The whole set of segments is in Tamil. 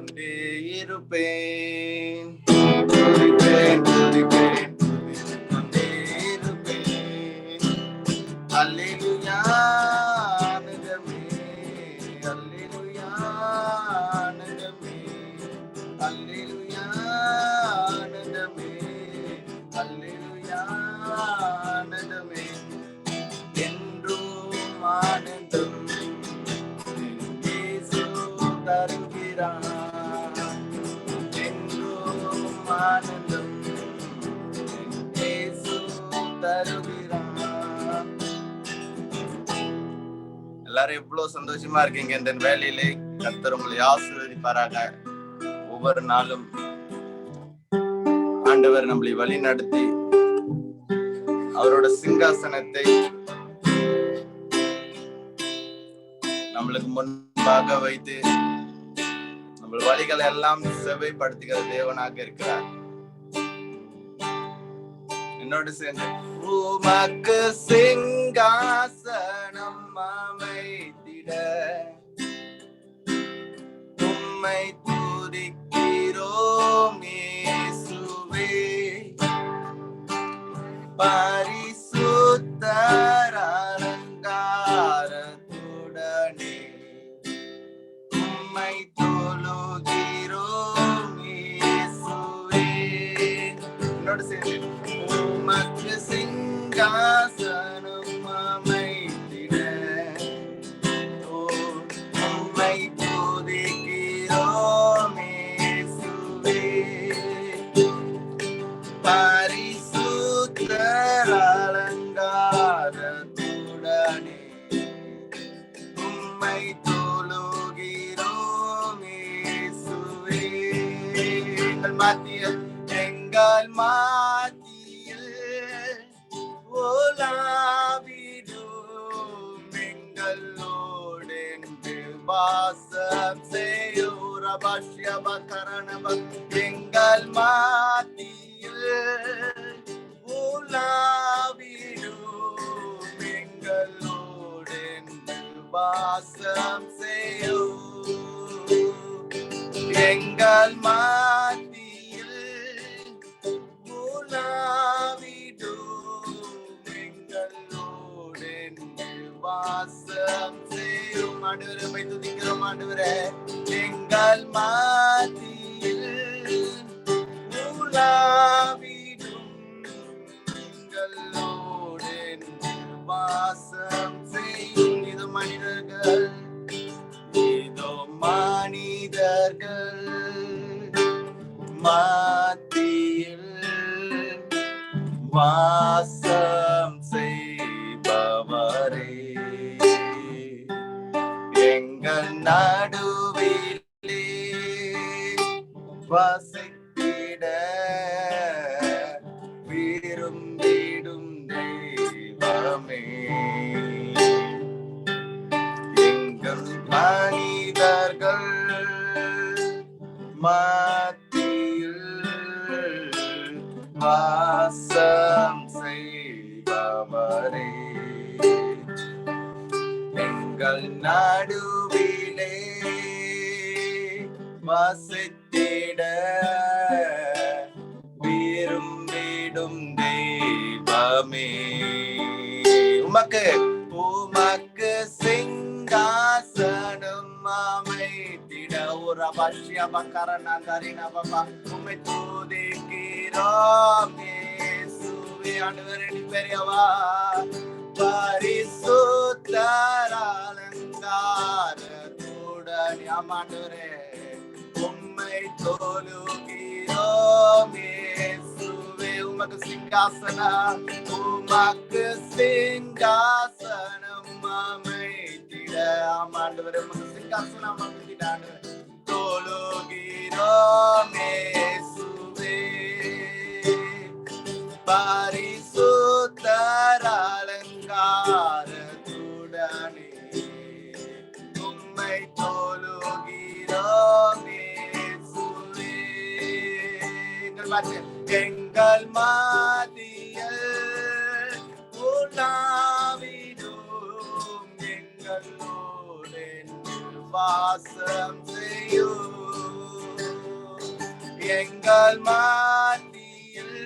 கொண்டே இருப்பேன், துதிப்பேன், துதிப்பேன், துதித்துக் கொண்டே இருப்பேன். அல்லேலூயா ஆனந்தமே, அல்லேலூயா ஆனந்தமே, அல்லேலூயா ஆனந்தமே, அல்லேலூயா ஆனந்தமே. என்றும் ஆனந்தம் இயேசு தருகிறார், என்றும் ஆனந்தம் இயேசு தருகிறார். எல்லாரும் எவ்வளவு சந்தோஷமா இருக்கீங்க இந்த வேலையிலே. கர்த்தர் உங்களை ஆசீர்வதிப்பாராக. ஒவ்வொரு நாளும் ஆண்டவர் நம்மளை வழி நடத்தி அவரோட சிங்காசனத்தை நம்மளுக்கு முன்பாக வைத்து நம்ம வழிகளை எல்லாம் செவைப்படுத்துகிற தேவனாக இருக்கிறார். என்னோடு சேர்ந்து உமக்கு சிங்காசனம் அமைத்திட உம்மை துதிக்கிறோம் இயேசுவே, பரிசுத்தர் அலங்காரத்துடனே உம்மை தொழுகிறோம் இயேசுவே. என்னோடு சேர்ந்து உமக்கு சிங்காசனம் அமைத்திட உம்மை துதிக்கிறோம் இயேசுவே, பரிசுத்தர் அலங்காரத்துடனே உம்மை தொழுகிறோம் இயேசுவே. எங்கள் மத்தியில் ஓலாவிடும் எங்களோடு வாசம் செய்யும் எங்கள் மத்தியில் ஓலாவிடும் எங்களோடு வாசம் செய்யும் எங்கள் மத்தியில் எங்களோடு வாசம் செய்யும் ஆண்டவரை துதிக்கிறோம். ஆண்டவரே எங்கள் மத்தியில் உலாவிடும் எங்களோடு வாசம் செய்யும். இது மனிதர்கள், இதோ மனிதர்கள் மத்தியில் வாசம் செய்பவரே, எங்கள் நடுவிலே வசித்திட விரும்பிடும் தெய்வமே, எங்கள் மனிதர்கள் மத்தியில் வாசம் செய்பவரே, எங்கள் நடுவிலே வசித்திட விரும்பிடும் தெய்வமே. உமக்கு உமக்கு சிங்காசனம் அமைத்திட ஒரு அபாஷியா பக்கரநாதரின் பாபா உம்மை துதிக்கிறோம் இயேசுவே. ஆண்டவரே பெரியவா, பரிசுத்தர் அலங்காரத்துடன் ஆண்டவரே உம்மை தொழுகிறோம் இயேசுவே. உமக்கு சிங்காசனம் உமக்கு சிங்காசனம் அமைத்திட ஆண்டவரே உமக்கு சிங்காசனம் அமைத்திட தொழுகிறோம் இயேசுவே, பரிசுத்தர் அலங்காரத்துடனே உம்மை தொழுகிறோம் இயேசுவே. எங்கள் மத்தியில் உலாவிடும் எங்களோடு வாசம் செய்யும் எங்கள் மத்தியில்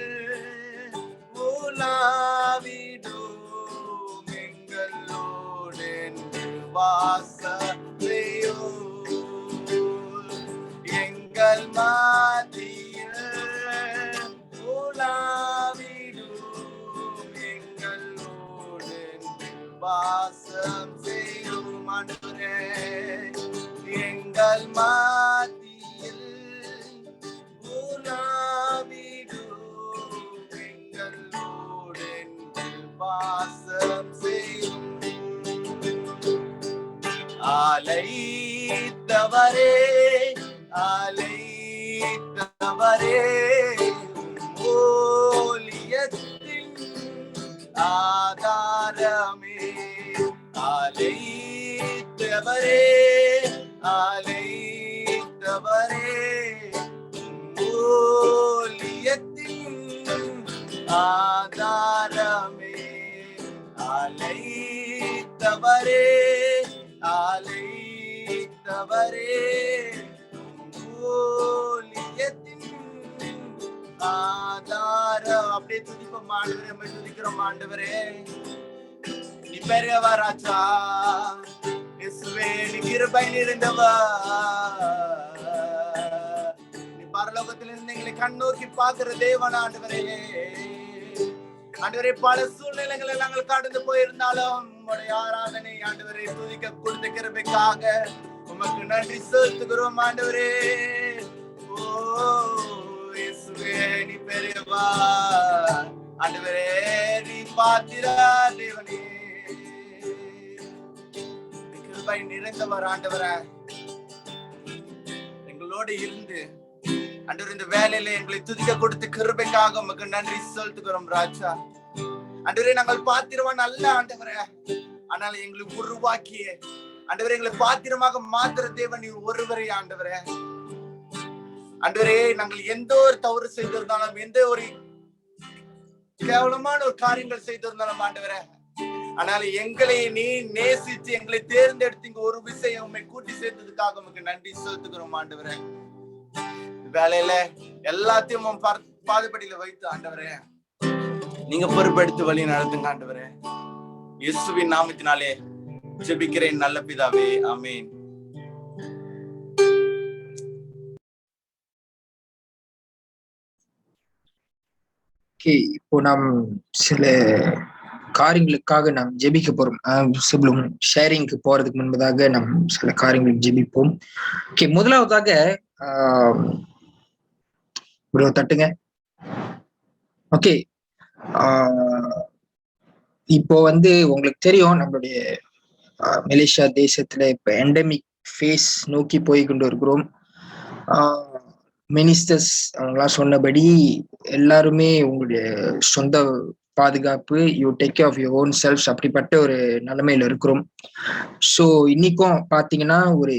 உலாவிடும் எங்களோடு வாசம் செய்யும். எங்கள் மத்தியில் உலாவிடும் எங்களோடு வாசம் செய்யும் ஆண்டவரே. எங்கள் மத்தியில் உலாவிடும் எங்களோடு வாசம் செய்யும். அழைத்தவரே அழைத்தவரே ஊழியத்தின் ஆதாரமே. அழைத்தவரே அழைத்தவரே ஊழியத்தின் ஆதாரமே. அழைத்தவரே அழைத்தவரே ஊழியத்தின் ஆதாரம். அப்படியே துதிப்போம் ஆண்டவரே, நம்ம துதிக்கிறோம் ஆண்டவரே. நீ பெரியவர் ராஜா, இயேசுவே நீ கிருபை நிறைந்தவர். நீ பரலோகத்திலிருந்து எங்களை கண்ணோக்கி பார்க்கிற தேவன் ஆண்டவரே. ஆண்டவரே, பல சூழ்நிலைகளை நாங்கள் கடந்து போயிருந்தாலும் உம்முடைய ஆராதனை ஆண்டவரை துதிக்க கொடுத்த கிருபைக்காக உமக்கு நன்றி செலுத்துகிறோம் ஆண்டவரே. ஓ இயேசுவே நீ பெரியவா ஆண்டவரே, நீ பாத்திரா தேவனே, கிருபை நிறைந்தவர் ஆண்டவரே. எங்களோடு இருந்து ஆண்டவர் இந்த வேலையில எங்களை துதிக்க கொடுத்த கிருபைக்காக உமக்கு நன்றி செலுத்துகிறோம் ராஜா. ஆண்டவரே, நாங்கள் பாத்திரவான் அல்ல ஆண்டவரே, ஆனால் எங்களை உருவாக்கிய ஆண்டவரே, எங்களை பாத்திரமாக மாத்திர தேவன் நீர் ஒருவரே ஆண்டவரே. ஆண்டவரே, நாங்கள் எந்த ஒரு தவறு செய்திருந்தாலும், எந்த ஒரு கேவலமான ஒரு காரியங்கள் செய்திருந்தாலும் ஆண்டவரே, ஆனால் எங்களை நீ நேசித்து எங்களை தேர்ந்தெடுத்து ஒரு விஷயம் உண்மை கூட்டி சேர்த்ததுக்காக உமக்கு நன்றி செலுத்துகிறோம் ஆண்டவரே. வேலையில எல்லாத்தையும் பாதுபடியில வைத்து ஆண்டவரே நீங்க பொறுப்பெடுத்து வழி நடத்துங்க ஆண்டவரே. இயேசுவின் நாமத்தினாலே ஜெபிக்கிறேன் நல்ல பிதாவே, ஆமென். இப்போ நாம் சில காரியங்களுக்காக நாம் ஜெபிக்க போறோம். ஷேரிங்க்கு போறதுக்கு முன்பதாக நாம் சில காரியங்களுக்கு ஜெபிப்போம். ஓகே, முதலாவதாக ப்ரோ தட்டுங்க. ஓகே, இப்போ உங்களுக்கு தெரியும், நம்மளுடைய மலேசியா தேசத்துல இப்ப எண்டமிக் ஃபேஸ் நோக்கி போய் கொண்டு இருக்கிறோம். மினிஸ்டர்ஸ் அவங்களாம் சொன்னபடி எல்லாருமே உங்களுடைய சொந்த பாதுகாப்பு, you take care of your own selfs, அப்படிப்பட்ட ஒரு நிலைமையில இருக்கிறோம். ஸோ இன்னைக்கும் பார்த்தீங்கன்னா ஒரு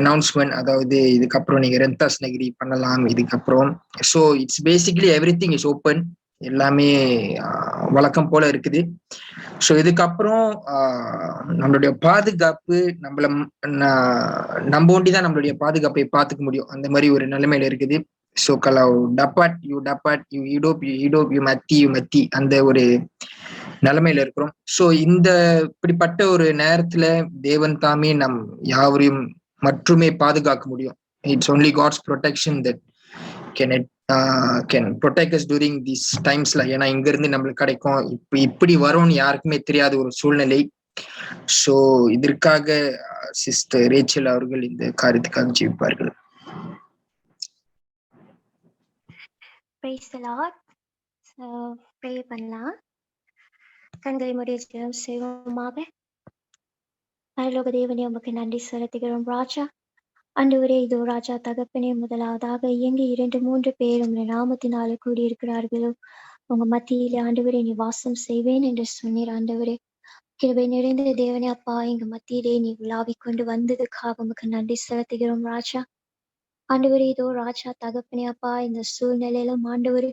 அனௌன்ஸ்மெண்ட், அதாவது இதுக்கப்புறம் நீங்க ரெந்தாஸ் நகரி பண்ணலாம் இதுக்கப்புறம். So it's basically every thing is open, எல்லாமே வழக்கம் போல இருக்குது. ஸோ இதுக்கப்புறம் நம்மளுடைய பாதுகாப்பு நம்ம ஒண்டிதான் நம்மளுடைய பாதுகாப்பை பார்த்துக்க முடியும், அந்த மாதிரி ஒரு நிலைமையில இருக்குது. So kalau dapat you hidup you mati, அந்த ஒரு நிலைமையில இருக்கிறோம். ஸோ இந்த இப்படிப்பட்ட ஒரு நேரத்துல தேவன் தாமே நம் யாவரையும் மட்டுமே பாதுகாக்க முடியும். It's only God's protection that can protect us during these டைம்ஸ்ல. ஏன்னா இங்க இருந்து நம்மளுக்கு கிடைக்கும் இப்படி வரும்னு யாருக்குமே தெரியாத ஒரு சூழ்நிலை. ஸோ இதற்காக சிஸ்டர் ரேச்சல் அவர்கள் இந்த காரியத்துக்காக ஜெபிப்பார்கள். Praise the Lord. So pray பண்ணலாம். கண்களை மூடி ஜெபம் செய்வோமாக. பரலோக தேவனே, உமக்கு நன்றி செலுத்துகிறோம் ராஜா. ஆண்டவரே, இதோ ராஜா தகப்பனே, முதலாவதாக எங்கே 2-3 பேர் உங்கள் நாமத்தினாலே கூடியிருக்கிறார்களோ உங்க மத்தியிலே ஆண்டவரே நீ வாசம் செய்வேன் என்று சொன்னீர். ஆண்டவரே, கிருபை நிறைந்த தேவனே அப்பா, எங்க மத்தியிலே நீ உலாவிக் கொண்டு வந்ததுக்காக உமக்கு நன்றி செலுத்துகிறோம் ராஜா. ஆண்டவரே, இதோ ராஜா தகப்பனே அப்பா, இந்த சூழ்நிலையிலும் ஆண்டவரே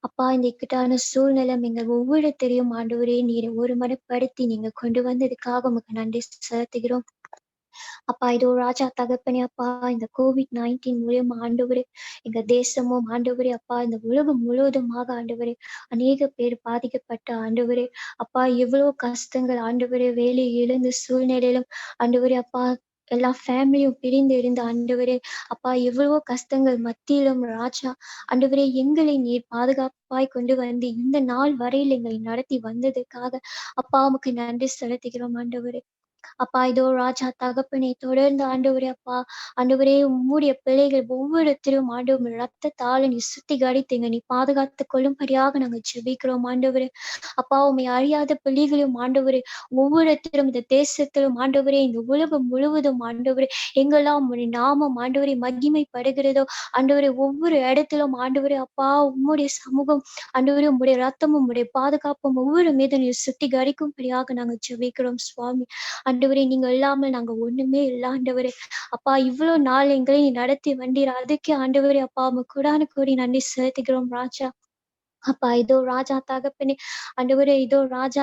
அப்பா, இந்த இக்கட்டான சூழ்நிலை எங்க ஒவ்வொருத்தரையும் ஆண்டவரே நீரை ஒருமனப்படுத்தி நீங்க கொண்டு வந்ததுக்காக உமக்கு நன்றி செலுத்துகிறோம். அப்பா இதோ ராஜா தகப்பனே அப்பா, இந்த COVID-19 மூலியமா ஆண்டவரே, எங்க தேசமும் ஆண்டவரே அப்பா, இந்த உலகம் முழுவதுமாக ஆண்டவரே, அநேக பேர் பாதிக்கப்பட்ட ஆண்டவரே, அப்பா எவ்வளோ கஷ்டங்கள் ஆண்டவரே, வேலை இழந்த சூழ்நிலையிலும் ஆண்டவரே அப்பா, எல்லா ஃபேமிலியும் பிரிந்து இருந்த ஆண்டவரே, அப்பா எவ்வளவோ கஷ்டங்கள் மத்தியிலும் ராஜா, ஆண்டவரே எங்களை நீர் பாதுகாப்பாய் கொண்டு வந்து இந்த நாள் வரையில் எங்களை நடத்தி வந்ததுக்காக அப்பா உமக்கு நன்றி செலுத்துகிறோம் ஆண்டவரே. அப்பா இதோ ராஜா தகப்பனே தொடர்ந்து ஆண்டவரே அப்பா, ஆண்டவரே உம்முடைய பிள்ளைகள் ஒவ்வொருத்தரும் ஆண்டவர் ரத்தத்தால நீ சுத்திகரித்தீங்க, நீ பாதுகாத்துக் கொள்ளும்படியாக நாங்கள் ஜெபிக்கிறோம் ஆண்டவரே. அப்பா உம்மை அறியாத பிள்ளைகளும் ஆண்டவரே, ஒவ்வொருத்தரும் இந்த தேசத்திலும் ஆண்டவரே, இந்த உலகம் முழுவதும் ஆண்டவரே, எங்கெல்லாம் உம்முடைய நாமம் ஆண்டவரே மகிமைப்படுகிறதோ ஆண்டவரே, ஒவ்வொரு இடத்திலும் ஆண்டவரே அப்பா உம்முடைய சமூகம் ஆண்டவரே, உம்முடைய ரத்தமும் உம்முடைய பாதுகாப்பும் ஒவ்வொரு மீது நீ சுத்திகரிக்கும்படியாக நாங்கள் ஜெபிக்கிறோம் சுவாமி. ஆண்டவரே நீங்க இல்லாமல் நாங்க ஒண்ணுமே இல்லை ஆண்டவரே. அப்பா இவ்வளவு நாள் எங்களை நீ நடத்தி வந்தீர், அதுக்கே ஆண்டவரே அப்பா உமக்கு கோடான கோடி நன்றி செலுத்துகிறோம் ராஜா. அப்பா இதோ ராஜா தகப்பனே ஆண்டவரே, இதோ ராஜா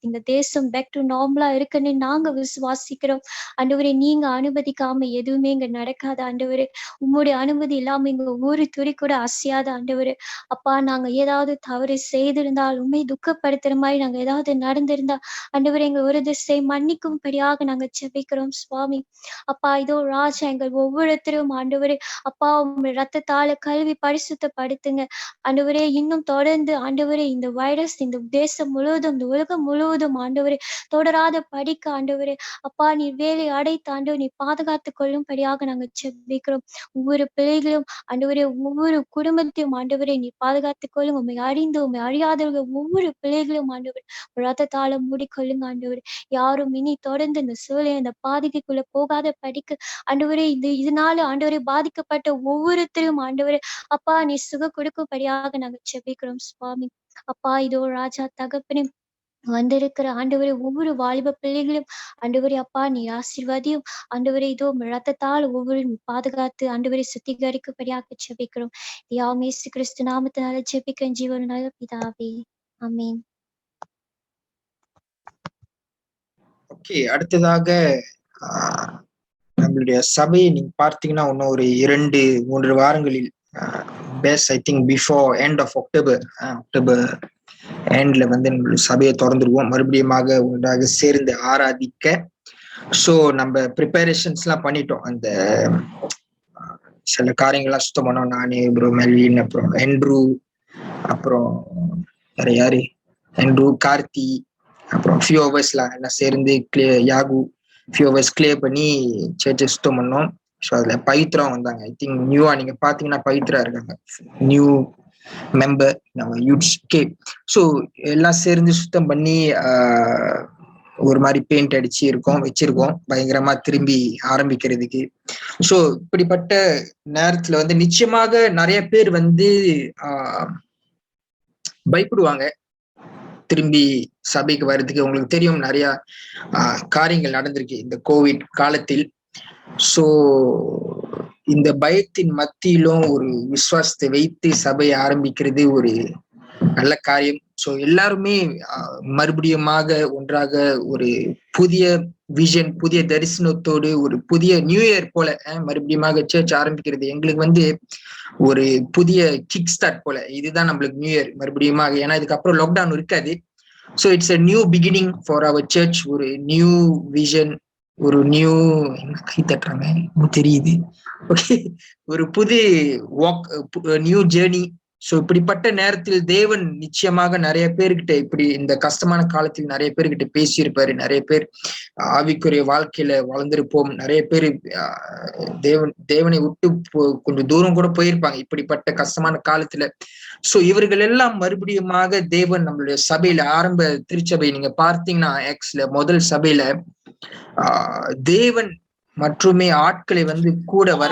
எங்க தேசம் பேக் டு நார்மலா இருக்குன்னு நாங்க விசுவாசிக்கிறோம் ஆண்டவரே. நீங்க அனுமதிக்காம எதுவுமே இங்க நடக்காத ஆண்டவரே. உம்முடைய அனுமதி இல்லாம இங்க ஒரு துளி கூட அசையாத ஆண்டவரே. அப்பா நாங்க ஏதாவது தவறு செய்திருந்தால், உண்மை துக்கப்படுத்துற மாதிரி நாங்க ஏதாவது நடந்திருந்தா ஆண்டவரே, எங்க ஒரு திசை மன்னிக்கும்படியாக நாங்க ஜெபிக்கிறோம் சுவாமி. அப்பா இதோ ராஜா எங்கள் ஒவ்வொருத்தரும் ஆண்டவரே அப்பா உங்க ரத்தத்தால கல்வி பரிசுத்தப்படுத்துங்க ஆண்டவரே. இன்னும் தொடர்ந்து ஆண்டவரே இந்த வைரஸ் இந்த தேசம் முழுவதும், இந்த உலகம் முழுவதும் ஆண்டவரே தொடராத படிக்க ஆண்டவரே அப்பா நீ வேலை அடைத்து ஆண்டவர் நீ பாதுகாத்துக் கொள்ளும்படியாக நாங்கள் ஜெபிக்கிறோம். ஒவ்வொரு பிள்ளைகளும் ஆண்டவரே, ஒவ்வொரு குடும்பத்தையும் ஆண்டவரே நீ பாதுகாத்துக் கொள்ளுங்க. உண்மை அறிந்து உண்மை அறியாதவர்கள் ஒவ்வொரு பிள்ளைகளும் ஆண்டவர் ரத்தத்தால மூடிக்கொள்ளுங்க ஆண்டவரே. யாரும் இனி தொடர்ந்து இந்த சூழலை இந்த பாதிக்குள்ள போகாத படிக்க ஆண்டவரே, இதனால ஆண்டவரே பாதிக்கப்பட்ட ஒவ்வொருத்தரும் ஆண்டவரே அப்பா நீ சுக கொடுக்கும்படியாக நாங்கள் ஜெபிக்கிறோம் சுவாமி. அப்பா இதோ ராஜா தகப்பனே வந்திருக்கிற ஆண்டவரே ஒவ்வொரு வாலிப பிள்ளைகளும் ஆண்டவரே அப்பா நீ ஆசீர்வாதியும் ஆண்டவரே. இதோ ரத்தத்தால் ஒவ்வொரு பாதுகாத்து ஆண்டவரை சுத்திகரிக்கும்படியாக ஜெபிக்கிறோம். யாம் இயேசு கிறிஸ்து நாமத்தினால ஜெபிக்கிறேன் ஜீவனால பிதாவே, ஆமென். ஓகே, அடுத்ததாக நம்மளுடைய சபையை நீங்க பார்த்தீங்கன்னா இன்னும் ஒரு 2-3 வாரங்களில் best I think before end of October எண்ட்ல வந்து நம்மளுடைய சபையை திறந்துருவோம், மறுபடியுமாக உண்டாக சேர்ந்து ஆராதிக்க. ஸோ நம்ம ப்ரிப்பரேஷன்ஸ் எல்லாம் பண்ணிட்டோம். அந்த சில காரியங்கள்லாம் சுத்தம் பண்ணோம். நானே ப்ரோ மெல்வின், அப்புறம் என்ட்ரூ, அப்புறம் வேற யாரு, என்ட்ரூ, கார்த்தி, அப்புறம் ஃபியூ ஹவர்ஸ்லாம் எல்லாம் சேர்ந்து யாகு ஃபியூ ஹவர்ஸ் கிளியர் பண்ணி சர்ச்சை சுத்தம் பண்ணோம். ஸோ அதுல பவித்ரா வந்தாங்க. ஐ திங்க் நியூவா நீங்க பாத்தீங்கன்னா பவித்ரா இருக்காங்க, நியூ மெம்பர் நம்ம யூட்ஸ்கே. ஸோ எல்லாம் சேர்ந்து சுத்தம் பண்ணி ஒரு மாதிரி பெயிண்ட் அடிச்சு வச்சிருக்கோம் பயங்கரமா திரும்பி ஆரம்பிக்கிறதுக்கு. ஸோ இப்படிப்பட்ட நேரத்துல வந்து நிச்சயமாக நிறைய பேர் வந்து பயப்படுவாங்க திரும்பி சபைக்கு வர்றதுக்கு. உங்களுக்கு தெரியும் நிறைய காரியங்கள் நடந்திருக்கு இந்த கோவிட் காலத்தில். ஸோ இந்த பயத்தின் மத்தியிலும் ஒரு விசுவாசத்தை வைத்து சபையை ஆரம்பிக்கிறது ஒரு நல்ல காரியம். ஸோ எல்லாருமே மறுபடியுமாக ஒன்றாக ஒரு புதிய விஷன், புதிய தரிசனத்தோடு ஒரு புதிய நியூ இயர் போல மறுபடியுமாக சர்ச் ஆரம்பிக்கிறது எங்களுக்கு வந்து ஒரு புதிய கிக் ஸ்டார்ட் போல. இதுதான் நம்மளுக்கு நியூ இயர் மறுபடியுமாக. ஏன்னா இதுக்கப்புறம் லாக்டவுன் இருக்காது. So it's a new beginning for our church. ஒரு நியூ விஷன், ஒரு நியூ கை தட்டுறாங்க தெரியுது, ஓகே, ஒரு புது வாக், நியூ ஜேர்னி. ஸோ இப்படிப்பட்ட நேரத்தில் தேவன் நிச்சயமாக நிறைய பேர்கிட்ட இப்படி இந்த கஷ்டமான காலத்தில் நிறைய பேர்கிட்ட பேசியிருப்பாரு. நிறைய பேர் ஆவிக்குரிய வாழ்க்கையில வளர்ந்திருப்போம். நிறைய பேர் தேவனை விட்டு கொஞ்சம் தூரம் கூட போயிருப்பாங்க இப்படிப்பட்ட கஷ்டமான காலத்துல. ஸோ இவர்கள் எல்லாம் மறுபடியுமாக தேவன் நம்மளுடைய சபையில, ஆரம்ப திருச்சபை நீங்க பார்த்தீங்கன்னா எக்ஸ்ல முதல் சபையில தேவன் மற்றுமே ஆட்களை வந்து கூட வர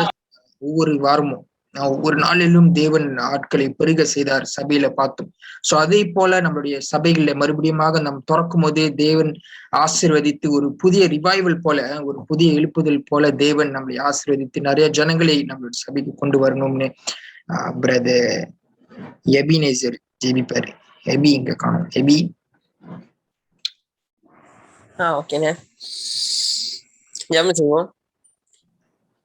ஒவ்வொரு வாரமும் ஒவ்வொரு நாளிலும் தேவன் ஆட்களை பெருக செய்தார், சபையில பார்த்தோம். சோ அதே போல நம்மளுடைய சபைகள்ல மறுபடியுமாக நம்ம திறக்கும் போதே தேவன் ஆசீர்வதித்து ஒரு புதிய ரிவைவல் போல, ஒரு புதிய எழுப்புதல் போல தேவன் நம்மளை ஆசீர்வதித்து நிறைய ஜனங்களை நம்மளுடைய சபைக்கு கொண்டு வரணும்னு பிரதர் எபினேசர் ஜெபிப்பாரு. எபி இங்க காணும். எபி ஓகேண்ணே, ஜெபம் செய்வோம்.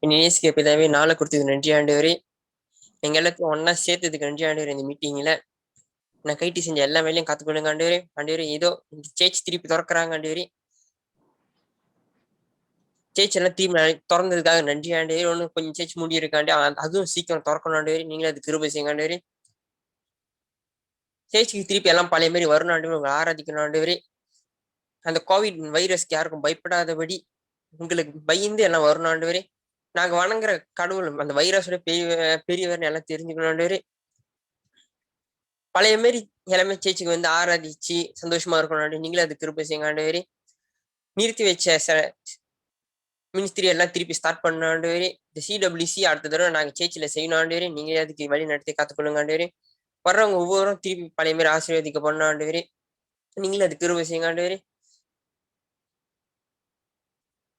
என்னை நேசிக்க பிதாவே நாளை கொடுத்தது நன்றி ஆண்டவரே. எங்க எல்லாத்தையும் ஒன்னா சேர்த்ததுக்கு நன்றி ஆண்டவரே. இந்த மீட்டிங்ல நான் கைட்டி செஞ்ச எல்லா வேலையும் காத்துக்கொள்ளுங்க ஆண்டவரே. ஆண்டவரே ஏதோ இந்த சேர்ச் திருப்பி திறக்கிறாங்க ஆண்டவரே. சேர்ச் எல்லாம் திரும்பி திறந்ததுக்காக நன்றி ஆண்டவரே. ஒன்னும் கொஞ்சம் சேர்ச் மூடி இருக்காண்டே, அதுவும் சீக்கிரம் திறக்கணும் ஆண்டவரே. நீங்களே அது கிருபை செய்யுங்க ஆண்டவரே. சேர்ச்சுக்கு திருப்பி எல்லாம் பழைய மாதிரி வரணும் ஆண்டவரே. உங்களை ஆராதிக்கணும் ஆண்டவரே. அந்த கோவிட் வைரஸ்க்கு யாருக்கும் பயப்படாதபடி உங்களுக்கு பயந்து எல்லாம் வரணும் ஆண்டவரே. நாங்க வணங்குற கடவுள் அந்த வைரஸோட பெரியவர்னு எல்லாம் தெரிஞ்சுக்கணும் ஆண்டவரே. பழைய மாரி எல்லாமே சேர்ச்சுக்கு வந்து ஆராதிச்சு சந்தோஷமா இருக்கணும். நீங்களே அது கிருபை செய்யுங்க ஆண்டவரே. நிறுத்தி வச்ச மினிஸ்திரி எல்லாம் திருப்பி ஸ்டார்ட் பண்ண ஆண்டவரே. இந்த CWC அடுத்த தடவை நாங்க சேர்ச்சில செய்யணும் ஆண்டவரே. நீங்களே அதுக்கு வழி நடத்தி காத்துக்கொள்ளுங்க ஆண்டவரே. வர்றவங்க ஒவ்வொருவரும் திருப்பி பழைய மாதிரி ஆசீர்வதிக்க பண்ண ஆண்டவரே. நீங்களே அது கிருபை செய்யுங்க ஆண்டவரே.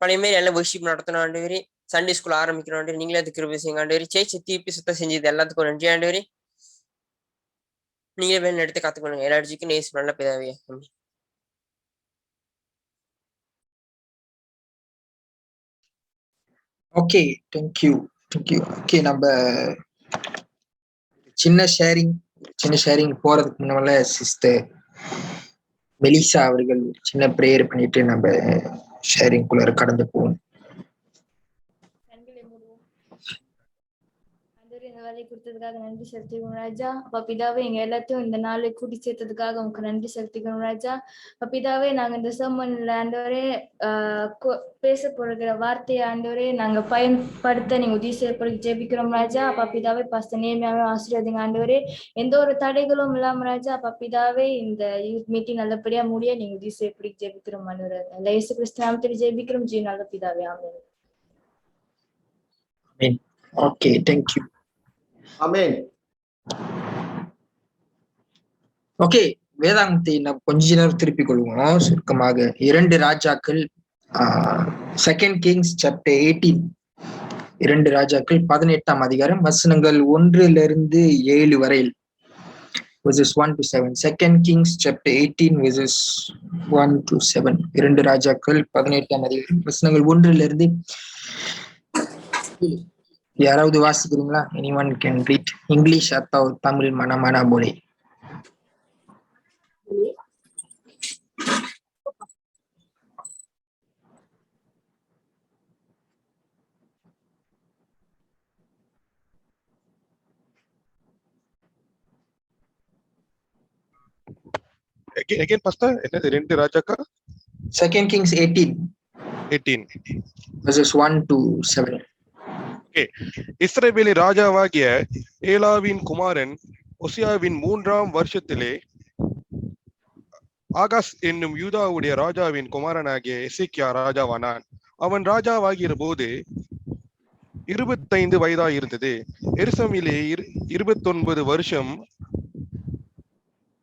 பழைய மாதிரி எல்லாம் வர்ஷிப் நடத்தணும் ஆண்டவரே. சண்டே ஸ்கூல் ஆரம்பிக்கணும் ஆண்டவரே. நீங்களே அது கிருபை செய்யுங்க ஆண்டவரே. சேர்ச்சி திருப்பி சுத்தம் செஞ்சது எல்லாத்துக்கும் நன்றி ஆண்டவரே. நீங்களே வேலை எடுத்து காத்துக்கொள்ளுங்க. எல்லா இடத்துக்கும் நேசு நல்ல பிதாவே. Okay, thank you. ஓகே, நம்ம சின்ன ஷேரிங் போறதுக்கு முன்னால சிஸ்டர் மெலிசா அவர்கள் சின்ன பிரேயர் பண்ணிட்டு நம்ம ஷேரிங்குள்ள கடந்து போவோம். இந்த வேலையை கொடுத்ததுக்காக நன்றி செலுத்திக்கணும் ராஜா. அப்பா பிதாவே எங்க எல்லாத்தையும் இந்த நாளை கூட்டி சேர்த்ததுக்காக உங்களுக்கு நன்றி செலுத்திக்கணும் ராஜா. அப்பா பிதாவே நாங்க இந்த சர்மன்ல ஆண்டவரே பேச போடுகிற வார்த்தையை ஆண்டவரே நாங்க பயன்படுத்த நீங்க உதவி செய்யப்படி ஜெபிக்கிறோம் ராஜா. அப்பா பிதாவே பாஸ்டர் நேர்மையாவே ஆசீர்வாதங்க ஆண்டவரே. எந்த ஒரு தடைகளும் இல்லாம ராஜா. அப்பா பிதாவே இந்த யூத் மீட்டிங் நல்லபடியா முடிய நீங்க உதவி செய்யப்படி ஜெபிக்கிறோம் ஆண்டவரே. இயேசு கிறிஸ்து நாமத்தில் ஜெபிக்கிறோம் ஜீ நல்ல பிதாவே. Amen. Okay, thank you. Amen. Okay, வேதாகமத்தை நம்ம கொஞ்ச நேரம் திருப்பிக் கொள்வோம் சுருக்கமாக. 2 ராஜாக்கள் 2 Kings chapter 18. 2 ராஜாக்கள் 18ஆம் அதிகாரம் வசனங்கள் 1-7 வரையில். verses 1-7. 2 Kings chapter 18 verses 1-7. 2 ராஜாக்கள் 18ஆம் அதிகாரம் வசனங்கள் 1-7. யாராவது வாசிக்கிறீங்களா? anyone can read English atau Tamil mana-mana boleh. Again pastor, என்னது 2 ராஜாக்கள்? 2 Kings 18 verses 1-7. இஸ்ரவேலின் ராஜாவாகிய ஏலாவின் குமாரன் ஒசியாவின் 3ஆம் வருஷத்திலே ஆகாஸ் என்னும் யூதாவுடைய ராஜாவின் குமாரனாகிய எசேக்கியா ராஜாவானான். அவன் ராஜாவாகிற போது 25 வயதாயிருந்தது. எருசலேமிலே 29 வருஷம்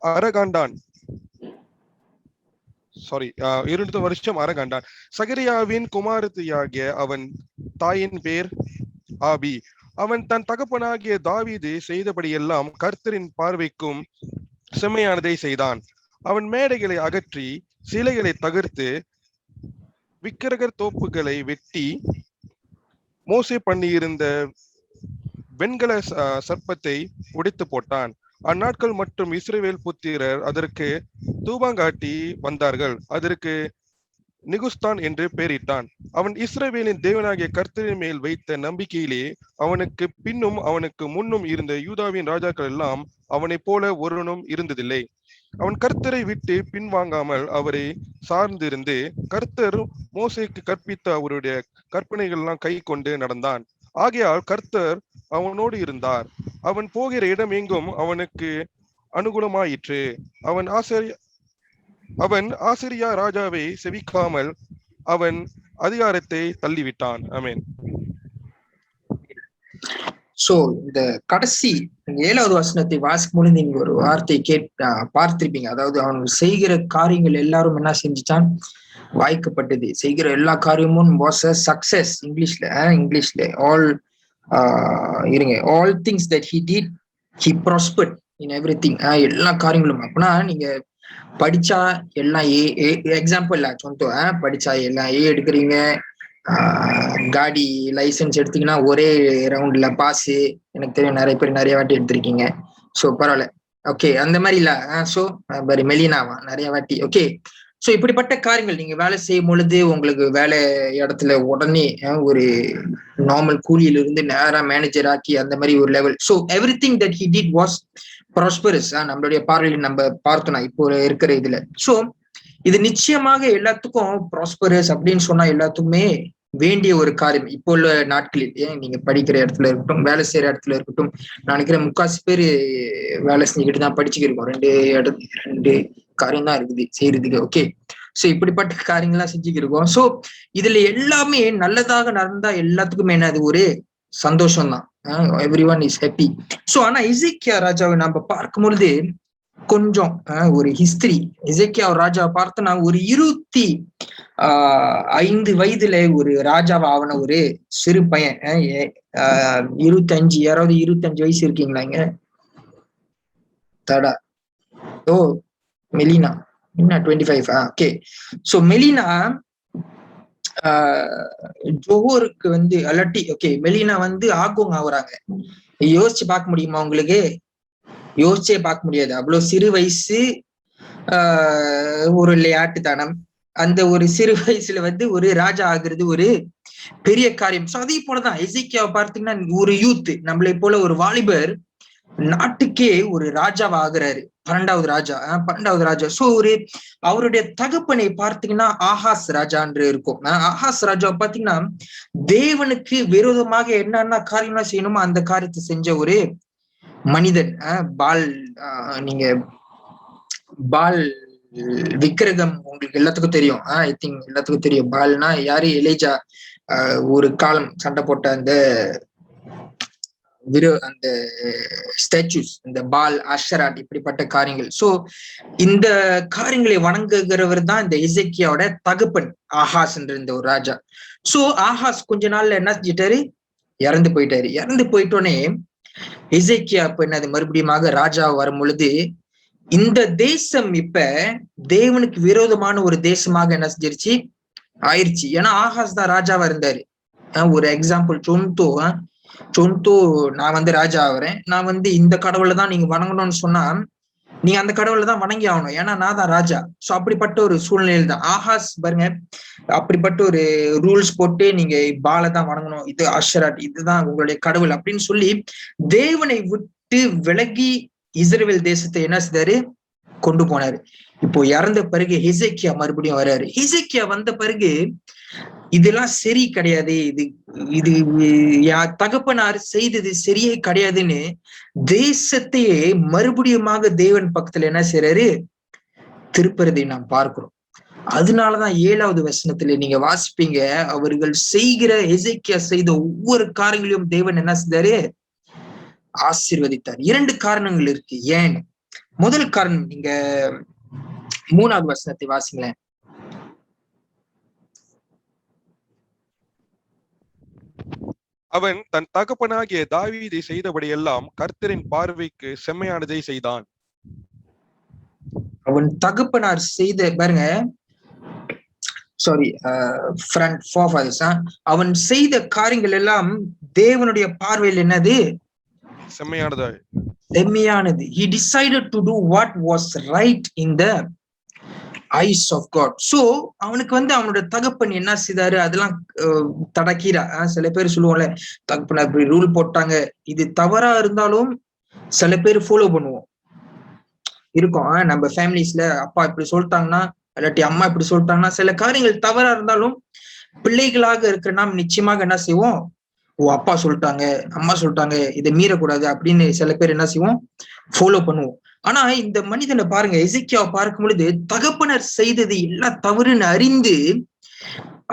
அரகாண்டான். 2 வருஷம் அரகாண்டான். சகரியாவின் குமாரத்தியாகிய அவன் தாயின் பேர் ஆபி. அவன் தன் தகப்பனாகிய தாவீது செய்தபடியெல்லாம் கர்த்தரின் பார்வைக்கும் செம்மையானதை செய்தான். அவன் மேடைகளை அகற்றி சிலைகளை தகர்த்து விக்கிரகர் தோப்புகளை வெட்டி மோசே பண்ணியிருந்த வெண்கல சர்ப்பத்தை உடைத்து போட்டான். அந்நாட்கள் மற்றும் இஸ்ரவேல் புத்திரர் அதற்கு தூபங்காட்டி வந்தார்கள். அதற்கு நிகுஸ்தான் என்று பெயரிட்டான். அவன் இஸ்ரவேலின் தேவனாகிய கர்த்தரின் மேல் வைத்த நம்பிக்கையிலே அவனுக்கு பின்னும் அவனுக்கு முன்னும் இருந்த யூதாவின் ராஜாக்கள் எல்லாம் அவனை போல ஒருவனும் இருந்ததில்லை. அவன் கர்த்தரை விட்டு பின்வாங்காமல் அவரை சார்ந்திருந்து கர்த்தர் மோசேக்கு கற்பித்த அவருடைய கற்பனைகள் எல்லாம் கை கொண்டு நடந்தான். ஆகையால் கர்த்தர் அவனோடு இருந்தார். அவன் போகிற இடம் எங்கும் அவனுக்கு அனுகூலமாயிற்று. அவன் ஆசிரியா ராஜாவை செவிக்காமல் அவன் அதிகாரத்தை தள்ளிவிட்டான். ஆமென். சோ இந்த கடைசி 7வது வசனத்தை வாசிக்கும் பொழுது நீங்க ஒரு வார்த்தை பார்த்திருப்பீங்க. அதாவது அவன் செய்கிற காரியங்கள் எல்லாரும் என்ன செஞ்சுட்டான்? வாய்க்கப்பட்டது. செய்கிற எல்லா காரியமும் வாஸ் a success. இங்கிலீஷ்ல all things that he did, he prospered in everything. எல்லா காரியங்களும். அப்படின்னா நீங்க படிச்சா எல்லாம் எக்ஸாம்பிள் சொந்தம் படிச்சா எல்லாம் எடுக்கிறீங்க, காடி லைசன்ஸ் எடுத்தீங்கன்னா ஒரே ரவுண்ட்ல பாஸ். எனக்கு தெரியும் நிறைய பேர் நிறைய வாட்டி எடுத்திருக்கீங்க. ஸோ பரவாயில்ல. ஓகே, அந்த மாதிரி இல்ல. ஸோ மெலினாவா நிறைய வாட்டி. ஓகே, ஸோ இப்படிப்பட்ட காரியங்கள் நீங்க வேலை செய்யும் பொழுது உங்களுக்கு வேலை இடத்துல உடனே ஒரு நார்மல் கூலியிலிருந்து நேரா மேனேஜர் ஆக்கி அந்த மாதிரி ஒரு level. So every thing that he did was prosperous. நம்மளுடைய பார்வையில் நம்ம பார்த்தோம்னா இப்போ இருக்கிற இதுல. ஸோ இது நிச்சயமாக எல்லாத்துக்கும் ப்ராஸ்பரஸ் அப்படின்னு சொன்னா எல்லாத்துக்குமே வேண்டிய ஒரு காரியம் இப்போ உள்ள நாட்களில். ஏன் நீங்க படிக்கிற இடத்துல இருக்கட்டும், வேலை செய்யற இடத்துல இருக்கட்டும், நான் நினைக்கிறேன் முக்காசி பேர் வேலை செஞ்சுக்கிட்டு தான் படிச்சுக்கிருக்கோம். ரெண்டு காரியம் தான் இருக்குது செய்யறதுக்கு. ஓகே, ஸோ இப்படிப்பட்ட காரியங்கள்லாம் செஞ்சுக்கிருக்கோம். ஸோ இதுல எல்லாமே நல்லதாக நடந்தா எல்லாத்துக்குமே என்னது ஒரு சந்தோஷம் தான். Every one is happy. So ஆனா எசேக்கியா ராஜாவை நம்ம பார்க்கும் பொழுது கொஞ்சம் ஒரு ஹிஸ்டரி. எசேக்கியா ராஜாவை பார்த்தோன்னா ஒரு 25 வயதுல ஒரு ராஜாவை ஆவன ஒரு சிறு பையன். 25 யாராவது 25 வயசு இருக்கீங்களா இங்க? தடா. ஓ மெலினா என்ன 25? ஓகே, ஸோ மெலினா ஜோஹருக்கு வந்து அலட்டி. ஓகே, மெலினா வந்து ஆகோங் ஆகுறாங்க. யோசிச்சு பார்க்க முடியுமா உங்களுக்கு? யோசிச்சே பார்க்க முடியாது. அவ்வளவு சிறு வயசு, ஒரு விளையாட்டுத்தனம். அந்த ஒரு சிறு வயசுல வந்து ஒரு ராஜா ஆகுறது ஒரு பெரிய காரியம். ஸோ அதே போலதான் எசேக்கியாவை பார்த்தீங்கன்னா ஒரு யூத், நம்மளை போல ஒரு வாலிபர் நாட்டுக்கே ஒரு ராஜாவா ஆகுறாரு. 12வது ராஜா. ஸோ ஒரு அவருடைய தகப்பனை பார்த்தீங்கன்னா ஆகாஸ் ராஜான்று இருக்கும். ஆகாஸ் ராஜாவை பார்த்தீங்கன்னா தேவனுக்கு விரோதமாக என்னென்ன காரியம்லாம் செய்யணுமோ அந்த காரியத்தை செஞ்ச ஒரு மனிதன். நீங்க பால் விக்கிரகம் உங்களுக்கு எல்லாத்துக்கும் தெரியும். ஐ திங்க் எல்லாத்துக்கும் தெரியும். பால்னா யாரு? எலேஜா ஒரு காலம் சண்டை போட்ட அந்த அந்த ஸ்டாச்சுஸ், இந்த பால், அஷராட், இப்படிப்பட்ட காரியங்கள். சோ இந்த காரியங்களை வணங்குகிறவர் தான் இந்த எசேக்கியாவோட தகப்பன் ஆகாஸ் என்ற இந்த ஒரு ராஜா. சோ ஆகாஸ் கொஞ்ச நாள்ல என்ன செஞ்சிட்டாரு? இறந்து போயிட்டாரு. இறந்து போயிட்டோன்னே எசேக்கியா இப்ப என்னது மறுபடியும் ராஜா வரும் பொழுது இந்த தேசம் இப்ப தேவனுக்கு விரோதமான ஒரு தேசமாக என்ன செஞ்சிருச்சு ஆயிடுச்சு. ஏன்னா ஆகாஸ் தான் ராஜாவா இருந்தாரு. ஒரு எக்ஸாம்பிள், சொந்தோ நான் வந்து ராஜா ஆகுறேன், நான் வந்து இந்த கடவுளை தான் நீங்க வணங்கணும்னு சொன்னா நீங்க அந்த கடவுளை தான் வணங்கி ஆகணும், ஏன்னா நான் தான் ராஜா. சோ அப்படிப்பட்ட ஒரு சூழ்நிலையில் தான் ஆகாஸ் பாருங்க அப்படிப்பட்ட ஒரு ரூல்ஸ் போட்டு நீங்க பாலை தான் வணங்கணும், இது அஷராட், இதுதான் உங்களுடைய கடவுள் அப்படின்னு சொல்லி தேவனை விட்டு விலகி இஸ்ரவேல் தேசத்தை என்ன செய்தாரு? கொண்டு போனாரு. இப்போ இறந்த பிறகு எசேக்கியா மறுபடியும் வர்றாரு. எசேக்கியா வந்த பிறகு இதெல்லாம் சரி கிடையாது, இது தகப்பனார் செய்தது சரியே கிடையாதுன்னு தேசத்தையே மறுபடியுமாக தேவன் பக்கத்துல என்ன செய்யறாரு? திருப்புறதை நாம் பார்க்கிறோம். அதனாலதான் 7வது வசனத்துல நீங்க வாசிப்பீங்க, அவர்கள் செய்கிற எசேக்கியா செய்த ஒவ்வொரு காரியங்களையும் தேவன் என்ன செய்தாரு? ஆசீர்வதித்தார். 2 காரணங்கள் இருக்கு ஏன். முதல் காரணம் நீங்க 3வது வசனத்தை வாசிங்களேன். அவன் தன் தகப்பனாகிய தாவீதை செய்தபடியெல்லாம் கர்த்தரின் பார்வைக்கு செம்மையானதை செய்தான். அவன் தகப்பனார் செய்த பாருங்க, சாரி ஃப்ரண்ட் ஃபோர்ஃபாதர்ஸ், அவன் செய்த காரியங்கள் எல்லாம் தேவனுடைய பார்வையில் என்னது? செம்மையானது. He decided to do what was right in the eyes of God. So அவனுக்கு வந்து அவனுடைய தகப்பன் என்ன செய்தாரு? அதெல்லாம் தடக்கீரா. சில பேர் சொல்லுவோம்ல, தகப்பன் அப்படி ரூல் போட்டாங்க, இது தவறா இருந்தாலும் சில பேர் ஃபாலோ பண்ணுவோம் இருக்கும். நம்ம ஃபேமிலிஸ்ல அப்பா இப்படி சொல்லிட்டாங்கன்னா இல்லாட்டி அம்மா இப்படி சொல்லிட்டாங்கன்னா சில காரியங்கள் தவறா இருந்தாலும் பிள்ளைகளாக இருக்கிற நாம் நிச்சயமாக என்ன செய்வோம்? ஓ அப்பா சொல்லிட்டாங்க, அம்மா சொல்லிட்டாங்க, இதை மீறக்கூடாது அப்படின்னு சில பேர் என்ன செய்வோம்? ஃபாலோ பண்ணுவோம். ஆனா இந்த மனிதனை பாருங்க, எசேக்கியாவை பார்க்கும் பொழுது தகப்பனர் செய்தது எல்லாம் தவறுன்னு அறிந்து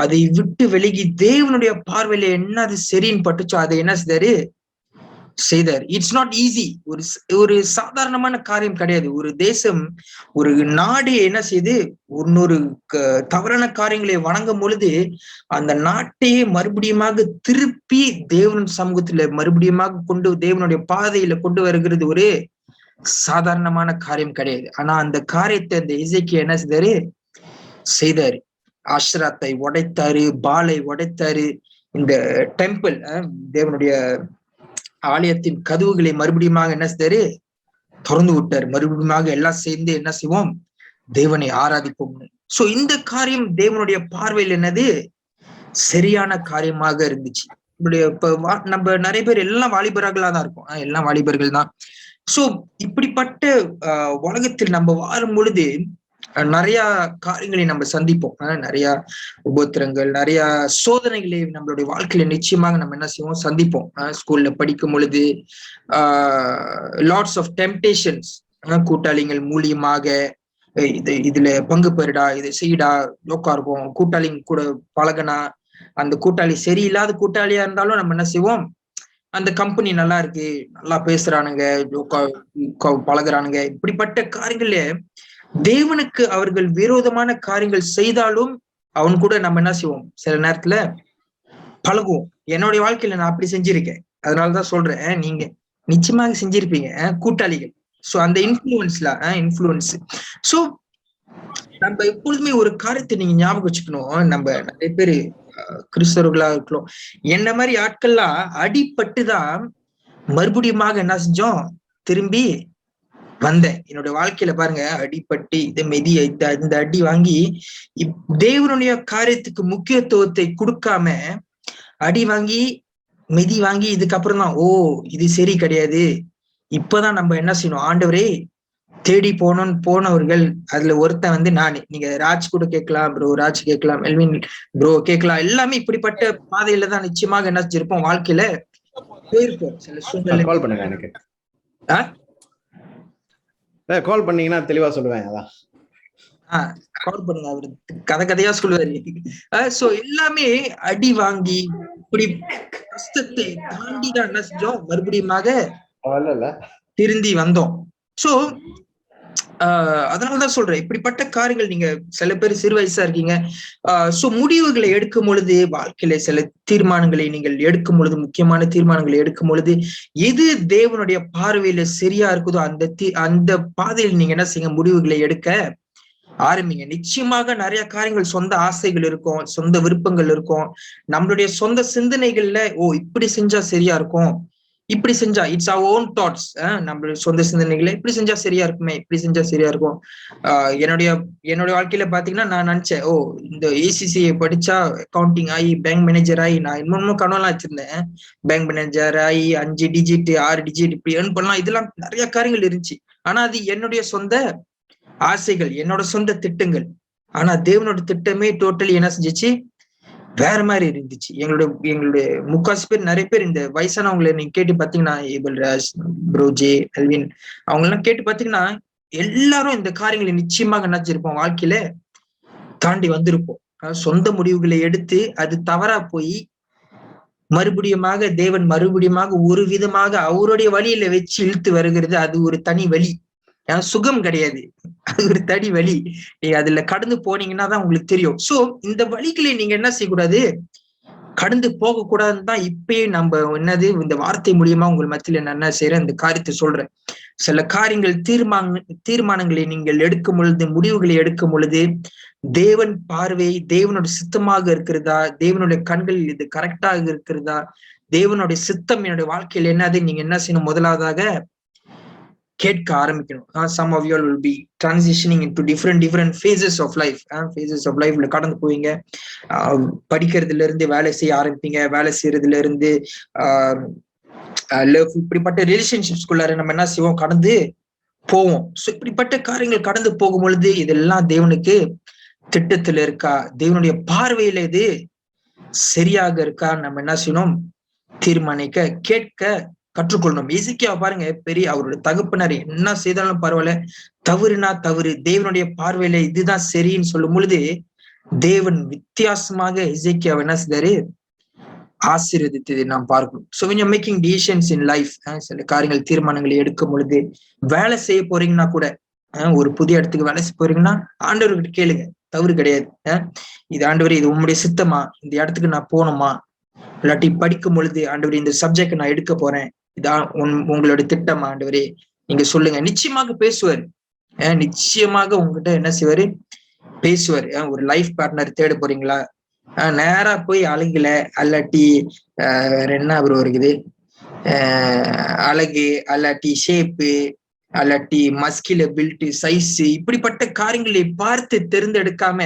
அதை விட்டு விலகி தேவனுடைய பார்வையில என்ன அது சரின்னு பட்டுச்சோ அதை என்ன செய்தார். It's not easy. ஒரு சாதாரணமான காரியம் கிடையாது. ஒரு தேசம், ஒரு நாடு என்ன செய்து இன்னொரு தவறான காரியங்களை வணங்கும் பொழுது அந்த நாட்டையே மறுபடியுமாக திருப்பி தேவன் சமூகத்துல மறுபடியுமாக கொண்டு தேவனுடைய பாதையில கொண்டு வருகிறது ஒரு சாதாரணமான காரியம் கிடையாது. ஆனா அந்த காரியத்தை அந்த எசேக்கியா என்ன செய்தாரு? அஷ்ராத்தை உடைத்தாரு, பாலை உடைத்தாரு, இந்த டெம்பிள் தேவனுடைய ஆலயத்தின் கதவுகளை மறுபடியும் என்ன செய்தாரு, திறந்து விட்டார். மறுபடியும் எல்லாம் சேர்ந்து என்ன செய்வோம், தேவனை ஆராதிப்போம். சோ இந்த காரியம் தேவனுடைய பார்வையில் என்னது, சரியான காரியமாக இருந்துச்சு. இப்ப நம்ம நிறைய பேர் எல்லாம் வாலிபர்களா தான் இருக்கும், எல்லாம் வாலிபர்கள் தான். சோ இப்படிப்பட்ட உலகத்தில் நம்ம வாழும் பொழுது நிறைய காரியங்களை நம்ம சந்திப்போம். நிறைய உபத்திரங்கள், நிறைய சோதனைகளை நம்மளுடைய வாழ்க்கையில நிச்சயமாக நம்ம என்ன செய்வோம், சந்திப்போம். ஸ்கூல்ல படிக்கும் பொழுது லாட்ஸ் ஆஃப் டெம்டேஷன்ஸ், கூட்டாளிகள் மூலியமாக இதுல பங்கு பெறுடா, இதை செய்யடா, லோக்கா இருக்கும். கூட்டாளிங்க கூட பழகனா, அந்த கூட்டாளி சரியில்லாத கூட்டாளியா இருந்தாலும் நம்ம என்ன செய்வோம், அந்த கம்பெனி நல்லா இருக்கு, நல்லா பேசுறானுங்க, பழகுறானுங்க. இப்படிப்பட்ட காரியங்களே தேவனுக்கு அவர்கள் விரோதமான காரியங்கள் செய்தாலும் அவன் கூட நம்ம என்ன செய்வோம், சில நேரத்துல பழகுவோம். என்னுடைய வாழ்க்கையில நான் அப்படி செஞ்சிருக்கேன். அதனாலதான் சொல்றேன், நீங்க நிச்சயமாக செஞ்சிருப்பீங்க கூட்டாளிகள். சோ அந்த இன்ஃபுளுன்ஸ். சோ நம்ம எப்பொழுதுமே ஒரு காரியத்தை நீங்க ஞாபகம் வச்சுக்கணும். நம்ம நிறைய பேரு கிறிஸ்தவர்களா இருக்கலாம், என்ன மாதிரி ஆட்கள்லாம் அடிபட்டுதான் மறுபடியும் என்ன செஞ்சோம், திரும்பி வந்தேன். என்னோட வாழ்க்கையில பாருங்க, அடிபட்டு இதை மெதிய இந்த அடி வாங்கி தேவனுடைய காரியத்துக்கு முக்கியத்துவத்தை கொடுக்காம அடி வாங்கி மெதி வாங்கி இதுக்கப்புறம் தான் இது சரி கிடையாது. இப்பதான் நம்ம என்ன செய்யணும், ஆண்டவரே தேடி போனவர்கள் அதுல ஒருத்தன் நானு. நீங்க ராஜ் கூட கேட்கலாம், ப்ரோ ராஜ் கேட்கலாம், எல்வின் ப்ரோ கேட்கலாம். எல்லாமே இப்படிப்பட்ட பாதையில தான் நிச்சயமாக என்ன செஞ்சிருப்போம், வாழ்க்கையில போயிருப்போம். சில சூழ்நிலை கால் பண்ணுங்க, எனக்கு கால் பண்ணீங்கன்னா தெளிவா சொல்லுவேன். அதான் கால் பண்ணுங்க, அவரு கதையா சொல்லுவாரு. சோ எல்லாமே அடி வாங்கி இப்படி கஷ்டத்தை தாண்டி தான் என்ன செஞ்சோம், மறுபடியும் திருந்தி வந்தோம். சோ அதனாலதான் சொல்றேன், இப்படிப்பட்ட காரியங்கள் நீங்க சில பேர் சிறு வயசா இருக்கீங்க. சோ முடிவுகளை எடுக்கும் பொழுது, வாழ்க்கையில சில தீர்மானங்களை நீங்கள் எடுக்கும் பொழுது, முக்கியமான தீர்மானங்களை எடுக்கும் பொழுது எது தேவனுடைய பார்வையில சரியா இருக்குதோ அந்த பாதையில் நீங்க என்ன செய்யுங்க, முடிவுகளை எடுக்க ஆரம்பிங்க. நிச்சயமாக நிறைய காரியங்கள், சொந்த ஆசைகள் இருக்கும், சொந்த விருப்பங்கள் இருக்கும், நம்மளுடைய சொந்த சிந்தனைகள்ல இப்படி செஞ்சா சரியா இருக்கும், இப்படி செஞ்சா இட்ஸ் அவர் ஓன் தாட்ஸ், நம்மளுடைய சொந்த சிந்தனைகளை இப்படி செஞ்சா சரியா இருக்குமே, இப்படி செஞ்சா சரியா இருக்கும். என்னுடைய வாழ்க்கையில பாத்தீங்கன்னா நான் நினைச்சேன், இந்த ACCA படிச்சா அக்கௌண்டிங் ஆகி பேங்க் மேனேஜர் ஆகி, நான் இன்னொன்னும் கனவுலாம் வச்சிருந்தேன், பேங்க் மேனேஜர் ஆகி 5 டிஜிட் 6 டிஜிட் இப்படி ஏர்ன் பண்ணலாம். இதெல்லாம் நிறைய காரியங்கள் இருந்துச்சு. ஆனா அது என்னுடைய சொந்த ஆசைகள், என்னோட சொந்த திட்டங்கள். ஆனா தேவனோட திட்டமே டோட்டலி என்ன செஞ்சிச்சு, வேற மாதிரி இருந்துச்சு. எங்களுடைய முக்காசி பேர், நிறைய பேர் இந்த வயசானவங்களை நீங்க கேட்டு பாத்தீங்கன்னா, ஏபல்ராஜ், ப்ரோஜே, அல்வின், அவங்க எல்லாம் கேட்டு பாத்தீங்கன்னா எல்லாரும் இந்த காரியங்களை நிச்சயமாக நினைச்சிருப்போம், வாழ்க்கையில தாண்டி வந்திருப்போம். சொந்த முடிவுகளை எடுத்து அது தவறா போய் தேவன் மறுபடியும் ஒரு விதமாக அவருடைய வழியில வச்சு இழுத்து வருகிறது. அது ஒரு தனி வழி, சுகம் கிடையாது, அது ஒரு தனி வழி. நீங்க அதுல கடந்து போனீங்கன்னா தான் உங்களுக்கு தெரியும். சோ இந்த வழிகளை நீங்க என்ன செய்யக்கூடாது, கடந்து போக கூடாதுன்னு தான் இப்பயே நம்ம இந்த வார்த்தை மூலியமா உங்கள் மத்தியில நான் என்ன செய்யறேன், இந்த காரியத்தை சொல்றேன். சில காரியங்கள் தீர்மானங்களை நீங்கள் எடுக்கும் பொழுது, முடிவுகளை எடுக்கும் பொழுது தேவன் பார்வை தேவனுடைய சித்தமாக இருக்கிறதா, தேவனுடைய கண்களில் இது கரெக்டாக இருக்கிறதா, தேவனுடைய சித்தம் என்னுடைய வாழ்க்கையில் என்னது, நீங்க என்ன செய்யணும், முதலாவதாக கேட்க ஆரம்பிக்கணும். Some of you all will be transitioning into different phases of life. Phases of life கடந்து போவீங்க. படிக்கிறதுல இருந்து வேலை செய்ய ஆரம்பிப்பீங்க, வேலை செய்யறதுல இருந்து லவ், இப்படிப்பட்ட ரிலேஷன்ஷிப்ஸ்குள்ளார நம்ம என்ன செய்வோம், கடந்து போவோம். ஸோ இப்படிப்பட்ட காரியங்கள் கடந்து போகும் பொழுது இதெல்லாம் தேவனுக்கு திட்டத்துல இருக்கா, தேவனுடைய பார்வையில இது சரியாக இருக்கா, நம்ம என்ன செய்யணும், தீர்மானிக்க கேட்க கற்றுக்கொள்ளணும். எசேக்கியா பாருங்க, பெரிய அவருடைய தகப்பனார் என்ன செய்தாலும் பரவாயில்ல, தவறுனா தவறு, தேவனுடைய பார்வையில இதுதான் சரின்னு சொல்லும் பொழுது தேவன் வித்தியாசமாக எசேக்கியாவை என்ன செய்தாரு, ஆசீர்வதித்ததை நாம் பார்க்கணும். So when you're making decisions in life, சில காரியங்கள் தீர்மானங்களை எடுக்கும் பொழுது, வேலை செய்ய போறீங்கன்னா கூட, ஒரு புதிய இடத்துக்கு வேலை செய்ய போறீங்கன்னா ஆண்டவர்கிட்ட கேளுங்க, தவறு கிடையாது. இது ஆண்டவரே, இது உங்களுடைய சித்தமா, இந்த இடத்துக்கு நான் போகணுமா, இல்லாட்டி படிக்கும் பொழுது ஆண்டவரே இந்த சப்ஜெக்ட் நான் எடுக்க போறேன், இதான் உங்களோட திட்டம் ஆண்டவரே, நீங்க சொல்லுங்க. நிச்சயமாக பேசுவார், நிச்சயமாக உங்ககிட்ட என்ன செய்வாரு, பேசுவார். ஒரு லைஃப் பார்ட்னர் தேட போறீங்களா, நேரா போய் அழகுல அல்லாட்டி வேற என்ன ப்ரோ இருக்குது, அழகு அல்லாட்டி ஷேப்பு அல்லாட்டி மஸ்கில பில்ட் சைஸ், இப்படிப்பட்ட காரியங்களை பார்த்து தேர்ந்தெடுக்காம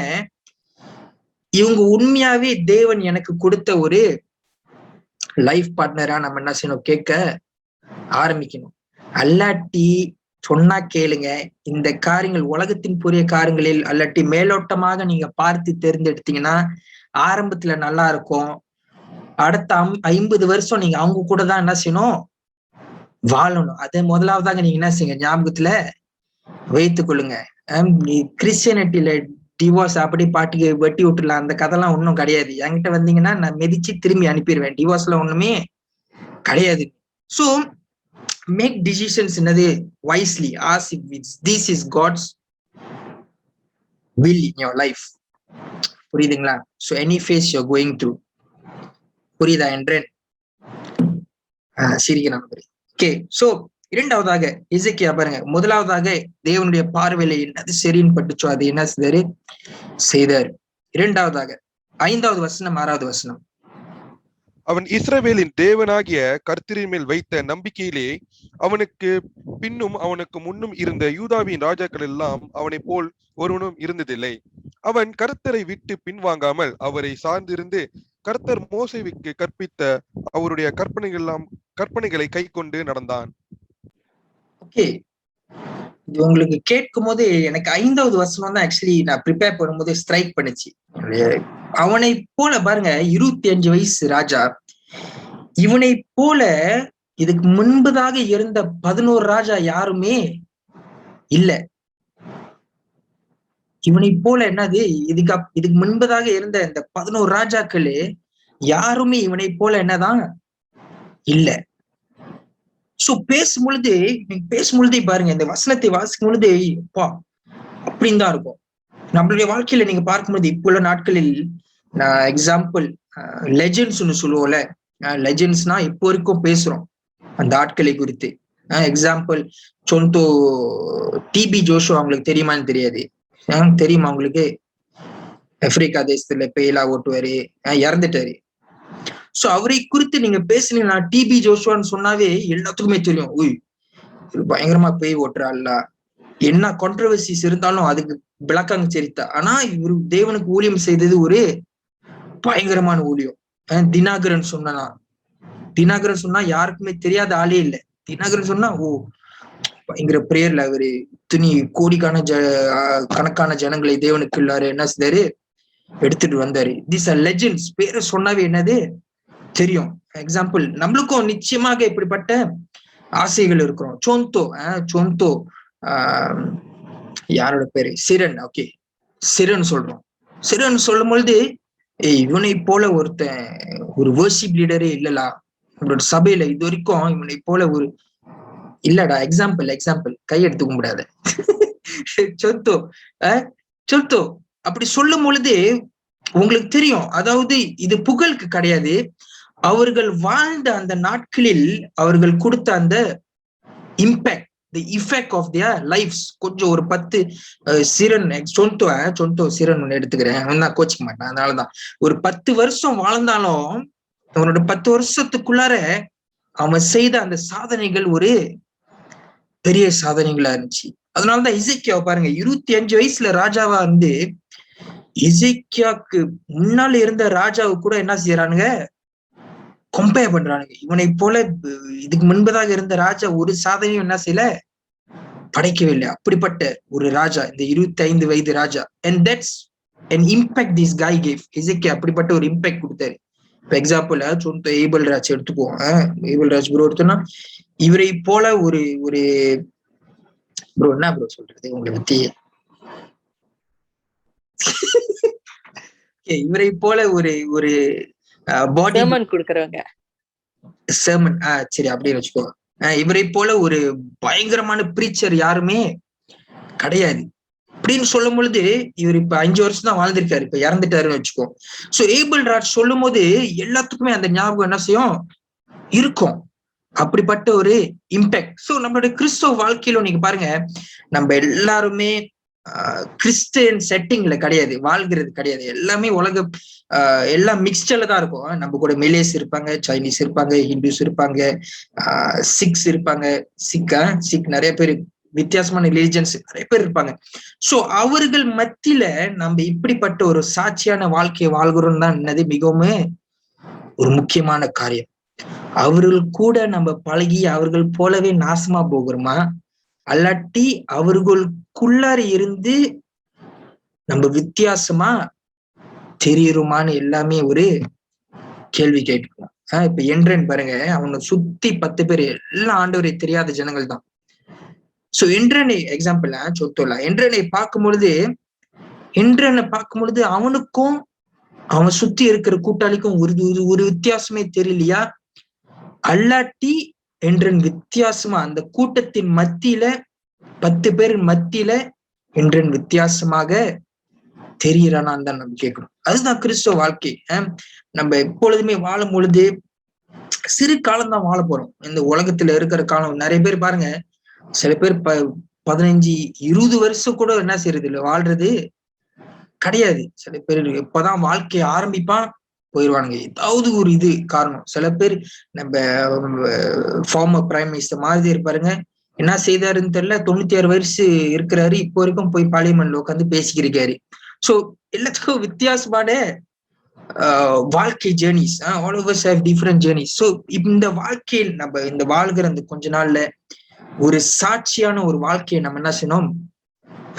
இவங்க உண்மையாவே தேவன் எனக்கு கொடுத்த ஒரு லைஃப் பார்ட்னரா நம்ம என்ன செய்யணும், கேட்க ஆரம்பிக்கணும். அல்லாட்டி சொன்னா கேளுங்க, இந்த காரியங்கள் உலகத்தின் புரிய காரியங்களில் அல்லாட்டி மேலோட்டமாக நீங்க பார்த்து தேர்ந்தெடுத்தீங்கன்னா ஆரம்பத்துல நல்லா இருக்கும். அடுத்த 50 வருஷம் நீங்க அவங்க கூட தான் என்ன செய்யணும், வாழணும். அது முதலாவதாக நீங்க என்ன செய்யுங்க, ஞாபகத்துல வைத்துக் கொள்ளுங்க. கிறிஸ்டியானிட்டியில டிவோர்ஸ் அப்படி பாட்டுக்கு வெட்டி விட்டுலாம், அந்த கதைலாம் ஒன்றும் கிடையாது. என்கிட்ட வந்தீங்கன்னா நான் மிதிச்சு திரும்பி அனுப்பிடுவேன். டிவோர்ஸ்ல ஒண்ணுமே கிடையாது. ஸோ மேக் டிசிஷன்ஸ் என்னது wisely, as if this is God's will in your life. புரியுதுங்களா? So any phase you're going through, புரியுதா என்றேன்? சிரிக்கிறான். ஓகே, ஸோ இரண்டாவதாக எசேக்கியா பாருங்க, முதலாவதாக தேவனுடைய பார்வையில என்னது சரின்னு பட்டுச்சோ அது என்ன செய்தார். இரண்டாவதாக 5வது வசனம் 6வது வசனம், அவன் இஸ்ரவேலின் தேவனாகிய கர்த்தரின் மேல் வைத்த நம்பிக்கையிலே அவனுக்கு பின்னும் அவனுக்கு முன்னும் இருந்த யூதாவின் ராஜாக்கள் எல்லாம் அவனை போல் ஒருவனும் இருந்ததில்லை. அவன் கர்த்தரை விட்டு பின்வாங்காமல் அவரை சார்ந்திருந்து கர்த்தர் மோசேவுக்கு கற்பித்த அவருடைய கற்பனைகளை கை கொண்டு நடந்தான். ஓகே, இது உங்களுக்கு கேட்கும் போது எனக்கு 5வது வசனம் தான் ஆக்சுவலி நான் ப்ரிப்பேர் பண்ணும்போது ஸ்ட்ரைக் பண்ணுச்சு. அவனை போல பாருங்க, 25 வயசு ராஜா, இவனை போல இதுக்கு முன்பதாக இருந்த 11 ராஜா யாருமே இல்ல. இவனை போல என்னது, இதுக்கு முன்பதாக இருந்த இந்த 11 ராஜாக்களே யாருமே இவனை போல என்னதான் இல்ல. சோ பேசும்பொழுதே பாருங்க, இந்த வசனத்தை வாசிக்கும் பொழுது அப்படின்னு தான் இருக்கும். நம்மளுடைய வாழ்க்கையில நீங்க பார்க்கும்போது இப்போ உள்ள நாட்களில் நான் எக்ஸாம்பிள் லெஜெண்ட்ஸ்னு சொல்லுவோம்ல, லெஜெண்ட்ஸ்னா இப்போ வரைக்கும் பேசுறோம் அந்த ஆட்களை குறித்து. எக்ஸாம்பிள் சொந்தோ டிபி ஜோஷுவா, அவங்களுக்கு தெரியுமான்னு தெரியாது, தெரியுமா உங்களுக்கு? ஆப்பிரிக்கா தேசத்துல பேலா ஓட்டுவாரு, இறந்துட்டாரு. சோ அவரை குறித்து நீங்க பேசுனீங்கன்னா டிபி ஜோஷுவான்னு சொன்னாவே எல்லாத்துக்குமே தெரியும், உய் பயங்கரமா பேய் ஓட்டுறாள்ல, என்ன கான்ட்ரவர்சிஸ் இருந்தாலும் அதுக்கு விளக்காங்க சரித்தா. ஆனா இவரு தேவனுக்கு ஊழியம் செய்தது ஒரு பயங்கரமான ஊழியம். தினாகரன் சொன்னா யாருக்குமே தெரியாத ஆளே இல்லை. தினாகரன் சொன்னா பயங்கர பிரேயர்ல அவரு துணி கோடிக்கான கணக்கான ஜனங்களை தேவனுக்கு எல்லாரு என்ன செய்தாரு, எடுத்துட்டு வந்தாரு. திஸ் ஆர் லெஜெண்ட்ஸ், பேரை சொன்னாவே என்னது தெரியும். எக்ஸாம்பிள் நம்மளுக்கும் நிச்சயமாக இப்படிப்பட்ட ஆசைகள் இருக்கிறோம். சோந்தோ யாரோட பேரு சிரன். ஓகே, சிரன் சொல்றோம். சிரன் சொல்லும் பொழுது இவனை போல ஒரு வர்ஷிப் லீடரே இல்லலா நம்மளோட சபையில இது வரைக்கும், இவனை போல ஒரு இல்லடா. எக்ஸாம்பிள் கை எடுத்து கும்பிடாத. சொத்தோ அப்படி சொல்லும் பொழுது உங்களுக்கு தெரியும், அதாவது இது புகழுக்கு கிடையாது, அவர்கள் வாழ்ந்த அந்த நாட்களில் அவர்கள் கொடுத்த அந்த impact, the effect of their lifes. கொஞ்சம் ஒரு 10 சிரன் சொந்தோ சிரன் ஒண்ணு எடுத்துக்கிறேன், நான் கோச்சிக்க மாட்டேன், அதனாலதான் ஒரு 10 வருஷம் வாழ்ந்தாலும் அவனோட 10 வருஷத்துக்குள்ளார அவன் செய்த அந்த சாதனைகள் ஒரு பெரிய சாதனைகளா இருந்துச்சு. அதனாலதான் எசேக்கியாவை பாருங்க, 25 வயசுல ராஜாவா இருந்து எசேக்கியாவுக்கு முன்னால இருந்த ராஜாவு கூட என்ன செய்யறானுங்க, கம்பேர் பண்றானுங்க. இவனை போல இதுக்கு முன்பதாக இருந்த ராஜா ஒரு சாதனையும் என்ன செய்யல, படைக்கவே இல்லை. அப்படிப்பட்ட ஒரு ராஜா இந்த 25 வயது ராஜா. And that's an impact this guy gave. எசேக்கியா அப்படிப்பட்ட ஒரு இம்பாக்ட் கொடுத்தாரு. இப்ப எக்ஸாம்பிள் சொந்த ஏபல் ராஜ் எடுத்துக்குவோம். ஏபல் ராஜ் ப்ரோ எடுத்தோம்னா இவரை போல ஒரு ப்ரோ என்ன ப்ரோ சொல்றது உங்களை பத்தி, இவரை போல ஒரு பாடி கொடுக்கறவங்க செர்மன், சரி அப்படியே வச்சுக்கோ. இவரை போல ஒரு பயங்கரமான பிரீச்சர் யாருமே கிடையாது அப்படின்னு சொல்லும் பொழுது, இவர் இப்ப 5 வருஷம் தான் வாழ்ந்திருக்காரு, இப்ப இறந்துட்டாருன்னு வச்சுக்கோ. சோ ஏபல் ராஜ் சொல்லும் போது எல்லாத்துக்குமே அந்த ஞாபகம் என்ன செய்யும் இருக்கும், அப்படிப்பட்ட ஒரு இம்பாக்ட். சோ நம்மளோட கிறிஸ்தவ வாழ்க்கையில நீங்க பாருங்க, நம்ம எல்லாருமே கிறிஸ்டியன் செட்டிங்ல கிடையாது, வாழ்கிறது கிடையாது. எல்லாமே உலக எல்லாம் மிக்ஸ்டர்ல தான் இருக்கும். நம்ம கூட மெலேஸ் இருப்பாங்க, சைனீஸ் இருப்பாங்க, ஹிந்துஸ் இருப்பாங்க, சிக்ஸ் இருப்பாங்க. சிக் நிறைய பேர், வித்தியாசமான ரிலிஜன்ஸ் நிறைய பேர் இருப்பாங்க. சோ அவர்கள் மத்தியில நம்ம இப்படிப்பட்ட ஒரு சாட்சியான வாழ்க்கையை வாழ்கிறோம் தான் என்னது மிகவும் ஒரு முக்கியமான காரியம். அவர்கள் கூட நம்ம பழகி அவர்கள் போலவே நாசமா போகிறோமா, அல்லாட்டி அவர்களுக்குள்ளார இருந்து நம்ம வித்தியாசமா தெரியுமான்னு எல்லாமே ஒரு கேள்வி கேட்டுக்கலாம். இப்ப என்றன் பாருங்க, அவனை சுத்தி 10 பேர் எல்லாம் ஆண்டவரை தெரியாத ஜனங்கள் தான். சோ என்றனை எக்ஸாம்பிள் சொத்துலாம், என்றனை பார்க்கும் பொழுது அவனுக்கும் அவன் சுத்தி இருக்கிற கூட்டாளிக்கும் ஒரு வித்தியாசமே தெரியலையா, அல்லாட்டி என்றன் வித்தியாசமா அந்த கூட்டத்தின் மத்தியில 10 பேர் மத்தியில என்றன் வித்தியாசமாக தெரிகிறானான்னு தான் நம்ம கேட்கணும். அதுதான் கிறிஸ்துவ வாழ்க்கை. நம்ம எப்பொழுதுமே வாழும் பொழுது சிறு காலம் தான் வாழ போறோம். இந்த உலகத்துல இருக்கிற காலம் நிறைய பேர் பாருங்க, சில பேர் 15-20 வருஷம் கூட என்ன செய்யறது இல்லை, வாழ்றது கிடையாது. சில பேர் எப்பதான் வாழ்க்கையை ஆரம்பிப்பான் போயிடுவானுங்க. ஏதாவது ஒரு இது காரணம். சில பேர் நம்ம ஃபார்மர் பிரைம் மினிஸ்டர் மாதிரி இருப்பாருங்க, என்ன செய்தாருன்னு தெரியல, 96 வயசு இருக்கிறாரு, இப்போ வரைக்கும் போய் பார்லிமெண்ட்ல உட்காந்து பேசிக்கிருக்காரு. சோ எல்லாத்துக்கும் வித்தியாசமான வாழ்க்கை journeys. All over have different journeys. So இந்த வாழ்க்கையில் நம்ம இந்த வாழ்கிற அந்த கொஞ்ச நாள்ல ஒரு சாட்சியான ஒரு வாழ்க்கையை நம்ம என்ன செய்யணும்,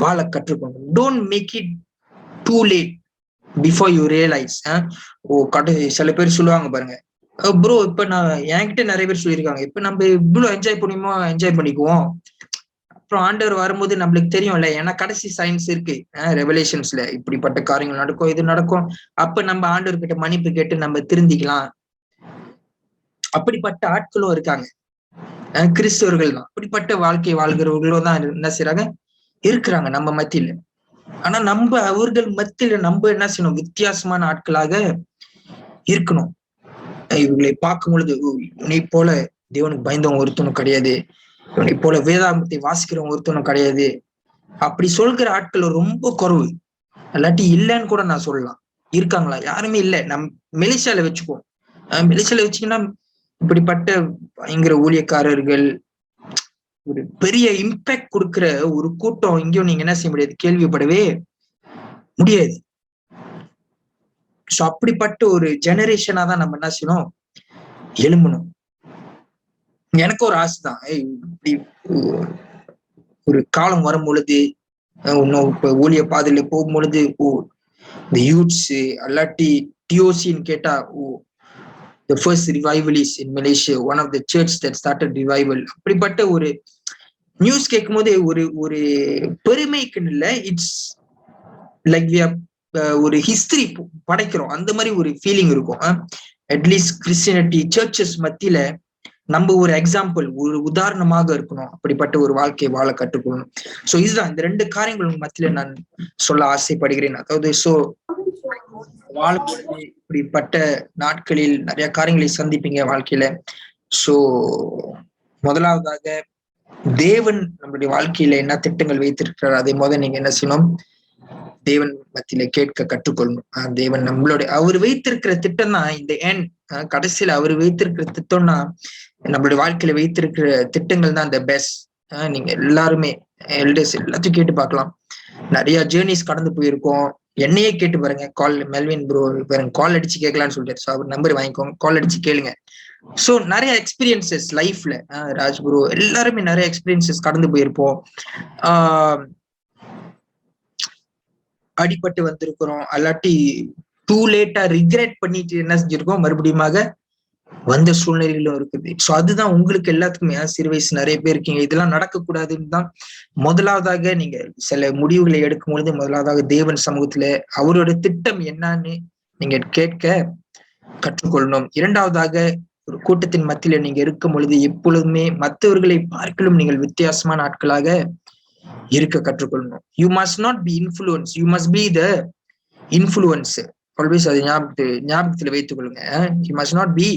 வாழ கற்றுக்கணும். Don't make it too late before you realise. சில பேர் சொல்லுவாங்க பாருங்க, ப்ரோ இப்ப நான் என்கிட்ட நிறைய பேர் சொல்லியிருக்காங்க, இப்ப நம்ம இவ்வளவு என்ஜாய் பண்ணிக்குவோம், அப்புறம் ஆண்டவர் வரும்போது நம்மளுக்கு தெரியும்ல, ஏன்னா கடைசி சயின்ஸ் இருக்கு, ரெவலேஷன்ஸ்ல இப்படிப்பட்ட காரியங்கள் நடக்கும், இது நடக்கும், அப்ப நம்ம ஆண்டவர்கிட்ட மன்னிப்பு கேட்டு நம்ம திருந்திக்கலாம். அப்படிப்பட்ட ஆட்களும் இருக்காங்க, கிறிஸ்தவர்கள் தான். அப்படிப்பட்ட வாழ்க்கை வாழ்கிறவர்களும் தான் என்ன செய்யறாங்க, இருக்கிறாங்க நம்ம மத்தியில. ஆனா நம்ம அவர்கள் மத்தியில நம்ம என்ன செய்யணும், வித்தியாசமான ஆட்களாக இருக்கணும். இவர்களை பார்க்கும் பொழுது இவனை போல தேவனுக்கு பயந்தவங்க ஒருத்தனும் கிடையாது, இவனை போல வேதாகமத்தை வாசிக்கிறவங்க ஒருத்தனும் கிடையாது, அப்படி சொல்கிற ஆட்கள் ரொம்ப குறைவு. இல்லாட்டி இல்லைன்னு கூட நான் சொல்லலாம். இருக்காங்களா? யாருமே இல்லை. மெலிசால வச்சுக்குவோம். மெலிசால வச்சுக்கின்னா இப்படிப்பட்ட பயங்கர ஊழியக்காரர்கள், ஒரு பெரிய இம்பாக்ட் கொடுக்கிற ஒரு கூட்டம் இங்கேயும் நீங்க என்ன செய்ய முடியாது, கேள்விப்படவே முடியாது. சோ அப்படிப்பட்ட ஒரு ஜெனரேஷனா தான் நம்ம என்ன செய்யணும், எழும்பணும். எனக்கு ஒரு ஆசை தான், இப்படி ஒரு காலம் வரும் பொழுது, இன்னும் இப்ப ஊழிய பாதையில போகும் பொழுது, இந்த யூத்ஸ் அல்லாட்டி டிஓசின்னு கேட்டா, the first revival is in Malaysia, one of the church that started revival. அப்படிப்பட்ட ஒரு நியூஸ் கேட்கும் போது ஒரு பெருமைக்குன்னு இல்லை, இட்ஸ் லைக் we are ஒரு ஹிஸ்டரி படைக்கிறோம், அந்த மாதிரி ஒரு ஃபீலிங் இருக்கும். அட்லீஸ்ட் கிறிஸ்டியானிட்டி சர்ச்சஸ் மத்தியில நம்ம ஒரு எக்ஸாம்பிள், ஒரு உதாரணமாக இருக்கணும். அப்படிப்பட்ட ஒரு வாழ்க்கையை வாழ கற்றுக்கணும். சோ இதுதான் இந்த 2 காரியங்கள் மத்தியில நான் சொல்ல ஆசைப்படுகிறேன். அதாவது சோ வாழ்க்கை இப்படிப்பட்ட நாட்களில் நிறைய காரியங்களை சந்திப்பீங்க வாழ்க்கையில. சோ முதலாவதாக தேவன் நம்மளுடைய வாழ்க்கையில என்ன திட்டங்கள் வைத்திருக்கிறார், அதே போது நீங்க என்ன செய்யணும், தேவன் மத்தியில கேட்க கற்றுக்கொள்ளணும். தேவன் நம்மளுடைய அவர் வைத்திருக்கிற திட்டம் தான் இந்த எண்ட். கடைசியில அவர் வைத்திருக்கிற திட்டம்னா, நம்மளுடைய வாழ்க்கையில வைத்திருக்கிற திட்டங்கள் தான் இந்த பெஸ்ட். நீங்க எல்லாருமே எல்டர்ஸ் எல்லாத்தையும் கேட்டு பார்க்கலாம். நிறைய ஜேர்னிஸ் கடந்து போயிருக்கோம். என்னையே கேட்டு பாருங்க. மெல்வின் ப்ரோ பாருங்க, கால் அடிச்சு கேட்கலான்னு சொல்லிட்டு, ஸோ அவர் நம்பர் வாங்கிக்கோங்க, கால் அடிச்சு கேளுங்க. ஸோ நிறைய எக்ஸ்பீரியன்சஸ் லைஃப்ல, ராஜ் ப்ரோ எல்லாருமே நிறைய எக்ஸ்பீரியன்சஸ் கடந்து போயிருப்போம். அடிபட்டு வந்திருக்கிறோம், அல்லாட்டி டூ லேட்டா ரிக்ரெட் பண்ணிட்டு என்ன செஞ்சிருக்கோம், மறுபடியும் வந்த சூழ்நிலைகளும் இருக்குது. ஸோ அதுதான் உங்களுக்கு எல்லாத்துக்குமே சிறு வயசு நிறைய பேர் இருக்கீங்க, இதெல்லாம் நடக்கக்கூடாதுன்னு தான் முதலாவதாக நீங்க சில முடிவுகளை எடுக்கும் பொழுது முதலாவதாக தேவன் சமூகத்துல அவரோட திட்டம் என்னன்னு நீங்க கேட்க கற்றுக்கொள்ளணும். இரண்டாவதாக ஒரு கூட்டத்தின் மத்தியில நீங்க இருக்கும் பொழுது எப்பொழுதுமே மற்றவர்களை பார்க்கலும் நீங்கள் வித்தியாசமான ஆட்களாக இருக்க கற்றுக்கொள்ளணும். You must not be influence, you must be the influence. Always அதை ஞாபகத்துல வைத்துக் கொள்ளுங்க. You must not be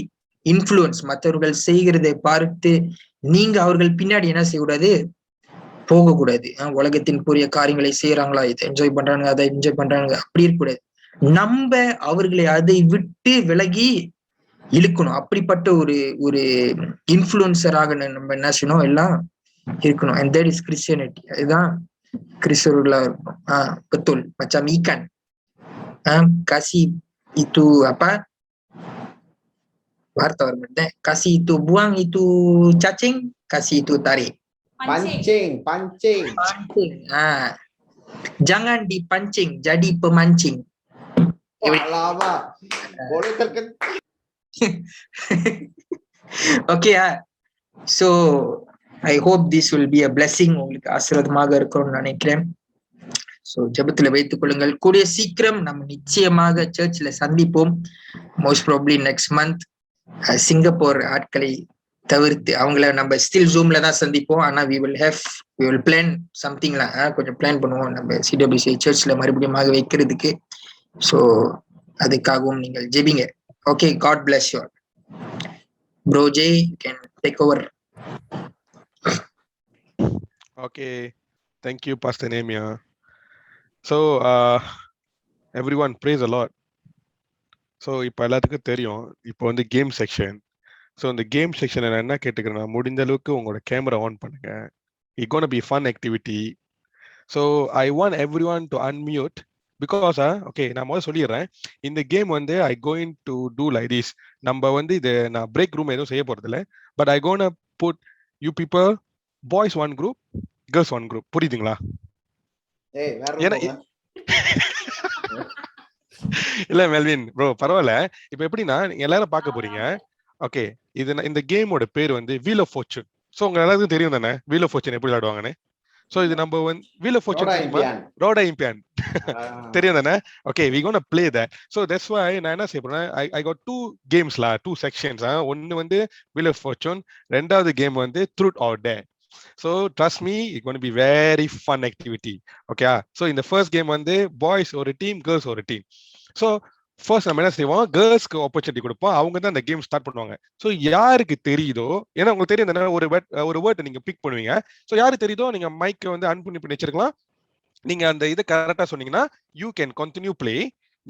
influence. மற்றவர்கள் செய்கிறதை பார்த்து நீங்க அவர்கள் பின்னாடி என்ன செய்யக்கூடாது, போகக்கூடாது. உலகத்தின் புதிய காரியங்களை செய்யறாங்களா, இதை என்ஜாய் பண்றாங்க, அதை என்ஜாய் பண்றாங்க, அப்படி இருக்கக்கூடாது. நம்ம அவர்களை அதை விட்டு விலகி இழுக்கணும். அப்படிப்பட்ட ஒரு ஒரு இன்ஃபுளுசராக நம்ம என்ன செய்யணும், எல்லாம் இருக்கணும். And that is Christianity. அதுதான் கிறிஸ்தவர்களா இருக்கணும். betul macam ikan. Kasih itu apa, வார்த்தை வர மாட்டேன். kasih itu buang itu cacing, kasih itu tarik. Pancing. Pancing. Jangan dipancing, jadi pemancing. Lama. Boleh terkentang. Okay, so I hope this will be a blessing. உங்களுக்கு ஆசீர்வாதமாக இருக்கும்னு நினைக்கிறேன். ஸோ ஜெபத்துல வைத்துக் கொள்ளுங்கள். கூடிய சீக்கிரம் நம்ம நிச்சயமாக சர்ச்ல சந்திப்போம். Most probably next month. Singapore ஆட்களை தவிர்த்து அவங்கள நம்ம ஸ்டில் ஜூம்ல தான் சந்திப்போம். ஆனா we will plan something கொஞ்சம் பிளான் பண்ணுவோம் நம்ம சிடபிள்யூசி சர்ச்ல மறுபடியும் வைக்கிறதுக்கு. ஸோ அதுக்காகவும் நீங்கள் ஜெபிங்க. Okay, God bless you. Bro J, you can take over. Okay, thank you, Pastor Nehemiah. So, everyone, praise the Lord. So, இப்போ எல்லாத்துக்கும் தெரியும், இப்போ வந்து கேம் செக்ஷன். ஸோ இந்த கேம் செக்ஷனை நான் என்ன கேட்டுக்கிறேன்னா, முடிஞ்ச அளவுக்கு உங்களோட கேமரா ஆன் பண்ணுங்க. It gonna be fun activity. So I want every one to unmute because okay, நான் முதல்ல சொல்லிடுறேன். இந்த கேம் வந்து I going to do like this. நம்ம வந்து இது நான் பிரேக் ரூம் எதுவும் செய்ய போறது இல்லை. But I gonna put you people, boys one group, girls one group. புரியுதுங்களா? இல்ல மெல்வின் ப்ரோ, பரவாயில்ல. இப்ப எப்படின்னா, நீங்க எல்லாரும் பார்க்க போறீங்க. ஓகே, இது இந்த கேமோட பேர் வந்து வீல் ஆஃப் ஃபார்ச்சூன். சோ உங்க எல்லாருக்கும் தெரியும் தானே வீல் ஆஃப் ஃபார்ச்சூன் எப்படி விளையாடுவாங்கன்னு. சோ இது நம்ம வந்து வீல் ஆஃப் ஃபார்ச்சூன் ரோடா இம்பியான் தெரியும் தானே. Okay, we gonna play that. So that's why நான் என்ன செய்ய போறேன், I got two games la, two sections. ஒன்னு வந்து வீல் ஆஃப் ஃபார்ச்சூன், ரெண்டாவது கேம் வந்து truth or dare. So trust me, it's going to be very fun activity. Okay, so in the first game வந்து boys ஒரு டீம், girls ஒரு டீம். So first நம்ம என்ன செய்வோம், கேர்ள்ஸ்க்கு ஆப்பர்ச்சுனிட்டி கொடுப்போம். அவங்க தான் அந்த கேம் ஸ்டார்ட் பண்ணுவாங்க. ஸோ யாருக்கு தெரியுதோ, ஏன்னா உங்களுக்கு தெரியும் தானே, ஒரு வேர்ட் நீங்க பிக் பண்ணுவீங்க. ஸோ யாருக்கு தெரியுதோ நீங்க மைக்கை வந்து அன் பண்ணி வச்சிருக்கலாம். நீங்க அந்த இதை கரெக்டா சொன்னீங்கன்னா யூ கேன் கண்டினியூ பிளே.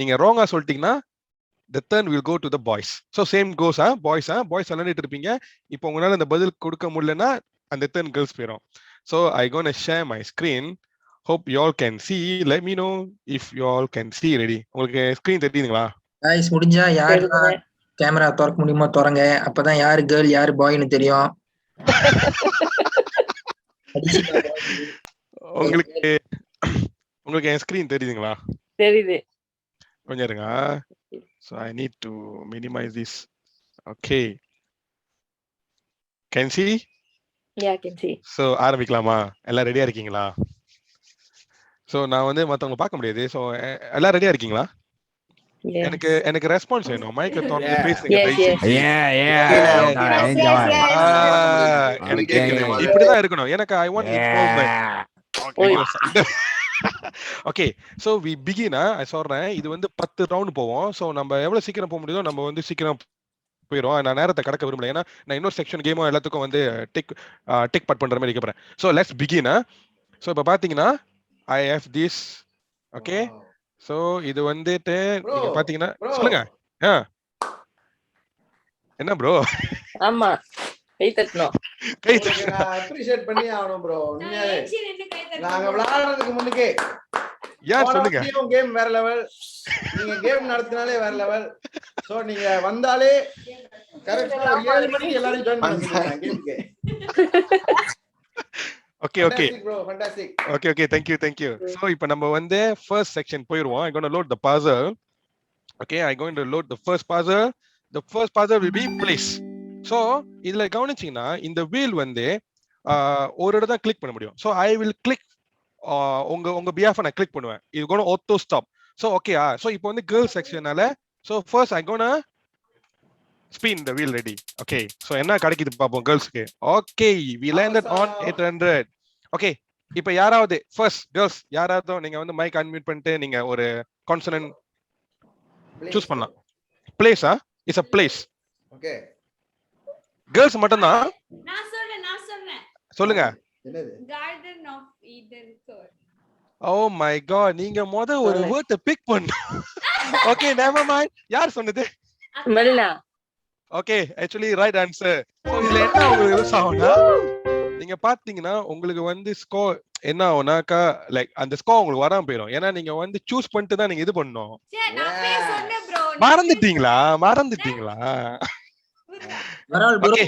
நீங்க ராங்கா சொல்லிட்டீங்கன்னா the turn will go to the boys. So same goes boys விளையாடிட்டு இருப்பீங்க. இப்போ உங்களால அந்த பதில் கொடுக்க முடியலன்னா அந்த turn girls போயிடும். So I gonna share my screen. Hope you all can see. Let me know if you all can see. Ready? உங்களுக்கு ஸ்கிரீன் தெரியுதுங்களா? गाइस, முடிஞ்சா யார் கேமரா திறக்க முடியுமோ திறங்க. அப்பதான் யார் கேர்ள் யார் பாய்னு தெரியும். உங்களுக்கு என் ஸ்கிரீன் தெரியுதுங்களா? தெரியுது. கொஞ்சம் இருங்க. So I need to minimize this. Okay. Can see? Yeah, I can see. So ஆரம்பிக்கலாமா? எல்லாம் ரெடியா இருக்கீங்களா? சோ நான் வந்து மத்தவங்க பார்க்க முடியாது. சோ எல்லாம் ரெடியா இருக்கீங்களா? எனக்கு ரெஸ்பான்ஸ் வேணும். மைக்க திறந்து பேசுங்க. எனக்கு கேக்குது. இப்படிதான் இருக்கணும். எனக்கு I want involvement. Okay, so we begin. சொல்றேன், இது வந்து 10 ரவுண்ட் போவோம். சோ நம்ம எவ்வளவு சீக்கிரம் போக முடியுதோ நம்ம வந்து சீக்கிரம் போயிடும். நான் நேரத்தை கடக்க விரும்பல, ஏன்னா நான் இன்னொரு செக்ஷன் கேமும் எல்லாத்துக்கும் வந்து டிக் பட் பண்ற மாதிரி இருக்க போறேன். So let's begin. சோ இப்ப பாத்தீங்கன்னா I have this. Okay, so இது வந்துட்டு நீங்க பாத்தீங்கன்னா சொல்லுங்க. என்ன ப்ரோ? ஆமா, கை தட்டணும். கை தட்டணும். அப்ரிஷியேட் பண்ணி ஆவணும் ப்ரோ. நாங்க விளையாடுறதுக்கு முன்னக்கே யார் சொல்லுங்க, கேம் வேற லெவல். நீங்க கேம் நடத்தினாலே வேற லெவல். சோ நீங்க வந்தாலே கரெக்ட்டா 7 மணிக்கு எல்லாரும் ஜாயின் பண்ணுங்க கேமுக்கு. Okay, bro, fantastic. Okay, thank you. So இப்போ நம்ம வந்து first section போயிடுவோம். I'm going to load the puzzle. Okay, I'm going to load the first puzzle. The first puzzle will be place. So இதுல கவனிச்சீங்கன்னா இந்த wheel வந்து ஒரு இடத்துல தான் கிளிக் பண்ண முடியும். So I will click உங்க behalf நான் கிளிக் பண்ணுவேன். இது going to auto stop. So okay, so இப்போ வந்து girl sectionனால so first I'm going to spin the wheel. Ready? Okay, so என்ன கிடைக்குது பாப்போம் girlsக்கு. Okay, we landed on 800. Okay, இப்போ யாராவது first girls யாராவது நீங்க வந்து மைக் அன்மியூட் பண்ணிட்டு நீங்க ஒரு கான்சனன்ட் சூஸ் பண்ணலாம். place is a place. Okay, girls மட்டும் தான். நான் சொல்றேன் சொல்லுங்க. என்னது Garden of Eden thought. Oh my god, நீங்க ஒரு வேர்ட் பிக் பண்ணு. Okay, never mind. யார் சொன்னது? Melina. Okay, actually right answer. So இதுல என்ன உங்களுக்கு யூஸ் ஆகும்னா நீங்க பாத்தீங்கன்னா உங்களுக்கு ஸ்கோர் என்ன ஆகும்னாக்கா லைக் அந்த ஸ்கோர் உங்களுக்கு வராம போயிடும். ஏன்னா நீங்க சூஸ் பண்ணிட்டு தான் நீங்க இது பண்ணணும். மறந்துட்டீங்களா? Okay.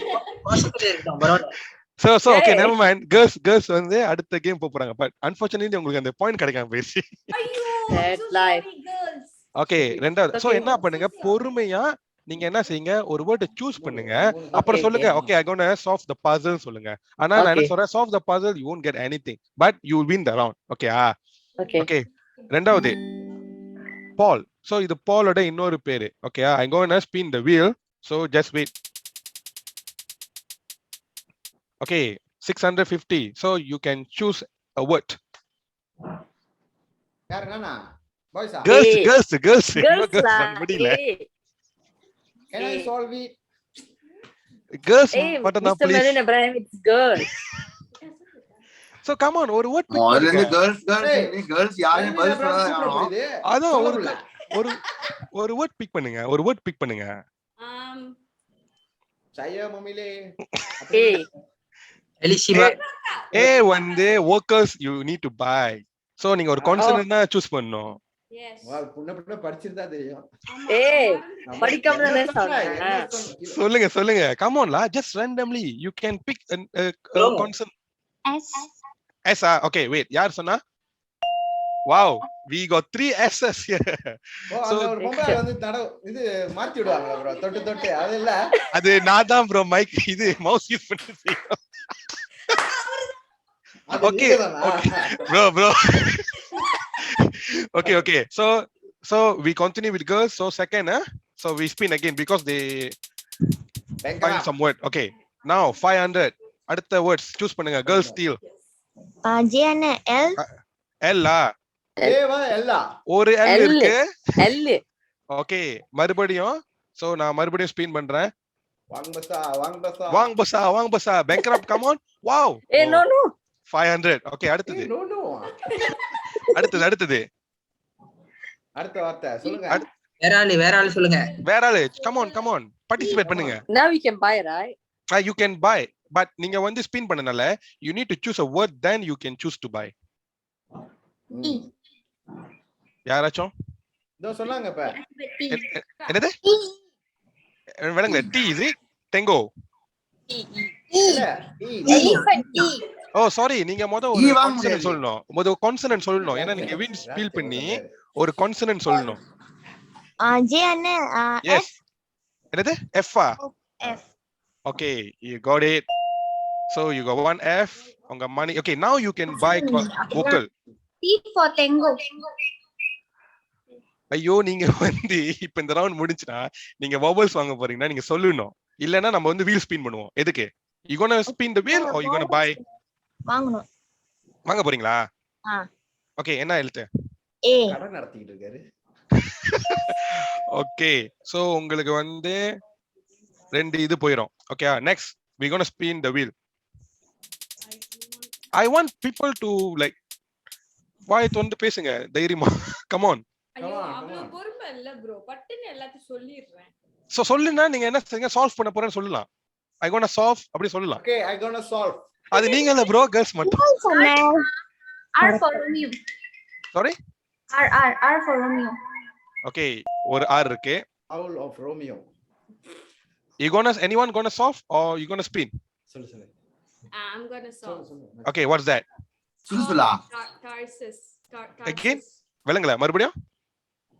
So okay, never mind. Girls அடுத்த கேம் போறாங்க. But unfortunately உங்களுக்கு அந்த பாயிண்ட் கிடைக்காம போயிடுச்சு. That's life. Okay, ரெண்டாவது. So என்ன பண்ணுங்க, பொறுமையா நீங்க என்ன செய்யுங்க, ஒரு வேர்ட் சூஸ் பண்ணுங்க, அப்புறம் சொல்லுங்க okay I gonna solve the puzzle சொல்லுங்க. ஆனா நான் என்ன சொல்றேன், solve the puzzle you won't get anything but you will win the round. Okay okay. ரெண்டாவது Paul. So இது பாலோட இன்னொரு பேரு. Okay I'm gonna spin the wheel, so just wait. Okay, 650. So you can choose a word. யார் நானா பாய்ஸா Girls. Somebody can I solve it Girls Hey, மட்டும் தான் Mr. please. Melina Ibrahim, it's girls. So come on, ஒரு word pick முதல்ல பண்ணுங்க. இருந்து girls யாரையும் பதில் சொல்லாத. அதான் ஒரு word pick பண்ணுங்க. சையா மம்மிலே Hey, எலிசிபா. workers you need to buy. So நீங்க ஒரு consonant தான் சூஸ் பண்ணனும். Yes. புண்ண படிச்சிருந்தா தெரியும். hey, படிக்காம தானே சொன்னேன். சொல்லுங்க. Come on la, just randomly you can pick a consonant. S. Okay, wait. யார் சொன்னா? Wow, we got 3 S's here. So ஒரு பொம்பளை இது மாத்தி விடுவாங்க bro, தொட்டு அது இல்ல. அது நான் தான் bro மைக் இது மவுஸ் யூஸ் பண்ணிட்டு. Okay. Bro. Okay. So we continue with girls. So second, so we spin again because they find some word. Okay. Now 500. அடுத்த words choose பண்ணுங்க. Girls steal. J and L. L. ஏவா எல்ல. ஒரு L இருக்கு. L. Okay. மறுபடியும். So நான் மறுபடியும் spin பண்றேன். வாங் பசா. Bankrupt, come on. Wow. Hey, no. 500. Okay, அடுத்தது. No. அடுத்தது. அடுத்த வார்த்தை சொல்லுங்க. வேற ஆளு சொல்லுங்க. வேற ஆளு. Come on. Participate பண்ணுங்க. Now we can buy, right? You can buy, but நீங்க spin பண்ணனால you need to choose a word, then you can choose to buy. யாராச்சும் இதோ சொன்னாங்க இப்ப. என்னது? வேணுங்க T is it? Tango. இல்ல Oh sorry, நீங்க ஒரு consonant சொல்லணும். consonant சொல்லணும். ஏன்னா நீங்க win feel பண்ணி ஒரு consonant சொல்லணும். J and Yes. என்னது? F. F. Okay, you got it. So you got 1 F. உங்க money. Okay, now you can buy vocal. T for tango. ஐயோ நீங்க இப்ப இந்த ரவுண்ட் முடிஞ்சுனா நீங்க vowels வாங்க போறீங்கன்னா நீங்க சொல்லணும். இல்லனா நம்ம wheel spin பண்ணுவோம். எதுக்கு? You gonna spin the wheel or you gonna buy? வாங்கணும். வாங்க போறீங்களா? ஓகே, என்ன எழுத்து? A. கடை நடத்திட்டு இருக்காரு. ஓகே, சோ உங்களுக்கு ரெண்டு இது போயிடும். Okay, next we gonna spin the wheel. I want people to like வாய் தொண்டு பேசுங்க தைரியமா. Come on. ஐயோ அவ்வளவு பொறுமை இல்ல bro, பட்டுன்னு எல்லாத்தையும் சொல்லிடுறேன். சோ சொல்லுனா நீங்க என்ன செய்யுங்க, சால்வ் பண்ண போறேன்னு சொல்லலாம். I gonna solve அப்படி சொல்லலாம். Okay, I gonna solve. அது நீங்க இல்ல bro, girls மட்டும். R for Romeo. Sorry? R for Romeo. Okay, ஒரு R இருக்கு. Owl of Romeo. Anyone gonna solve or you gonna spin? சொல்லு. I'm gonna solve. Okay, what's that? சுசுலா. Tarsus. Again? விளங்கல மறுபடியும்?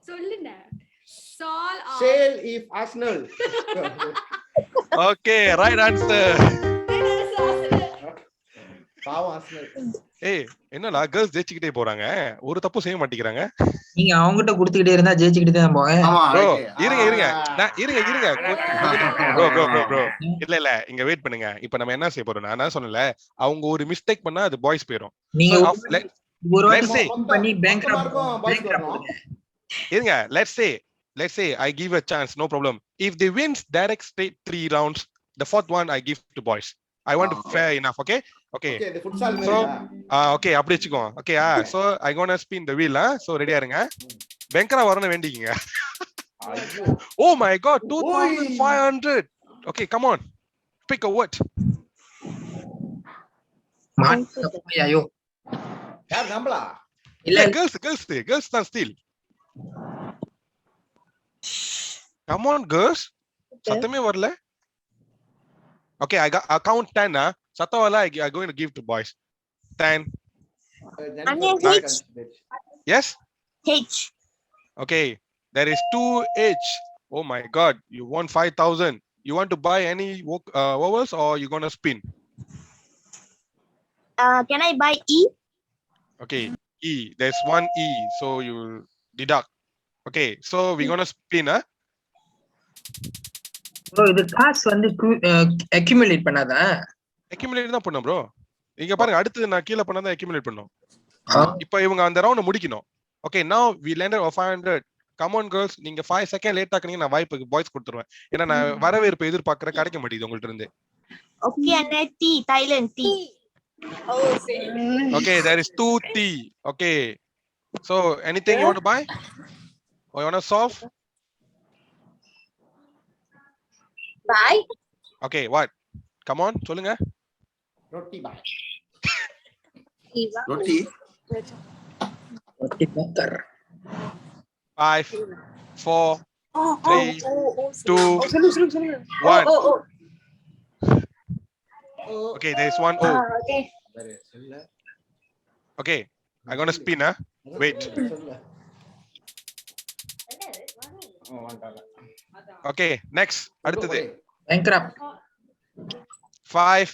சொல்லுங்க. Solve. Sale if Arsenal. Okay, right answer. பாவம் Arsenal. ஏய், என்னடா girls ஜெயிச்சிட்டே போறாங்க, ஒரு தப்பு செய்ய மாட்டேங்கிறாங்க. நீங்க அவங்ககிட்ட கொடுத்துக்கிட்டே இருந்தா ஜெயிச்சிட்டே தான் போவேன். ஆமா. bro இருங்க bro இல்ல இங்க வெயிட் பண்ணுங்க. இப்போ நம்ம என்ன செய்ய போறோம், நான் சொன்னல அவங்க ஒரு மிஸ்டேக் பண்ணா அது பாய்ஸ் போயிடும். நீங்க ஒரு let's say பண்ணி பேங்க்ரப்ட் இருங்க, let's say I give a chance, no problem. If they wins direct straight 3 rounds, the fourth one I give to boys. I want fair enough. Okay. Okay இது ஃபுட்சால் So, மாதிரியா okay, அப்படி வச்சுக்கோ. Okay, so I gonna spin the wheel. So ready இருங்க. பெங்கரா வரணும் வேண்டிக்கங்க. ஐயோ Oh my god, 2500. Okay, come on. Pick a word. ஐயோ யார் நம்மளா இல்ல Yeah, girls தான் steal. Come on, girls. சத்தமே வரல. Okay, I count 10. சத்தம் வரல. I going to give to boys. 10. Yes. H. Okay, there is 2H. Oh my god, you won 5,000. You want to buy any vowels or you gonna spin? Can I buy E? Okay, E. There's one E, so you will deduct. Okay, so we're gonna spin. bro இது காசு வந்து அக்யூமுலேட் பண்ணாதா Accumulate தான் பண்ணோம் bro. இங்க பாருங்க அடுத்து நான் கீழ பண்ணாதான் accumulate பண்ணோம். இப்போ இவங்க அந்த ரவுண்ட் முடிக்கணும். Okay, now we landed on 500. Come on girls, நீங்க 5 செகண்ட் லேட் ஆக்குனீங்க நான் வாய்ப்புக்கு பாய்ஸ் கொடுத்துருவேன். ஏன்னா நான் வரவேற்பு எதிர்பார்க்கற கிடைக்க மாட்டேங்குது உங்கள்ட்ட இருந்து. Okay, and T. Thailand T. Oh, same. Okay, there is 2 T. Okay. So, anything you want to buy? Or you want to solve? Buy. Okay, what? Come on, சொல்லுங்க. ரொட்டி பாய் ரொட்டி ஒட்டி Bakr 5, 4, 3, 2, 1. Okay, there is one O. Okay. Okay, I'm gonna spin. Wait. Okay, next. அடுத்தது. பேங்க்ரப்ட் 5,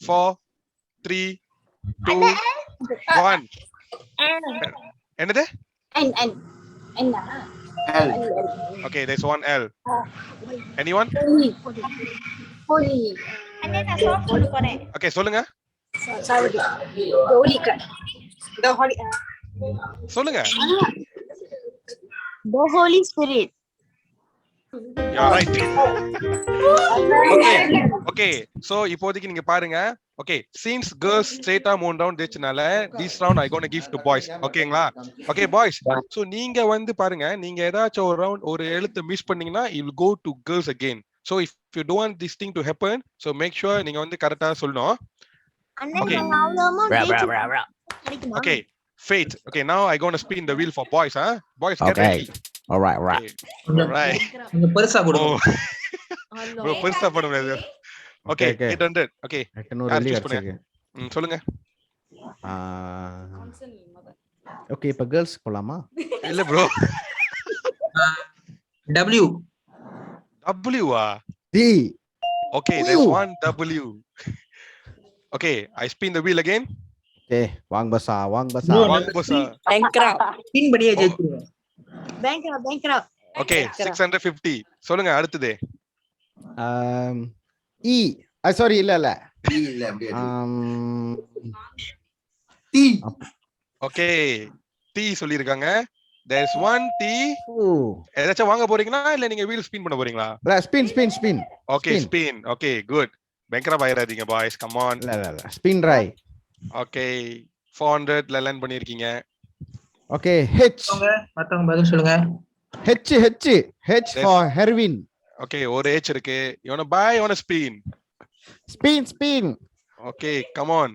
4, 3, 2, 1. என்னது? N. L. Okay, there's one L. Anyone? Holy. Okay, சொல்லுங்க. Saudi. Holy. The Holy. சொல்லுங்க. The Holy Spirit. You're right. Okay, so இப்போதைக்கு நீங்க பாருங்க. Okay, since girls straight ah move down ditchனால this round I going to give to boys. ஓகேங்களா? Okay boys. So நீங்க வந்து பாருங்க, நீங்க ஏதாச்சும் ஒரு round ஒரு எழுத்து மிஸ் பண்ணீங்கன்னா you will go to girls again. So if you don't want this thing to happen, so make sure நீங்க வந்து கரெக்ட்டா சொல்லணும். Okay. Okay, Faith. Okay, now I going to spin the wheel for boys, huh? Boys get ready. All right. Right. நீங்க பெருசா கொடுங்க Bro, பெருசா பண்ண முடியாது. Okay, 800. Okay. 800 வெள்ளி அடிச்சிருக்கு. சொல்லுங்க. ஓகே, இப்ப கேர்ள்ஸ் போலாமா? இல்ல bro. W W D. Okay, there's one W. Okay, I spin the wheel again. Okay, வாங்க பசா. One bossa. பின் படியே ஜெயிச்சிருங்க Bankrupt. Okay, 650. சொல்லுங்க அடுத்தது. E. Sorry, இல்ல. T இல்ல அப்படியே T. Okay, T சொல்லிருக்காங்க. There's one T. Oh. ஏதாச்சும் வாங்க போறீங்களா இல்ல நீங்க வீல் ஸ்பின் பண்ண போறீங்களா? Spin. Okay, spin. Okay, good. Bankrupt ஆயிராதீங்க boys, come on. இல்ல. Spin try. Okay, 400 ல லேண்ட் பண்ணிருக்கீங்க. Okay, H. மத்தவங்க பதில் சொல்லுங்க. H for Herwin. Okay, ஒரு H இருக்கு. You want to buy, you want to spin? Spin. Okay, come on.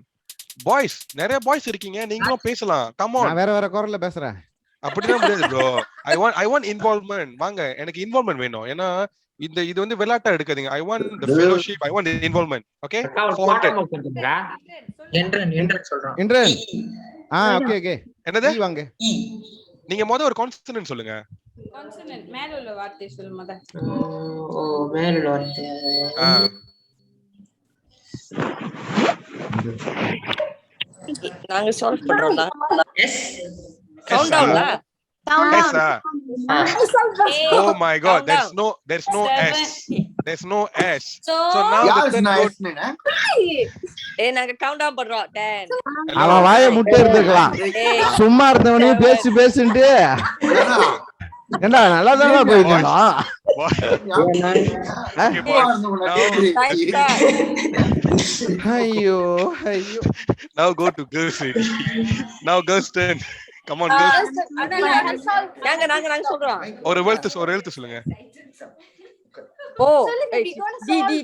Boys, நிறைய boys இருக்கீங்க. நீங்களும் பேசலாம். Come on. நான் வேற குரல்ல பேசுறேன். அப்படியே முடியாது bro. I want involvement. வாங்க, எனக்கு involvement வேணும். ஏன்னா இது வந்து விளையாட்டா எடுக்காதீங்க. I want the fellowship, I want the involvement. Okay? 400. என்றன் சொல்றோம். என்றன். ஓகே. என்னது? வாங்க. நீங்க ஒரு கான்சனன்ட் சொல்லுங்க. கான்சனன்ட் மேல உள்ள வார்த்தை சொல்லு மொத. மேல உள்ள வார்த்தை. நாங்க சால்வ் பண்றோம்டா. எஸ். கவுண்ட் டவுன்ல. Yes, oh my god, there's no S. There's no S. So now நாங்க கவுண்ட் டவுன் பண்றோம். 10. அவன் வாயை முட்டை எடுத்துக்கலாம். சும்மா இருந்தவனே பேசிட்டு ஏண்டா நல்லா தான் போயிருந்தா. Okay, boys. ஐயோ ஐயோ. Now go to girls. Now girls turn. Come on girls. நாங்க சொல்றோம். ஒரு எழுத்து சொல்லுங்க. O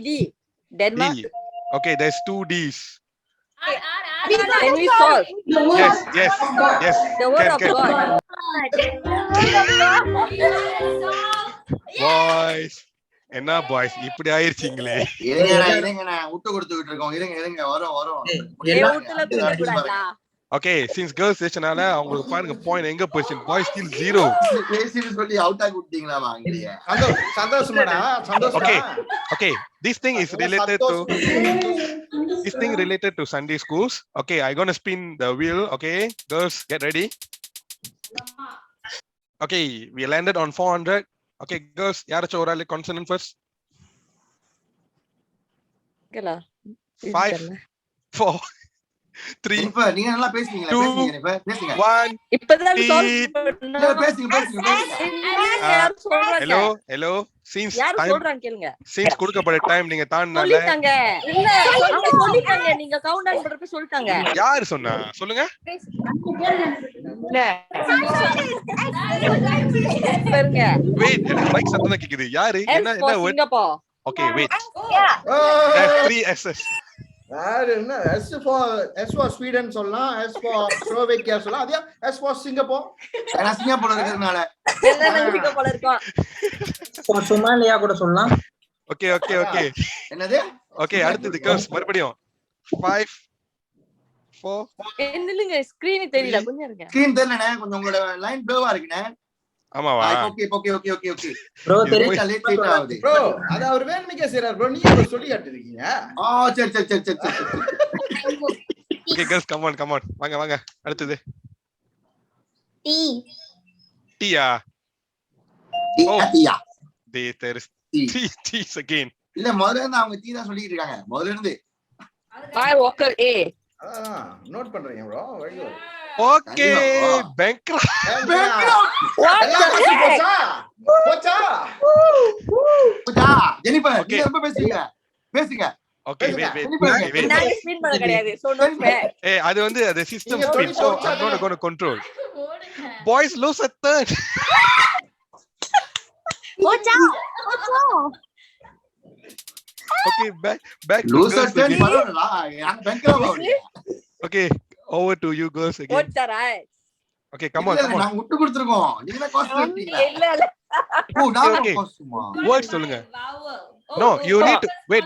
D Denmark. D. Okay, there's 2 D's. Can we solve Yes. the word of God? Boys. என்ன பாய்ஸ் இப்படி ஆயிருச்சீங்களே. இருங்க விட்டு கொடுத்துக்கிட்டு இருக்கோம். இருங்க வரோம். ஊட்டுல கூடாதா? Okay, since girls sessionனால அவங்களுக்கு பாருங்க பாயிண்ட் எங்க போச்சு. Boys still 0. பேசிட்டு சொல்லி அவுட் ஆகி விட்டீங்களா வாங்கலையே. சந்தோஷமாடா சந்தோஷமா. Okay, this thing is related to Sunday schools. Okay, I gonna spin the wheel. Okay, girls get ready. Okay, we landed on 400. Okay, girls, யாராச்சும் ஒரு ஆளு consonant first. கேளா 5 4 3 இப்ப நீங்க நல்லா பேசுறீங்களா? பேசுங்க. 1 இப்பதான் solve இல்ல, பேசுங்க. Hello since யார் time சொல்றாங்க கேளுங்க. since கொடுக்கப்பட்ட டைம் நீங்க தாண்டனால சொல்லிட்டாங்க. இல்ல அவங்க சொல்லிட்டாங்க. நீங்க கவுண்ட் டவுன் பண்றப்ப சொல்லிட்டாங்க. யார் சொன்னா சொல்லுங்க. பாருங்க. Wait, எனக்கு மைக் சத்தம் கேக்குது. யாரு என்ன word? Singapore. Okay, wait. Oh. 3 S's. என்ன S for Sweden சொல்லலாம், S for Slovakia சொல்லலாம், அதே S for Singapore. நான் சிங்கப்பூர்ல இருக்கறனால எல்லாம் சிங்கப்பூர்ல இருக்கோம். சொமாலியா கூட சொல்லலாம். Okay. என்னது? Okay, அடுத்து girls மறுபடியும் 5 4 என்னங்க ஸ்கிரீன் தெரியல கொஞ்சம் இருங்க. ஸ்கிரீன் தெரியலனே, கொஞ்சம் உங்களோட லைன் ப்ளோவா இருக்குனே. ஆமாவா? ஓகே. ப்ரோ லேட் ஆகுது. ப்ரோ அத அவர் வேணும்க்கே செய்றார் ப்ரோ. நீங்க சொல்லி காட்டுறீங்க. சரி. Okay, girls, come on. வாங்க. அடுத்தது. Tia. டீயா. There is 3 T's again. இல்ல, முதல்ல இருந்து அவங்க டீ தான் சொல்லிட்டு இருக்காங்க. முதல்ல இருந்து. I walker A. நோட் பண்றீங்க bro. Very good. Okay, bankrupt. போச்சா. Jennifer, Okay. நீங்க ரொம்ப பேசுங்க. Okay, wait. நாங்க ஸ்பின் பண்ண கிடையாது. So no fair. Hey, அது system spin, so I'm not going to control. Boys lose a turn. போச்சா. Okay, back to loser girls turn again. பரவாயில்லை. நான் பேங்க்ரப்ட் ஆகலையே. Okay, over to you girls again. What's the right? Okay, come on. நான் விட்டு கொடுத்துருக்கோம். நீங்க தான் காஸ்ட் பண்ணிட்டீங்க. இல்ல. நான் Okay. காஸ்ட்மா. Words சொல்லுங்க. No, you need to wait.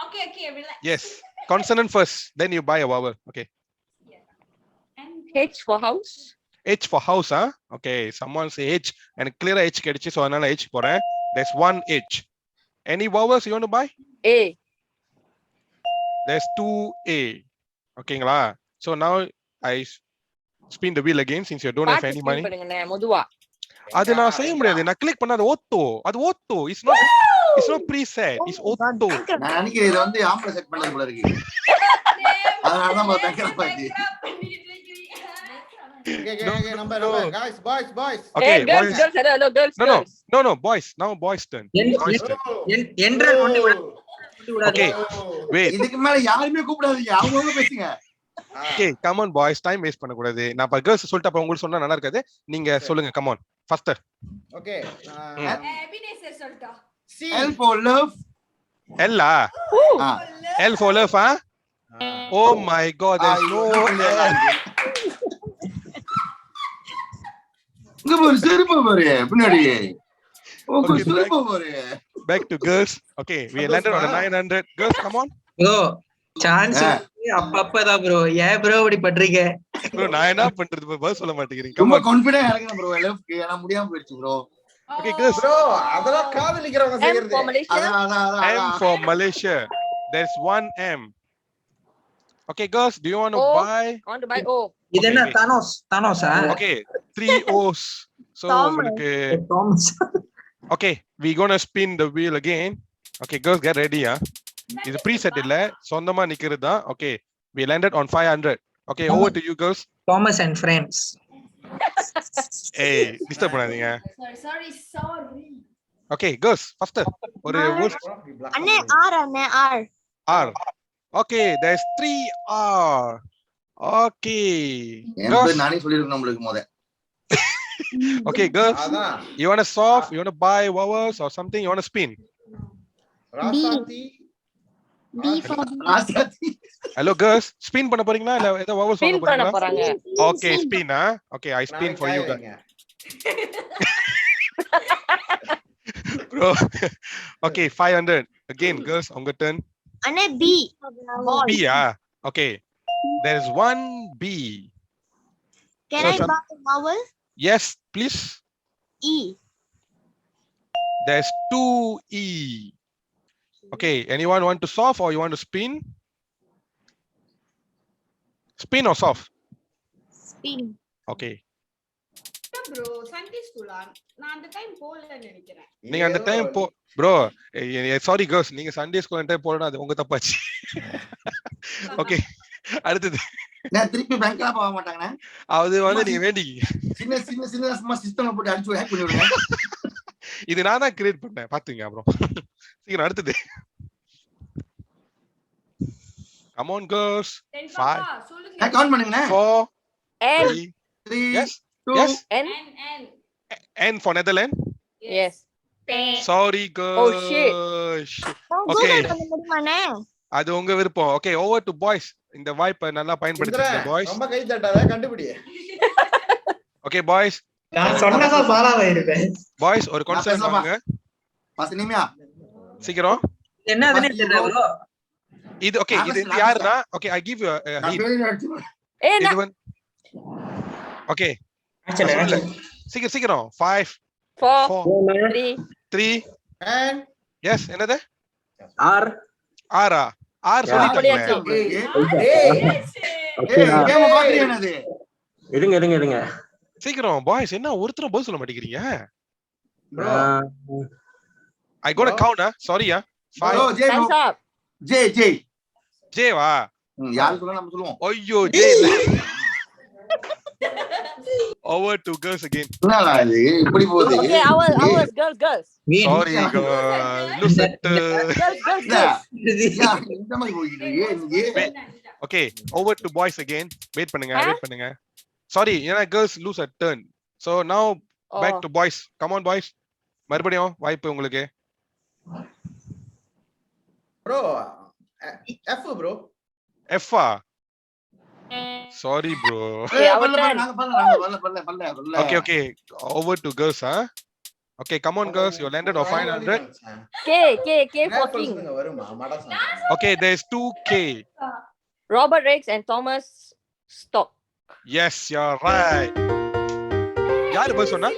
Okay, relax. Yes, consonant first, then you buy a vowel. Okay. H for house. H for house, huh? Okay, someone say H and clear H kedichi, so another H போறேன். There's 1 H. Any vowels you want to buy? A. There's 2 A. Okay-ங்களா? So now I spin the wheel again since you don't have any money. பண்ணுங்க மெதுவா. அது நான் செய்ய முடியாது. நான் கிளிக் பண்ணா அது Otto. It's not preset. It's auto. நான் நினைக்கிறேன் இது வந்து ஆம்பளை செட் பண்ணது போல இருக்கு. அதனால தான் பேங்க்ரப்ட் ஆச்சு. Okay, number guys, boys. Okay, Hey, girls, boys. hello, girls. No, boys. Now boys turn. என்றால் கொண்டு விட. Okay, wait. இதுக்கு மேல யாருமே கூப்பிடாதீங்க. அவங்க பேசுங்க. Okay, come on boys, time waste பண்ண கூடாது. நான் இப்ப girls சொல்லிட்டு அப்புறம் உங்களுக்கு சொன்னா நல்லா இருக்காது. நீங்க சொல்லுங்க, come on. Faster. Okay. Ebenezer sir சொல்லிட்டா. L for love. L ah. L for love, huh? Oh my god, there's no L. இங்க ஒரு செருப்பு பாரு பின்னாடி. Okay, செருப்பு பாரு. Back to girls. Okay, we landed on a 900. Girls, come on. Bro chance அப்பதான் ப்ரோ. ஏன் ப்ரோ இப்படி பண்றீங்க? Bro, நான் என்ன பண்றது bro? சொல்ல மாட்டேங்கிறீங்க. Come ரொம்ப on. கான்ஃபிடென்ட் இறங்குன ப்ரோ. லெஃப்ட் ஆனா முடியாம போயிடுச்சு ப்ரோ. Okay, girls. Bro, அதெல்லாம் காதலிக்கிறவங்க M செய்யறது. for Malaysia. M for Malaysia. There's 1 M. Okay, girls, do you want to O. buy? I want to buy O. இது என்ன Okay, தானோஸா? Okay, 3 O's. So உங்களுக்கு Thomas. okay, we gonna spin the wheel again. Okay, girls, get ready, huh? இது preset இல்ல, சொந்தமா நிக்கிறது தான். Okay, we landed on 500. Okay, over to you girls. Thomas and friends. ஏய் டிஸ்டர்ப் பண்ணாதீங்க. Sorry. ஓகே girls first ஒரு word அண்ணே ஆர் அண்ணே ஆர் R. Okay, there's 3 R. Okay. என் Girls. பேர் நானே சொல்லிருக்கேன் உங்களுக்கு முத. Okay, girls. அதான் You want to solve? You want to buy vowels or something? You want to spin? Rasathi B for Rasathi. Hello, girls. Spin பண்ண போறீங்களா இல்ல ஏதோ vowels Spin வாங்க பண்ண போறீங்களா? போறாங்க. Okay, spin, huh? Okay, I spin for you guys. Bro. Okay, 500. Again, girls, உங்க turn. அண்ணே B B, ah. Okay. There is 1 B. Can I So, buy vowel Yes, please. E There's 2 E. Okay, anyone want to solve or you want to spin? Spin or solve? spin Okay. Bro Sunday ஸ்கூலா நான் அந்த டைம் போகலன்னு நினைக்கிறேன். நீங்க அந்த டைம் போ bro, sorry girls, நீங்க சண்டே ஸ்கூல் டைம் போறனா அது உங்க தப்பாச்சு. Okay. அடுத்தது நான் திருப்பி பேங்க்லாம் போக மாட்டாங்கண்ணே. அது வந்து நீங்க வேண்டிக்கீங்க. சின்ன சின்ன சின்ன சும்மா சிஸ்டம்ல போட்டு அடிச்சு ஹேக் பண்ணி விடுங்க. இது நான் தான் கிரியேட் பண்ணேன் பாத்துங்க அப்புறம். சீக்கிரம் அடுத்தது. Come on girls. 5 சொல்லுங்க. நான் count பண்ணுங்கண்ணே. 4 N 3 3 Yes. 2 Yes. N N for Netherlands. Yes. Sorry girls. Oh, shit. Okay. Google பண்ண முடியுமாண்ணே அது உங்க விருப்பம். Okay, over to boys. இந்த வாய்ப்பை நல்லா பயன்படுத்துங்க பாய்ஸ். ரொம்ப கை தட்டாத கண்டுபிடி. Okay boys. நான் சொன்னதா பாலாவா இருப்பேன். பாய்ஸ் ஒரு நான் கான்செப்ட் பேசலாமா? வாங்க. பசனிமியா சீக்கிரம். என்னதுன்னு தெரியல ப்ரோ. இது ஓகே, இது யாருன்னா ஓகே ஐ கிவ் யூ நான் பேர் அடிச்சு ஏய் இது வந்து ஓகே சீக்கிரம் சீக்கிரம் 5 4 4 3 3 and எஸ் என்னது ஆர் ஆரா ஆர் சொல்லிட்டீங்க. கேம் பாக்குறீங்க என்னது? இருங்க சீக்கிரம் பாய்ஸ், என்ன ஒருத்தரும் பதில் சொல்ல மாட்டேங்கிறீங்க? bro I got a count சாரியா. bro 5 J hands up. J ஜேவா. யார் சொல்ல நம்ம சொல்லுவோம். ஐயோ ஜே இல்ல. Over to girls again. என்னடா இது இப்படி போகுது? Okay, ours girls. Sorry girl. Lose it. Girls. யா, இந்த மாதிரி போயிட்டு இருக்கு. Okay, over to boys again. Wait பண்ணுங்க. Sorry, ஏன்னா girls lose a turn. So now back to boys. Come on boys. மறுபடியும் வாய்ப்பு உங்களுக்கு. bro F bro. F ஆ? Sorry bro. நாங்க பண்ணல. Okay. Over to girls, huh? Okay, come on girls. You landed on 500. K for king. வருமா மடசா. Okay, there's 2 K. Robert Rex and Thomas Stock. Yes, you're right. யாரு போய் சொன்னா?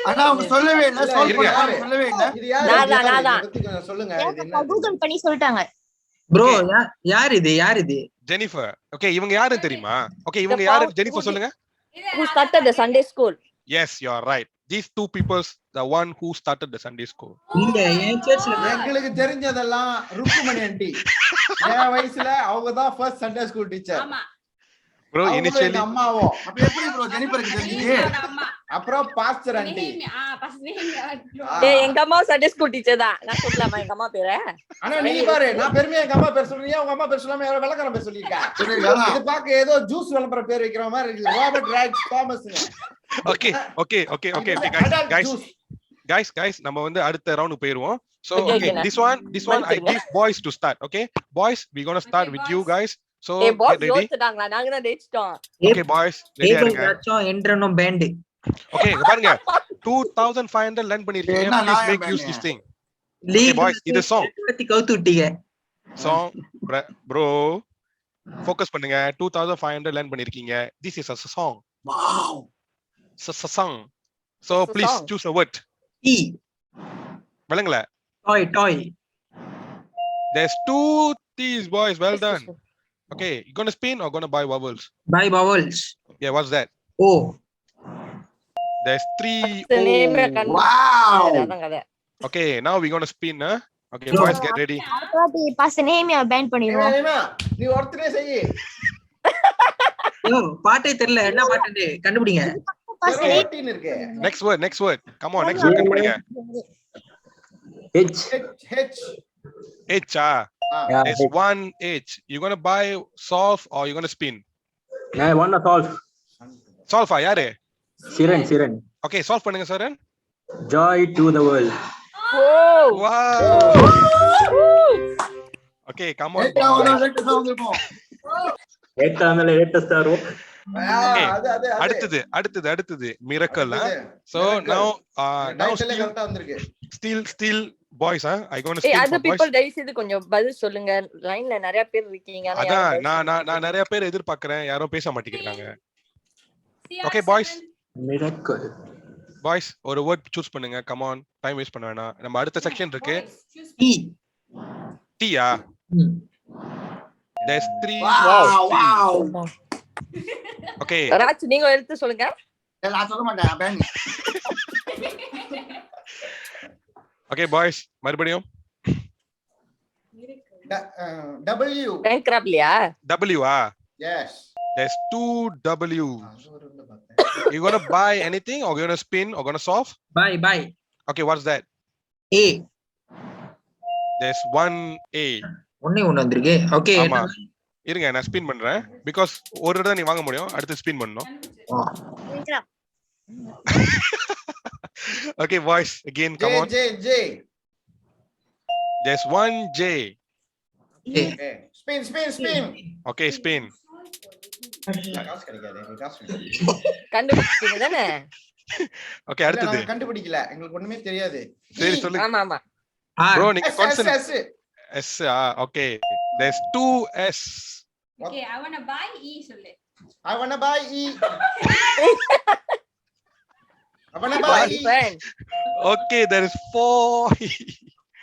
அண்ணா அவங்க சொல்லவே இல்ல. சால்வ் இருங்க. பண்ண சொல்லவே இல்ல. இது யாரு? நான் தான். இதை பத்தி கொஞ்சம் சொல்லுங்க. இது என்ன? கூகுள் பண்ணி சொல்லிட்டாங்க ப்ரோ யார் இது ஜெனிஃபர். Okay, இவங்க யாருன்னு தெரியுமா? Okay, இவங்க யாரு? ஜெனிஃபர் சொல்லுங்க. Who started the Sunday school? Yes, you're right. These 2 people, the one who started the Sunday school. இல்ல என் சர்ச்ல எங்களுக்கு தெரிஞ்சதெல்லாம் ருக்குமணி ஆண்டி. என் வயசுல அவங்க தான் first Sunday school teacher. Bro, initially அம்மாவோ அப்ப எப்படி ப்ரோ ஜெனிஃபருக்கு தெரிஞ்சது? அப்புறம் பாஸ்டர் ஆண்டி. ஏய் எங்க அம்மா Sunday school teacher தான். நான் சொல்லலாமா எங்க அம்மா பேரை? ஆனா நீ பாரு, நான் பெருமையா எங்க அம்மா பேர் சொல்றீங்க, உங்க அம்மா பேர் சொல்லாம யாரோ வெள்ளக்காரன் பேர் சொல்லிருக்கா. இது பாக்க ஏதோ ஜூஸ் விளம்பர பேர் வைக்கிற மாதிரி இருக்கு. ராபர்ட் ரைட் தாமஸ்ங்க. Okay, guys, நம்ம வந்து அடுத்த ரவுண்ட் போயிடுவோம். So okay, this one I give boys to start. Okay, boys, we going to start with you guys. So ஏய் பாஸ் get ready. யோசிச்சாங்களா? நாங்க தான் ஜெயிச்சிட்டோம். Okay boys, ready இருங்க. ஏப்ரல் என்றனோ பேண்ட். Okay, பாருங்க 2500 லேர்ன் பண்ணிருக்கீங்க. என்ன Please நியாயம் make use பண்ணு? this thing. லீக் boys, இது song. கவுத்து விட்டீங்க. Song bro, focus பண்ணுங்க. 2500 லேர்ன் பண்ணிருக்கீங்க. This is a song. Wow. Song. So It's a please song. choose a word. T விளங்கல? டாய். There's 2 T's boys. Well done. Okay, you gonna spin or gonna buy vowels? Buy vowels. Yeah, what's that? Oh There's 3 The name wow. அதான் கதை. Okay, now we're gonna spin, huh? Okay, No. boys, get ready. அப்புறம் பாஸ் நேம் பேன் பண்ணிடுவோம் நீ ஒருத்தரே செய்யி. பாட்டே தெரியல என்ன பாட்டு கண்டுபிடிங்க. first name. செரோட்டின் இருக்கு. next word come on next word கண்டுபிடிங்க. H. H. H there's one H. You gonna buy solve or you gonna spin? I want to solve. Solve யாரு? Siren. Okay, solve பண்ணுங்க சரண். Joy to the world. Oh. Wow. Okay, come on. latest star. Okay. அடுத்தது miracle. So now கரெக்ட்டா வந்திருக்கு. still boys I going to ஏய் spin other for boys. people தயவு செய்து கொஞ்சம் பதில் சொல்லுங்க. லைன்ல நிறைய பேர் இருக்கீங்க. ஆனா அதான் நான் நிறைய பேர் எதிர்பார்க்கறேன், யாரும் பேச மாட்டேங்கிறாங்க. Okay boys, Miracle. ஒரு வேர்ட் சூஸ் பண்ணுங்க. கம் ஆன், டைம் வேஸ்ட் பண்ண வேணாம். நம்ம அடுத்த செக்ஷன் இருக்கு. T ஆ? There's 3. Wow. Okay. ராஜ் நீங்க எடுத்து சொல்லுங்க. நான் சொல்ல மாட்டேன். Okay boys, மறுபடியும் W. பேங்க்ராப்ட்லியா? W ah? Yes. There's 2 W's. You gonna buy anything or you gonna spin or gonna solve? Buy. Okay, what's that? A. There's 1 A. ஒண்ணே வந்திருக்கு. ஓகே. ஆமா. இருங்க நான் ஸ்பின் பண்றேன். because ஒரு தடவை நீ வாங்க முடியும், அடுத்து ஸ்பின் பண்ணனும். Okay boys, again come on. J. There's 1 J. Okay. Spin. Okay, spin. காசு கிடைக்காது. கண்டுபிடிச்சீங்க தானே? Okay, அடுத்தது. நான் கண்டுபிடிக்கல. எங்களுக்கு ஒண்ணுமே தெரியாது. சரி சொல்லுங்க. ஆமா. Bro நீங்க S. Concentrate. S okay. There's 2 S. Okay, I want to buy E சொல்லு. I want to buy E. I want to buy E. Okay, there is 4 E.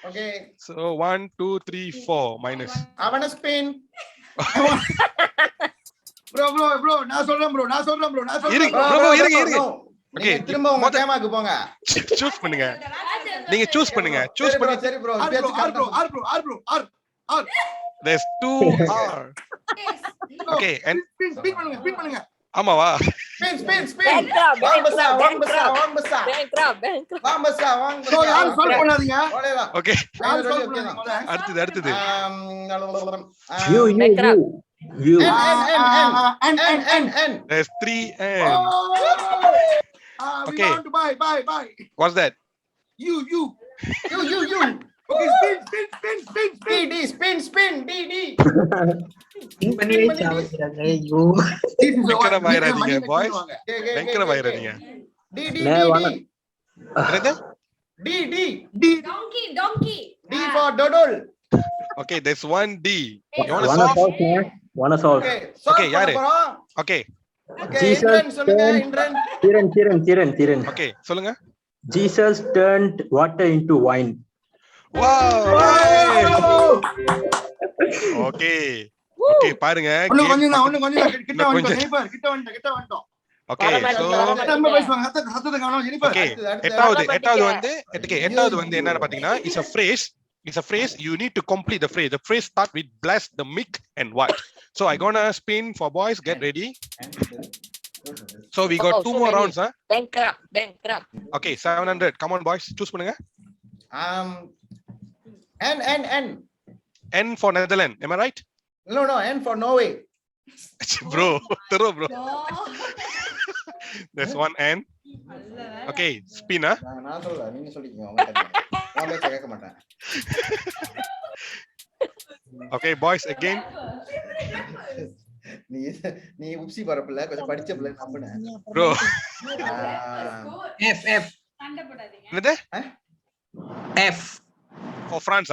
Okay. So 1 2 3 4 minus. I want to spin. Bro, நான் சொல்றேன் bro. இருங்க. Okay, திரும்ப உங்க கேமாக்கு போங்க. சூஸ் பண்ணுங்க. நீங்க சூஸ் பண்ணுங்க. சரி bro. R. There's 2 R. Okay, and spin பண்ணுங்க. ஆமாவா? Spin. Bankrupt. So யாரும் solve பண்ணாதீங்க. Okay. யாரும் solve பண்ணாதீங்க. அடுத்தது. You. N. There's 3 N. We Okay. want to buy. What's that? You. Okay, spin. D. ஐயோ. பயங்கரமாயிராதீங்க boys. பயங்கரமாயிராதீங்க. D. என்னது? D. Donkey. D for Dodol. Okay, there's 1 D. You want to Wanna solve? solve, man? Wanna solve. Okay, யாரு? Okay. Indran சொல்லுங்க. Indran. Okay, சொல்லுங்க. Jesus turned water into wine. Wow. Okay. பாருங்க. ஒண்ணு கொஞ்சம் கிட்ட வந்துட்டோம். Okay, so நம்ம பேசுவாங்க. ஹத்தத காணோம் ஜெனிஃபர். Okay, எட்டாவது வந்து என்னன்னு பாத்தீங்கன்னா it's a phrase you need to complete the phrase. The phrase start with bless the milk and what. So I gonna spin for boys, get ready. So we got 2 more rounds, huh? Bankrupt. Okay, 700. Come on boys, choose பண்ணுங்க. N. N for Netherlands, am I right? No, N for Norway. Bro, thorough bro. There's 1 N. Okay, spin, huh? நான் சொல்லல, நீங்க சொல்லிக்கங்க. நான் பேச கேட்க மாட்டேன். Okay boys, again. நீ உப்சி பரப்பல, கொஞ்சம் படிச்ச பிள்ளை நம்புனேன். Bro. F. சண்டை போடாதீங்க. என்னது? F. For France,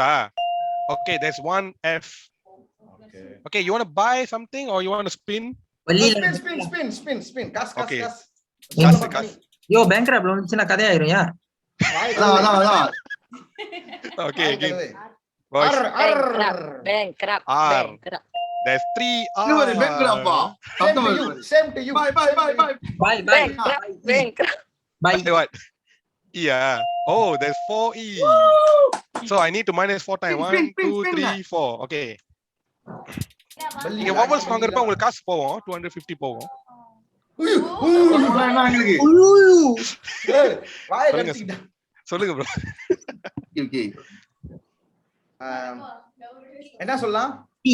Okay, there's 1 F. Okay, you want to buy something or you want to spin? Spin. Kas. Okay. Kas. யோ பேங்க்ராப்ட்ல வந்துச்சுனா கதை ஆயிரும் யா. அதான். Okay, again. Boys. Bankrupt. There's 3 R. இது ஒரு பேங்க்ராப்பா. Same to you. Bye. Bankrupt. Bye. What? Yeah. Oh, there's 4 E. So I need to minus 4 times. 1 2 3 4. Okay. நீங்க வவல்ஸ் வாங்குறப்ப உங்களுக்கு காசு போவும் 250 போவும். ஏய், வாயை சொல்லுங்க. கடிச்சிக்கிட்டா. சொல்லுங்க ப்ரோ. Okay. என்ன சொல்லலாம்? T.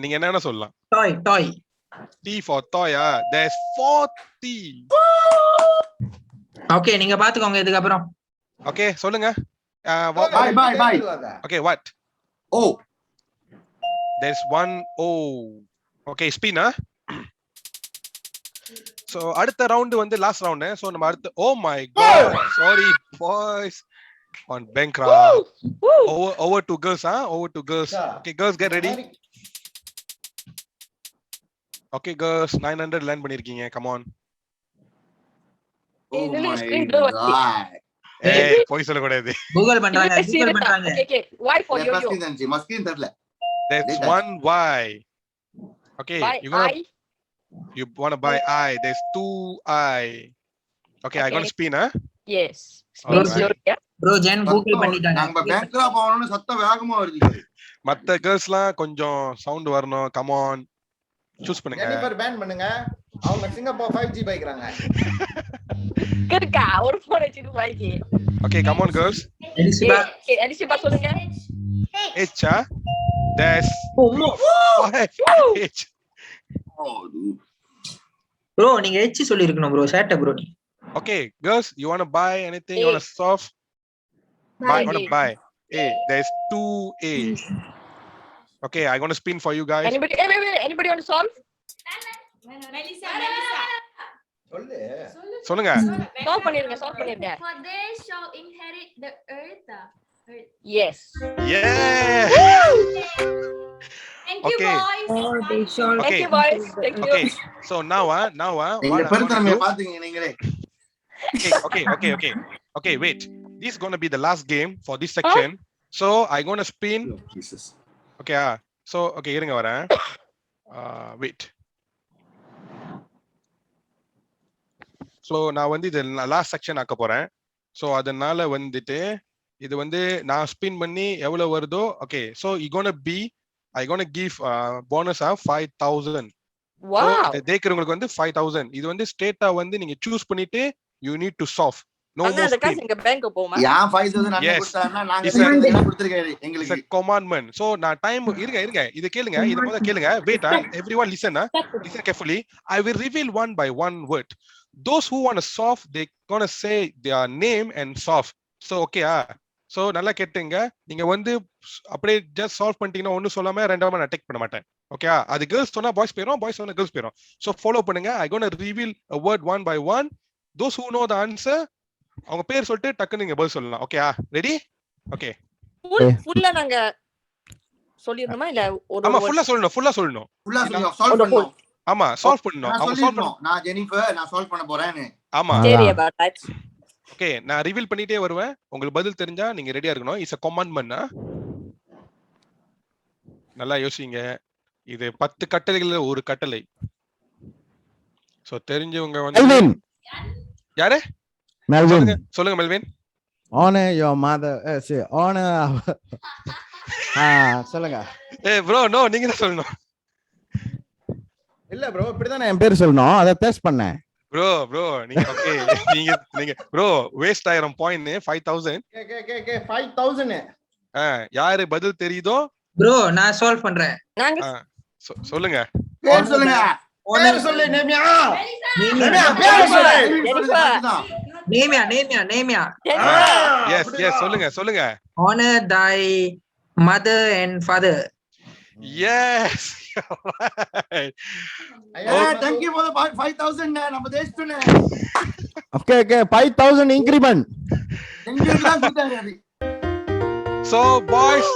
நீங்க என்னன்னா சொல்லலாம். Toy, toy. T for toy. There's 40. Okay, நீங்க பாத்துக்கோங்க இதுக்கப்புறம். Okay, சொல்லுங்க. Bye. Okay, what? Oh. There's one O. Okay, spin. So அடுத்த ரவுண்ட் வந்து லாஸ்ட் ரவுண்ட். So நம்ம அடுத்து oh my god. Sorry boys. On Bankrupt. Over to girls, over to girls. Okay, girls get ready. Okay, girls 900 land பண்ணிருக்கீங்க. Come on. Oh my god. ஏய் போய் சொல்ல கூடாது. கூகுள் பண்றாங்க. Okay. Why for yo-yo? Maskin தஞ்சி, maskin தெரியல. There's one Y. Okay, Why you want to buy I. There's two I. Okay, I'm going to spin, Yes. Spin slowly, yeah. Bro, Jen Google பண்ணிட்டாங்க. நம்ம பேங்க்ல போறோம்னு சத்தம் வேகமா வருது. மத்த கேர்ள்ஸ்லாம் கொஞ்சம் சவுண்ட் வரணும். கம் ஆன், சூஸ் பண்ணுங்க. ஜெனிஃபர் பேன் பண்ணுங்க. அவங்க சிங்கப்பூர் 5G பைக்கறாங்க. இருக்கா ஒரு போன் வச்சிட்டு வாங்கி. Okay, come on girls. எலிசிபா சொல்லுங்க. H. There's H. Bro, நீங்க H சொல்லி இருக்கணும் bro. சேட்ட bro நீ. Okay, girls, you want to buy anything? You want to solve? Want to buy? A. There's two A. Okay, I'm going to spin for you guys. Anybody want to solve? Melissa. சொல்லு. சொல்லுங்க. Solve பண்ணிருங்க. For they shall inherit the earth. Yes. Yeah. Thank Okay. you boys. Thank you boys. Thank you. Okay, so now நீங்க பெருந்தன்மையை பாத்தீங்க நீங்களே. Okay, wait. This is going to be the last game for this section. So I'm going to spin. Jesus. Okay, so okay, இருங்க வரேன். Wait. So நான் வந்து இது லாஸ்ட் செக்ஷன் ஆக்க போறேன். So அதனால வந்துட்டு இது வந்து நான் ஸ்பின் பண்ணி எவ்வளவு வருதோ. Okay, so I gonna give bonus of 5,000. Wow. தேக்குறவங்களுக்கு வந்து 5,000. இது வந்து ஸ்ட்ரெயிட்டா வந்து நீங்க சூஸ் பண்ணிட்டு you need to solve. No more அந்த spin. காசு எங்க பேங்க் போகுமா? யான் 5,000 அண்ணன் Yes. கொடுத்தாருன்னா நாங்க It's a- கொடுத்திருக்காரு It's எங்களுக்கு. a commandment. So நான் டைம் இருங்க இது கேளுங்க. இது முதல்ல கேளுங்க. Wait, everyone listen carefully. I will reveal one by one word. Those who want to solve, they gonna say their name and solve. So okay, so நல்லா கேட்டுங்க. நீங்க வந்து அப்படியே just solve பண்ணிட்டீங்கன்னா ஒண்ணும் சொல்லாம ரெண்டாம நான் டேக் பண்ண மாட்டேன். ஓகே, அது girls சொன்னா boys போயிடும், boys சொன்னா girls போயிடும். So follow பண்ணுங்க. I gonna reveal a word one by one. Those who know the answer, அவங்க பேர் சொல்லிட்டு டக்குன்னு நீங்க பதில் சொல்லலாம். Okay, ready? ஓகே. ஃபுல்லா நாங்க சொல்லிரணுமா இல்ல ஒரு ஆமா, ஃபுல்லா சொல்லணும். ஃபுல்லா சால்வ் பண்ணனும். ஆமா, சால்வ் பண்ணனும். அவங்க சால்வ் பண்ணனும். நான் ஜெனிஃபர் நான் சால்வ் பண்ண போறேன்னு. ஆமா. சரி அபாட். ஓகே, நான் ரிவீல் பண்ணிட்டே வருவேன். உங்களுக்கு பதில் தெரிஞ்சா நீங்க ரெடியா இருக்கணும். It's a commandment. நல்லா யோசிங்க. இது 10 கட்டளைகள்ல ஒரு கட்டளை. சோ தெரிஞ்சவங்க வந்து யாரு? சொல்லுங்க Melvin. honor your mother. honor. சொல்லுங்க. bro no, நீங்க தான் சொல்லணும். இல்ல bro, இப்படி தான் என் பேர் சொல்லணும். அத டெஸ்ட் பண்ணேன். bro நீங்க ஓகே, நீங்க bro வேஸ்ட் ஆயிரம் பாயிண்ட் 5,000. கே 5,000. யாரு பதில் தெரியுதோ bro நான் சால்வ் பண்றேன். நாங்க சொல்லுங்க. பேர் சொல்லுங்க. பேர் சொல்லு நேமியா. நேமியா பேர் சொல்லு. நேமியா. yes சொல்லுங்க. honor thy mother and father. Yes. thank you for the 5,000 நம்ம தேஷ்டனே. Okay 5,000 increment. எங்கெல்லாம் கூட்டாரு. So boys,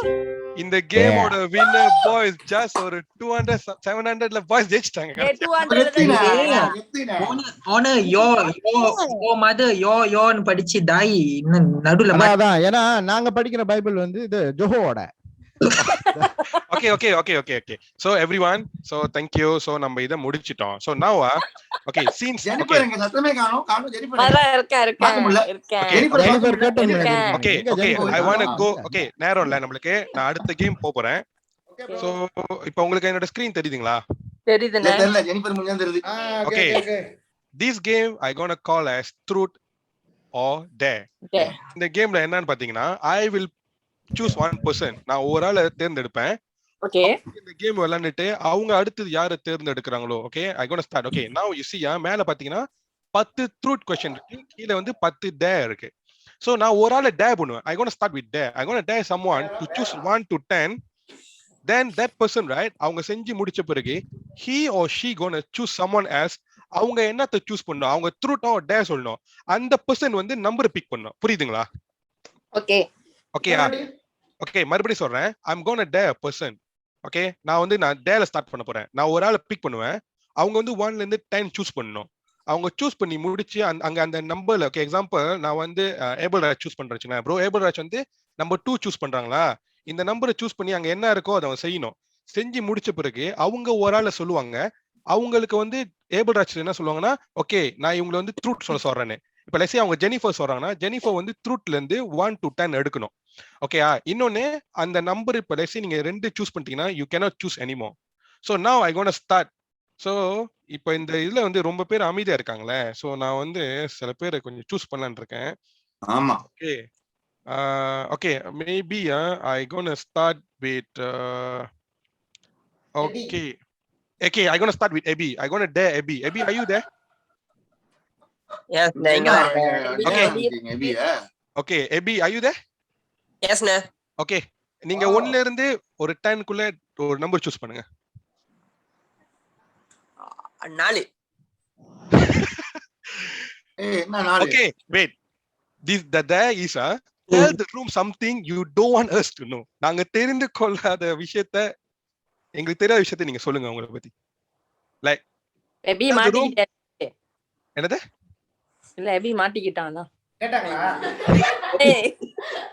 இந்த கேம் ஓட வின்னர் பாய்ஸ் ஜஸ்ட் ஒரு 200 700ல பாய்ஸ் ஜெயிச்சிட்டாங்க. 200 honor your mother your ன்னு படிச்சு தாய் நடுவுல அதான் ஏனா நாங்க படிக்கிற பைபிள் வந்து இது ஜோஹோவோட. Okay. So everyone, so thank you. So நம்ம இத முடிச்சிட்டோம். So now okay, since Jennifer எங்க சத்தமே காணோம் ஜெனிஃபர். ஜெனிஃபர் கேட்டேன். Okay, I want to go. Okay, நேரம் இல்ல நம்மளுக்கு. நான் அடுத்த கேம் போறேன். So இப்போ உங்களுக்கு என்னோட ஸ்கிரீன் தெரியுதுங்களா? தெரியுதுனே. தெரியல, ஜெனிஃபர் முன்னாடி தெரியுது. Okay. This game I gonna call as truth or dare. Dare. இந்த கேம்ல என்னன்னு பாத்தீங்கன்னா I will choose one person. நான் ஒரு ஆளை தேர்ந்தெடுப்பேன். Okay. இந்த கேம் விளையாண்டுட்டு அவங்க அடுத்தது யாரை தேர்ந்தெடுக்கிறாங்களோ okay I gonna start. Okay now you see மேல பாத்தீங்கன்னா 10 ட்ரூத் क्वेश्चन இருக்கு, கீழ வந்து 10 டேர் இருக்கு. சோ நான் ஒரு ஆளை டேர் பண்ணுவேன். I gonna start with dare. I gonna dare someone to choose 1 to 10. Then that person right அவங்க செஞ்சு முடிச்ச பிறகு he or she gonna choose someone else. அவங்க என்னத்தை சூஸ் பண்ணணும், அவங்க ட்ரூத் ஆர் டேர் சொல்லணும். அந்த பர்சன் வந்து நம்பரை பிக் பண்ணணும். புரியுதுங்களா? Okay. ஓகேயா? ஓகே மறுபடியும் சொல்றேன். I'm gonna dare a person. Okay நான் டேல ஸ்டார்ட் பண்ண போறேன். நான் ஒரு ஆளை பிக் பண்ணுவேன். அவங்க வந்து 1ல இருந்து 10 சூஸ் பண்ணணும். அவங்க சூஸ் பண்ணி முடிச்சு அங்க அந்த நம்பர்ல ஓகே எக்ஸாம்பிள் நான் வந்து ஏபிள் ராஜ் சூஸ் பண்றேன் ப்ரோ. ஏபிள் ராஜ் வந்து நம்பர் 2 சூஸ் பண்றாங்களா, இந்த நம்பரை சூஸ் பண்ணி அங்க என்ன இருக்கோ அதை அவங்க செய்யணும். செஞ்சு முடிச்ச பிறகு அவங்க ஒரு ஆளை சொல்லுவாங்க. அவங்களுக்கு வந்து ஏபிள் ராஜ் என்ன சொல்லுவாங்கன்னா ஓகே நான் இவங்களை வந்து ட்ரூத் சொல்றேன்னு. இப்ப லெட்ஸ் சே அவங்க ஜெனிஃபர் சொல்றாங்கன்னா ஜெனிஃபர் வந்து ட்ரூத்ல இருந்து 1 to 10 எடுக்கணும். ஓகேயா? இன்னொன்னு அந்த நம்பர் இப்ப லெட்ஸ் சே நீங்க 2 சூஸ் பண்ணிட்டீங்கன்னா you cannot choose anymore. So now I gonna start. So இப்போ இந்த இதுல வந்து ரொம்ப பேர் அமைதியா இருக்காங்களே. சோ நான் வந்து சில பேரை கொஞ்சம் சூஸ் பண்ணலாம்னு இருக்கேன். ஆமா. Okay okay maybe I gonna start with okay okay I gonna start with Abby. I gonna dare Abby. Abby, are you there? Yes, Okay. Okay Abby, are you there? Yes, na. Okay நீங்க 1ல இருந்து ஒரு 10 குள்ள ஒரு நம்பர் சூஸ் பண்ணுங்க. 4. என்ன நாலு? Okay wait, this the there is tell the room something you don't want us to know. நாங்க தெரிந்து கொள்ளாத விஷயத்தை, எங்களுக்கு தெரியாத விஷயத்தை நீங்க சொல்லுங்க உங்களை பத்தி. லைக் எபி மாட்டிக்கிட்டேன். என்னது? இல்ல எபி மாட்டிக்கிட்டானா கேட்டாங்களா?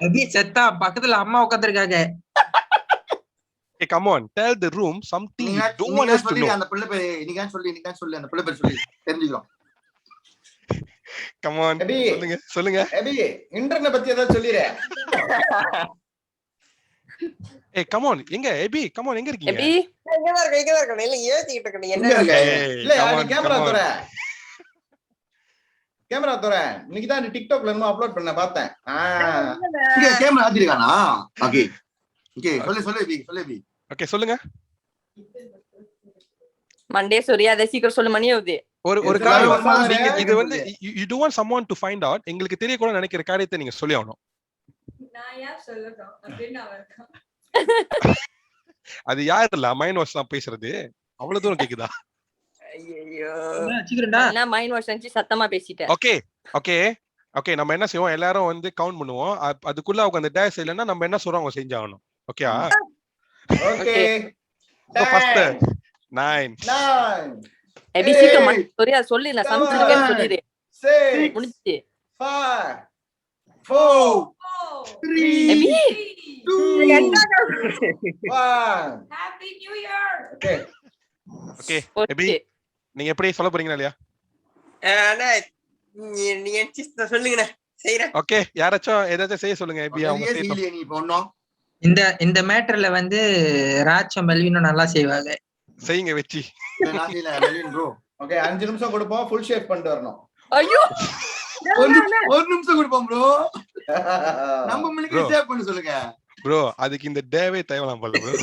அபி செத்தா பக்கத்துல அம்மா உட்கார்ந்திருக்காங்க. Hey, come on, tell the room something you don't want us to know. அந்த பிள்ளை பேர் நீங்க சொல்லி அந்த பிள்ளை பேர் சொல்லி தெரிஞ்சுக்கிறோம். Come on, Abby. சொல்லுங்க. எபி இன்டர்நெட் பத்தி ஏதாவது சொல்லிரே. Hey, come on, எங்க எபி? come on, எங்க இருக்கீங்க? எபி இங்க தான் இருக்கேன். இல்ல ஏத்திட்டு இருக்கேன். என்ன இருக்கு? இல்ல come on, நீ கேமரா come on. தர. கேமரா தர. இன்னைக்கு தான் டிக்டாக்ல இன்னும் அப்லோட் பண்ண பார்த்தேன். இங்க கேமரா ஆத்திருக்கானா? ஓகே ஓகே சொல்லு பி. ஓகே சொல்லுங்க. மண்டே சூர்யா அதை சீக்கிரம் சொல்ல மணி ஆகுது. ஒரு இதுல காரியம் ஒரு மாதிரி நீங்க இது வந்து you don't want someone to find out. எங்களுக்கு தெரியக்கூட நினைக்கிற காரியத்தை நீங்க சொல்லி ஆகணும். நான் யார் சொல்லணும் அப்படின்னு அவர்தான். அது யார் இல்ல மைண்ட் வாஷ் தான் பேசுறது. அவ்வளவு தூரம் கேக்குதா? ஐயோ. சீக்கிரம்டா. நான் மைண்ட் வாஷ் செஞ்சு சத்தமா பேசிட்டேன். ஓகே ஓகே ஓகே நம்ம என்ன செய்வோம், எல்லாரும் வந்து கவுண்ட் பண்ணுவோம். அதுக்குள்ள அவங்க அந்த டேஷ் இல்லைன்னா நம்ம என்ன சொல்றோம் அவங்க செஞ்சாகணும். ஓகேயா? ஓகே ஃபர்ஸ்ட் 9 எபி சீக்கிரம் மணி சூர்யா சொல்லு, நான் சமைச்சிருக்கேன்னு சொல்லிடு. 6 முடிச்சு 5 4 3 Abi 2 1 happy new year. Okay okay Abi நீங்க எப்படி சொல்ல போறீங்களா இல்லையா? அண்ணா நீங்க சொல்லுங்கண்ணா செய்யறேன். ஓகே யாராச்சும் ஏதாச்சும் செய்ய சொல்லுங்க எபி. அவங்க செய்யட்டும். நீ பொண்ணோ இந்த மேட்டர்ல வந்து ராஜம் மெல்வினும் நல்லா செய்வாங்க. செய்யுங்க வெச்சி. நான் இல்ல மெல்வின் ப்ரோ. ஓகே 5 நிமிஷம் கொடுப்போம், ஃபுல் ஷேவ் பண்ணிட்டு வரணும். ஐயோ ஒரு நிமிஷம் கொடுப்போம் ப்ரோ. நம்ம மிலிக்கு சேவ் பண்ண சொல்லுங்க ப்ரோ. அதுக்கு இந்த டேவே தேவலாம் போல ப்ரோ.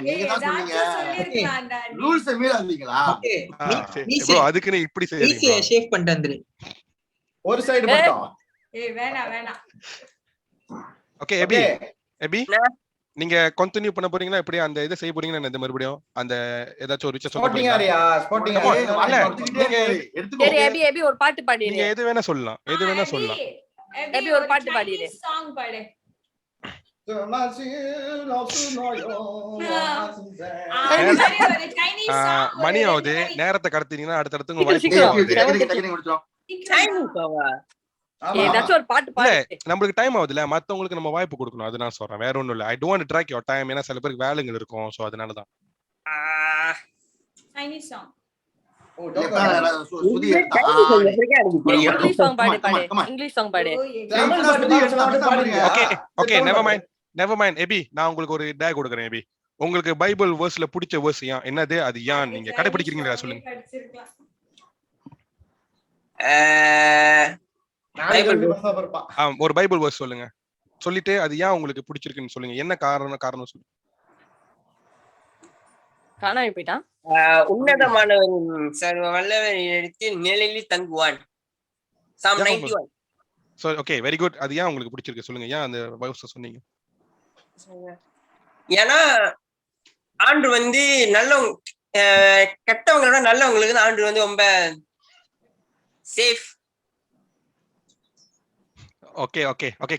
நீங்க தான் சொன்னீங்க ரூல்ஸ் மீறாதீங்களா? ப்ரோ அதுக்கு நீ இப்படி செய்யறீங்க. ஷேவ் பண்ணிட்டு வந்துரு. ஒரு சைடு மட்டும். வேணாம். ஓகே எபி நீங்க கண்டினியூ பண்ண போறீங்களா? எப்படி அந்த இதை செய்ய போறீங்களா? இந்த மறுபடியும் அந்த ஏதாச்சும் ஒரு விஷயம் சொல்ல ஸ்போர்ட்டிங் போறீங்களா? ஆரியா ஸ்போர்ட்டிங் சரி எபி எபி ஒரு பாட்டு பாடிடு. நீங்க எது வேணா சொல்லலாம், எது வேணா சொல்லலாம். எபி ஒரு பாட்டு பாடிடு. சாங் பாடு. மணி ஆகுது, நேரத்தை கடத்தினீங்கன்னா அடுத்தடுத்து உங்க வாய்ப்பு. ஏதாச்சும் ஒரு பாட்டு பாடு. நம்மளுக்கு டைம் ஆகுதுல, மத்தவங்களுக்கு நம்ம வாய்ப்பு கொடுக்கணும். அது நான் சொல்றேன், வேற ஒண்ணும் இல்ல. I don't want to drag your time. ஏன்னா சில பேருக்கு வேலைகள் இருக்கும். சோ அதனாலதான் சைனீஸ் சாங். இங்கிலீஷ் சாங் பாடு பாடு. இங்கிலீஷ் சாங் பாடு. Okay okay never mind Abi. நான் உங்களுக்கு ஒரு டே கொடுக்குறேன் எபி. உங்களுக்கு பைபிள் வேர்ஸ்ல பிடிச்ச வேர்ஸ் என்னது? அது ஏன் நீங்க கடைபிடிக்கிறீங்களா சொல்லுங்க. நாளைக்கு பைபிள் பஸ்ஸா பிறப்பான். ஒரு பைபிள் வேர்ஸ் சொல்லுங்க. சொல்லிட்டு அது ஏன் உங்களுக்கு பிடிச்சிருக்குன்னு சொல்லுங்க. என்ன காரணம் சொல்லுங்க. காணாம போயிட்டான். உன்னதமானவரின் சர்வ வல்லவரின் இடத்தில் நிழலில் தங்குவான். Psalm 91. So okay, very good. அது ஏன் உங்களுக்கு பிடிச்சிருக்கு சொல்லுங்க. ஏன் அந்த வேர்ஸ் சொன்னீங்க? ஏன்னா ஆண்டு வந்து நல்லவங்க கெட்டவங்களோட நல்லவங்களுக்கு தான் ஆண்டு வந்து ரொம்ப safe. Okay,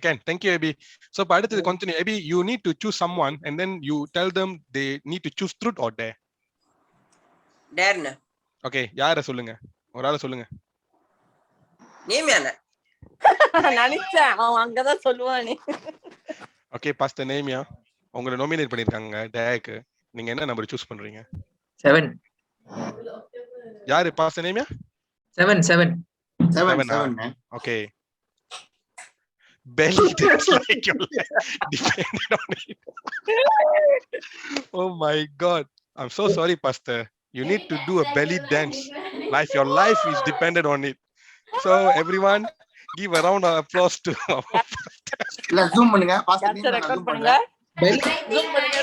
Ken. Thank you, Abby. So, அடுத்தது continue. Abby, you need to choose someone and then you tell them they need to choose truth or dare. Dare. Okay, யார சொல்லுங்க? ஒரு ஆளை சொல்லுங்க. நேமியாண்ணா. நினைச்சேன் அவன் அங்கதான் சொல்லுவானே. Okay, Pastor Nehemiah, உங்களை நாமினேட் பண்ணிருக்காங்க டேக்கு. நீங்க என்ன நம்பர் சூஸ் பண்றீங்க? 7. யாரு Pastor Nehemiah? 7. Okay. Belly dance like your life depended on it. Oh my God. I'm so sorry, Pastor. You need to do a belly dance. Your life is dependent on it. So everyone, give a round of applause to our pastor. Let's zoom பண்ணுங்க. டான்ஸ் ரெக்கார்ட் பண்ணுங்க. Zoom பண்ணுங்க.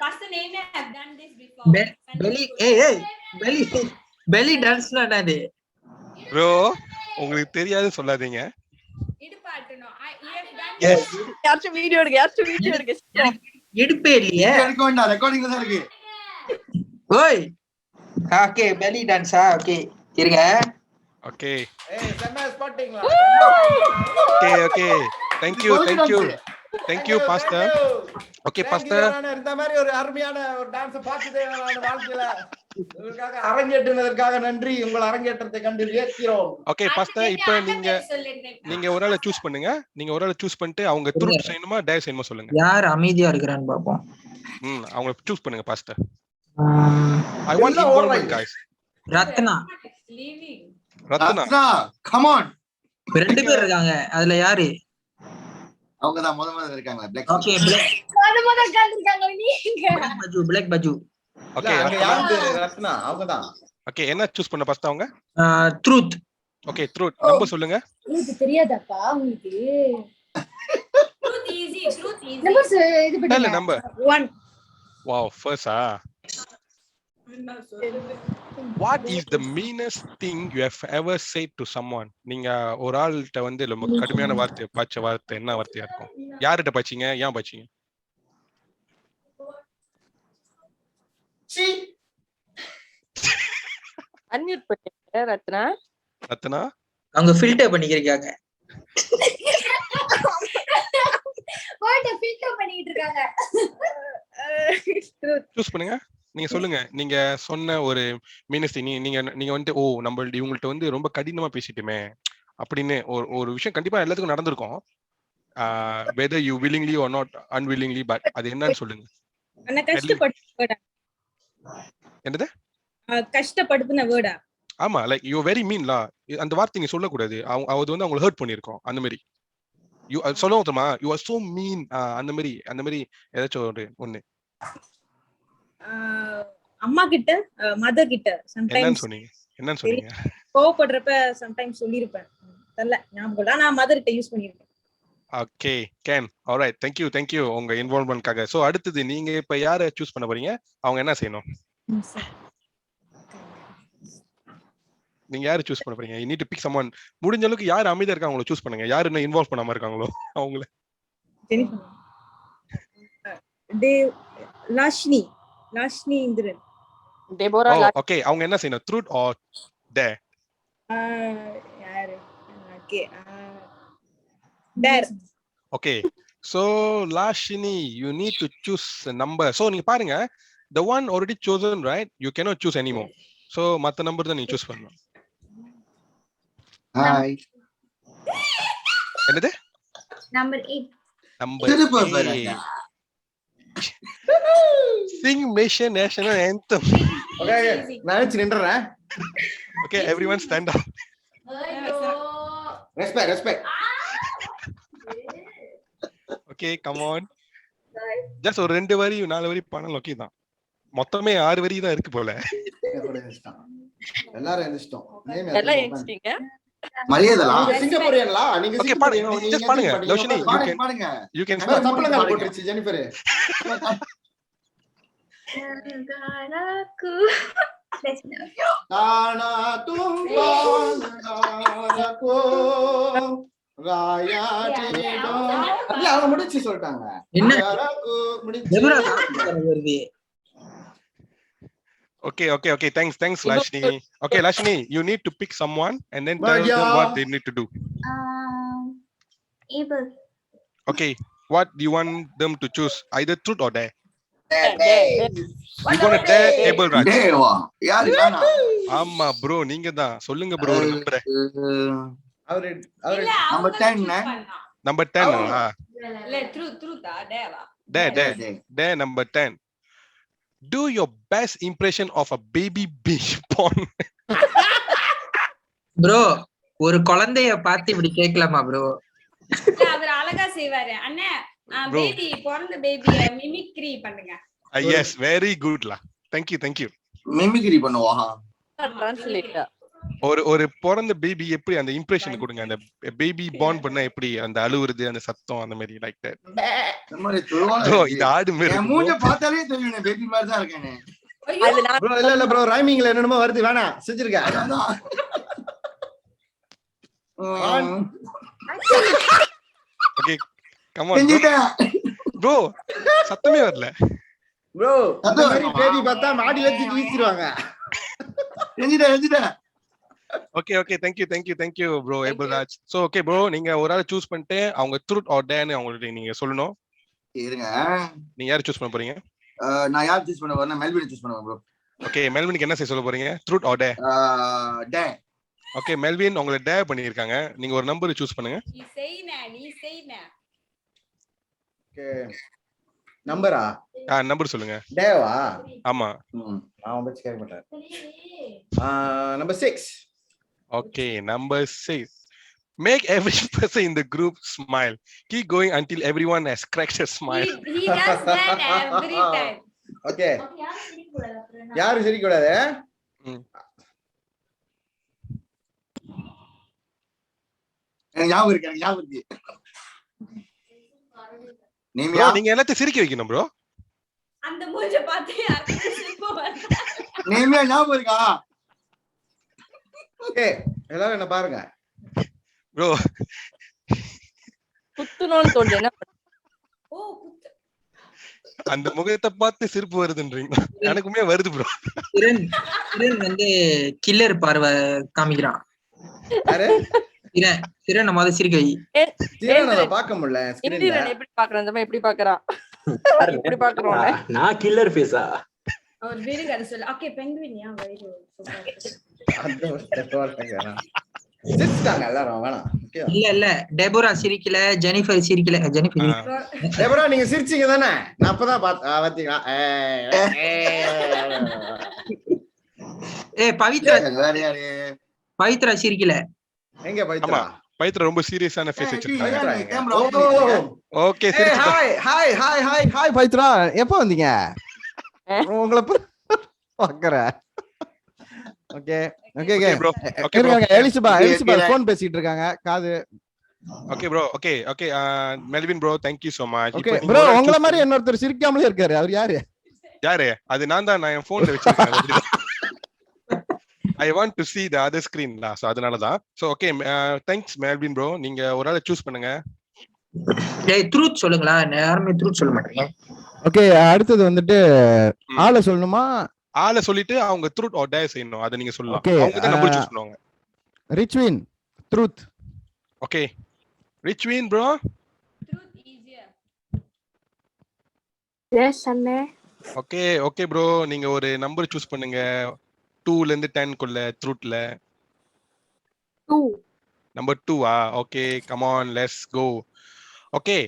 Pastor Nehemiah have done this before. belly dance என்னது? Bro, உங்களுக்கு தெரியாதுன்னு சொல்லாதீங்க. இடுப்பாட்டணும். I have done Yes. யாச்சும் வீடியோ எடுங்க. இடுப்பே இல்லையே. எடுக்க வேண்டாம், ரெக்கார்டிங்ல தான் இருக்கு. ஓய். Okay, belly dance okay. இருங்க. Okay. ஏய் செம்ம ஸ்பாட்டிங்களா? Okay. Thank you, Pastor. Okay, Pastor. இந்த மாதிரி ஒரு அருமையான ஒரு டான்ஸ் பார்த்ததே நான் வாழ்க்கையில. உங்களுக்காக அரங்கேற்றினதற்காக நன்றி. உங்கள் அரங்கேற்றத்தை கண்டு வியக்கிறோம். Okay, Pastor, இப்போ நீங்க ஒரு ஆளை சூஸ் பண்ணுங்க. நீங்க ஒரு ஆளை சூஸ் பண்ணிட்டு அவங்க ட்ரூத் செய்யணுமா டேர் செய்யணுமா சொல்லுங்க. யார் அமைதியா இருக்கறான்னு பாப்போம். அவங்க சூஸ் பண்ணுங்க Pastor. I want involvement, guys. Ratna. come on. ரெண்டு பேர் இருக்காங்க. அதுல யாரு? அவங்க தான் முதல்ல இருக்காங்க. Okay, black baju. Okay, Ratna அவங்க தான். Okay, என்ன சூஸ் பண்ண Pastor அவங்க? ட்ரூத். Okay, truth. நம்பர் சொல்லுங்க. உங்களுக்கு தெரியாதாப்பா உங்களுக்கு? Truth easy. நம்பர் இது பண்ணுங்க. Number 1. Wow, first What is the meanest thing you have ever said to someone? நீங்க ஒரு ஆள்கிட்ட வந்து ரொம்ப கடுமையான வார்த்தை என்ன வார்த்தையா இருக்கும்? யார்கிட்ட பாச்சீங்க? ஏன் பாச்சீங்க? அன்மியூட் பண்ணுங்க ரத்னா. அவங்க ஃபில்டர் பண்ணிக்கிறாங்க. வாட் ஃபில்டர் பண்ணிட்டு இருக்காங்க. சூஸ் பண்ணுங்க. நீங்க சொல்லுங்க. நீங்க சொன்ன ஒரு மீனஸ்தி நீங்க வந்து நம்ம இவங்கள்ட்ட வந்து ரொம்ப கடினமா பேசிட்டுமே அப்படின்னு ஒரு விஷயம் கண்டிப்பா எல்லாத்துக்கும் நடந்திருக்கும். whether you willingly or not unwillingly, but அது என்னன்னு சொல்லுங்க. அண்ணா கஷ்டப்படுத்துன என்னது? கஷ்டப்படுத்துன வேர்டா? ஆமா, லைக் யூ வெரி மீன்லா. அந்த வார்த்தை நீங்க சொல்லக்கூடாது. அது வந்து அவங்களை ஹர்ட் பண்ணிருக்கோம். அந்த மாதிரி சொல்லுவோம் தெரியுமா? யூ ஆர் சோ மீன். அந்த மாதிரி ஏதாச்சும் ஒண்ணு அம்மா கிட்ட, மதர் கிட்ட என்னன்னு சொன்னீங்க? கோவப்படுறப்ப சம்டைம்ஸ் சொல்லிருப்பேன். தெரியல, ஞாபகம் இல்ல. நான் மதர் கிட்ட யூஸ் பண்ணிருக்கேன். Okay, can. Alright, thank you உங்க இன்வால்வ்மென்ட்காக. சோ அடுத்து நீங்க இப்ப யாரை சூஸ் பண்ண போறீங்க? அவங்க என்ன செய்யணும்? நீங்க யாரை சூஸ் பண்ண போறீங்க? you need to pick someone. முடிஞ்ச அளவுக்கு யார் அமைதியா இருக்காங்க அவங்கள சூஸ் பண்ணுங்க. யார் இன்னும் இன்வால்வ் பண்ணாம இருக்காங்களோ அவங்கள. லாஷ்னி இந்திரன். டெபோரா. ஓகே, அவங்க என்ன செய்யணும்? Truth or dare? யாரு? Okay, dare. Okay, so Lashini, you need to choose a number. So நீங்க பாருங்க, the one already chosen, right? You cannot choose anymore. So மத்த நம்பர் தான் நீங்க சூஸ் பண்ணணும். ஹாய். என்னது? Number 8. Number 8. Sing Malaysian national anthem. Okay, நான் நின்றறேன். Okay, everyone stand up. Respect. Okay, come on. Just ஒரு 2 வரி 4 வரி பண்ணலாம். ஓகே தான். மொத்தமே 6 வரி தான் இருக்கு போல. எல்லாரும் எந்திரிச்சிட்டோம். நேம் எல்லாம் எழுச்சிட்டீங்க. மரியாதைலாம் நீங்க சிங்கப்பூரியன்லா? நீங்க Okay, சிங்கப்பூரியன். just நீங்க பாருங்க. எந்திரிச்சு லோஷினி, பாருங்க. you can- பாருங்க you can அதான் start. சப்பளங்கால் போட்டுருச்சு ஜெனிஃபர். தானா தும்பான் தானகோ ராயாடிடோ. இல்ல அவங்க முடிச்சு சொல்லிட்டாங்க. என்ன தானகோ முடிச்சு. டெபோரா வருது. Okay. Thanks, Lashni. Okay, Lashni, you need to pick someone and then tell them what they need to do. Abel. Okay, what do you want them to choose? Either truth or dare. You gonna dare Abel Raj? டேவா யாரு நானா? ஆமா bro, நீங்க தான் சொல்லுங்க bro ஒரு நம்பர். அவரு நம்பர் 10 Number 10. இல்ல ட்ரூத்தா டேவா? Dare number 10. Do your best impression of a baby being born. Bro ஒரு குழந்தைய பார்த்து இப்படி கேட்கலாமா ப்ரோ? இல்ல அவர் அழகா செய்வாரு. அண்ணே Bro. பேபி பிறந்த பேபிய மிமிக்ரி பண்ணுங்க. Yes, very good la. Thank you. Mimicry பண்ணுவா. டிரான்ஸ்லேட்டர். ஒரு பிறந்த பேபி எப்படி அந்த இம்ப்ரெஷன் கொடுங்க. அந்த பேபி பார்ன் பண்ண எப்படி அந்த அழுவுறது அந்த சத்தம் அந்த மாதிரி லைக் தட். இந்த மாதிரி துருவால Bro, இது ஆடு மாதிரி என் இருக்கு மூஞ்ச bro. பார்த்தாலே தெரியும் நான் பேபி மாதிரி தான் இருக்கேனே. அது நான் ப்ரோ இல்ல ப்ரோ ரைமிங்ல என்னென்னமோ வருது வேணாம் செஞ்சிருக்க. அதான். Okay, come on bro. செஞ்சிட்டேன். Bro, சத்தமே வரல. ப்ரோ அந்த மாதிரி பேபி பார்த்தா மாடியில தூக்கி வீசிடுவாங்க. செஞ்சிட்டேன். Okay, thank you bro Abel Raj. So okay bro, நீங்க ஒரு ஆளை சூஸ் பண்ணிட்டு அவங்க truth or dare னு அவங்களுக்கு நீங்க சொல்லணும். இருங்க. நீங்க யாரை சூஸ் பண்ண போறீங்க? நான் யார் சூஸ் பண்ண வரேன்? மெல்வின் சூஸ் பண்ணுவேன் ப்ரோ. Okay, மெல்வினுக்கு என்ன செய்ய சொல்ல போறீங்க? truth or dare? Day. Okay, Melvin உங்களை dare பண்ணிருக்காங்க. நீங்க ஒரு நம்பர் சூஸ் பண்ணுங்க. நீ செய்ன. ஓகே. நம்பரா? நம்பர் சொல்லுங்க. டேவா? ஆமா. நான் வந்து கேட்க மாட்டேன். Number 6. Okay, number 6. Make every person in the group smile. Keep going until everyone has cracked a smile. He does that every time. Okay. யாரும் சிரிக்க கூடாது. எனக்கு ஞாபகம் இருக்கு. Bro, நீங்க எல்லாத்தையும் சிரிக்க வைக்கணும் bro. அந்த மூஞ்ச பார்த்து யாருக்கு சிரிப்பு வருது? நேமியா ஞாபகம் இருக்கா? ஓகே எல்லாரும் என்ன பாருங்க. Bro. குத்துனோன்னு தோணுது என்ன? ஓ குத்து. அந்த முகத்தை பார்த்து சிரிப்பு வருதுன்றீங்க. எனக்குமே வருது bro. கிரண் வந்து கில்லர் பார்வை காமிக்கிறான். யாரு? கிரண் நம்ம அதை சிரிக்க வை. கிரண் அத பார்க்க முடியல ஸ்கிரீன்ல. இந்திரன் எப்படி பார்க்கறான்? அந்த எப்படி பார்க்கறான்? எப்படி பார்க்கறோம்ல? நான் கில்லர் ஃபேஸா? அவர் வீடியோ கதை சொல்ல. ஓகே பெங்குவின் யா வைரோ. அந்த ஒரு டெக்வால்ட்டங்க. சிரிச்சாங்க எல்லாரும் வேணாம். ஓகே. இல்ல டெபோரா சிரிக்கல, ஜெனிஃபர் சிரிக்கல. டெபோரா நீங்க சிரிச்சீங்க தானே? நான் அப்பதான் பாத்தீங்களா? பவித்ரா சிரிக்கல. எங்க பவித்ரா? பவித்ரா ரொம்ப சீரியஸான ஃபேஸ் வச்சிருக்காங்க. ஓகே சரி. ஹாய் பவித்ரா. எப்போ வந்தீங்க? உங்களை பார்க்கறேன். Okay bro. எலிசபெத் ஃபோன் பேசிட்டு இருக்காங்க காது. Okay bro. Okay Melvin bro, thank you so much. Okay bro, உங்கள மாதிரி இன்னொருத்தர் சிரிக்காமலே இருக்காரு. அவர் யாரு? அது நான் தான். நான் என் போன்ல வச்சிருக்கேன். I want to see the other screen la, so அதனால தான். So okay, thanks Melvin bro. நீங்க ஒரு ஆளை சூஸ் பண்ணுங்க. ட்ரூத் சொல்லுங்களா? யாருமே ட்ரூத் சொல்ல மாட்டீங்க. ஓகே அடுத்து வந்துட்டு ஆளை சொல்லணுமா? ஆளை சொல்லிட்டு அவங்க ட்ரூத் ஆர் டேர் செய்யணும். அத நீங்க சொல்லலாம். அவங்க தான் நம்பர் சூஸ் பண்ணுவாங்க. Rikwin truth. Okay Rikwin bro. Truth ஈஸியா. எஸ் அண்ணே. ஓகே bro, நீங்க ஒரு நம்பர் சூஸ் பண்ணுங்க. 2 ல இருந்து 10 குள்ள ட்ரூத்ல. 2. Number 2 okay come on let's go. Okay,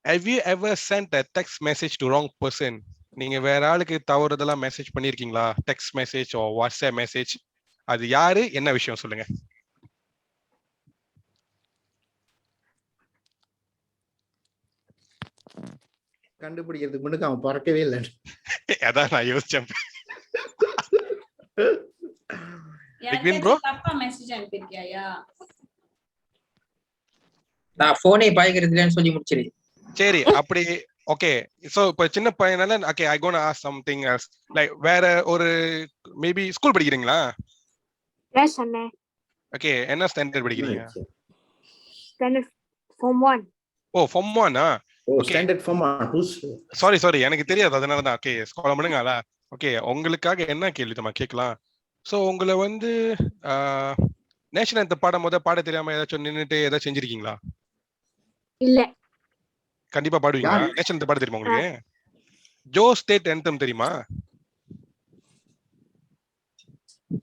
have you ever sent a text message to wrong person? நீங்க வேற ஆளுக்கு தவறுதலா மெசேஜ் பண்ணிருக்கீங்களா? Text message or WhatsApp message. அது யாரு, என்ன விஷயம் சொல்லுங்க. கண்டுபிடிக்கிறதுக்கு முன்னுக்கு அவன் பிறக்கவே இல்லை. அதான் நான் யோசிச்சேன். ரிக்வின் ப்ரோ தப்பா மெசேஜ் அனுப்பிருக்கியா? நான் போனே பாய்க்கிறதுலன்னு சொல்லி முடிச்சிரு. சரி அப்படி ஓகே. சோ இப்ப சின்ன பையனால okay I gonna ask something else like வேற ஒரு மேபி ஸ்கூல் படிக்கிறீங்களா? எஸ் அண்ணே. ஓகே என்ன ஸ்டாண்டர்ட் படிக்கிறீங்க? Standard form 1. Oh form 1 oh standard form 1. Sorry எனக்கு தெரியாது அதனால தான். ஓகே ஸ்காலர் பண்ணுங்களா? ஓகே உங்களுக்காக என்ன கேள்வி நம்ம கேட்கலாம். சோ உங்களை வந்து நேஷனல் அந்த பாட தெரியாம ஏதாச்சும் நின்னுட்டு ஏதாச்சும் செஞ்சிருக்கீங்களா? இல்ல. கண்டிப்பா பாடுவீங்களா? நேஷனல் அந்த பாட தெரியுமா உங்களுக்கு? ஜோ ஸ்டேட் anthem தெரியுமா?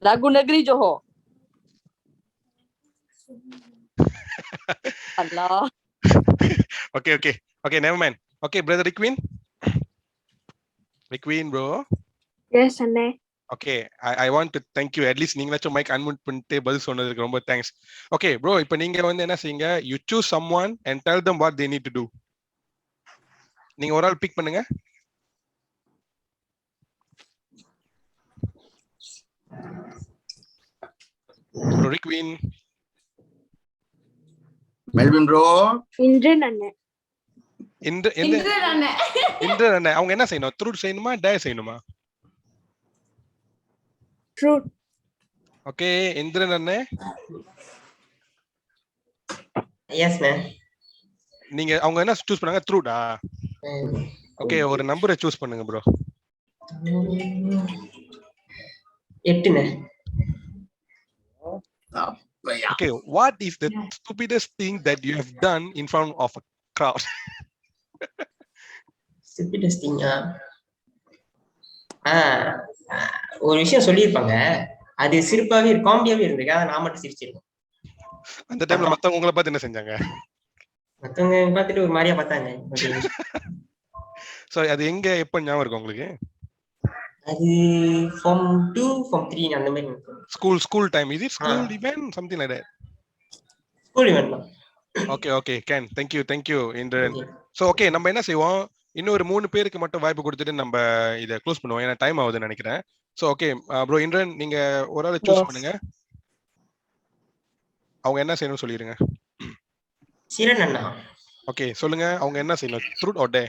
Lagu Negeri Johor. Allah. Okay never mind. Okay brother Rikwin bro. Yes அண்ணே. Okay I want to thank you. At least நீங்களாச்சும் மைக் அன்மியூட் பண்ணிட்டு பதில் சொன்னதுக்கு ரொம்ப தேங்க்ஸ். Okay bro இப்போ நீங்க வந்து என்ன செய்யுங்க, you choose someone and tell them what they need to do. நீங்க ஒரு ஆள் பிக் பண்ணுங்க. Bro Rikwin. Melvin bro. Indran அண்ணே. இந்திரன் அண்ணே அவங்க என்ன செய்யணும்? த்ரூட் செய்யணுமா டே செய்யணுமா? ட்ரூத். ஓகே இந்திரன் அண்ணே. Yes ma'am. நீங்க அவங்க என்ன சூஸ் பண்ணாங்க? த்ரூட்டா? ஓகே ஒரு நம்பரை சூஸ் பண்ணுங்க bro. 8 Okay, what is the stupidest thing that you have done in front of a crowd? Stupidest thing ஒரு விஷயம் சொல்லியிருப்பாங்க, அது சிரிப்பாவே காமெடியாவே இருந்திருக்கு, அதை நான் மட்டும் சிரிச்சிருக்கேன். அந்த டைம்ல மத்தவங்க உங்களை பார்த்து என்ன செஞ்சாங்க? மத்தவங்க பார்த்துட்டு ஒரு மாதிரியா பார்த்தாங்க. சோ அது எங்க எப்ப ஞாபகம் இருக்கு உங்களுக்கு? அது form 2 form 3 அந்த மாதிரி ஸ்கூல் டைம். இது school event something like that. School event. Okay Ken thank you Indran. So okay நம்ம என்ன செய்வோம், இன்னொரு 3 பேருக்கு மட்டும் வாய்ப்பு கொடுத்துட்டு நம்ம இத க்ளோஸ் பண்ணுவோம், ஏன்னா டைம் ஆகுதுன்னு நினைக்கிறேன். சோ ஓகே ப்ரோ இந்திரன் நீங்க ஒரு ஆளை சூஸ் பண்ணுங்க. அவங்க என்ன செய்யணும்னு சொல்லிருங்க. சிரன் அண்ணா. ஓகே சொல்லுங்க அவங்க என்ன செய்யணும்? Truth or dare?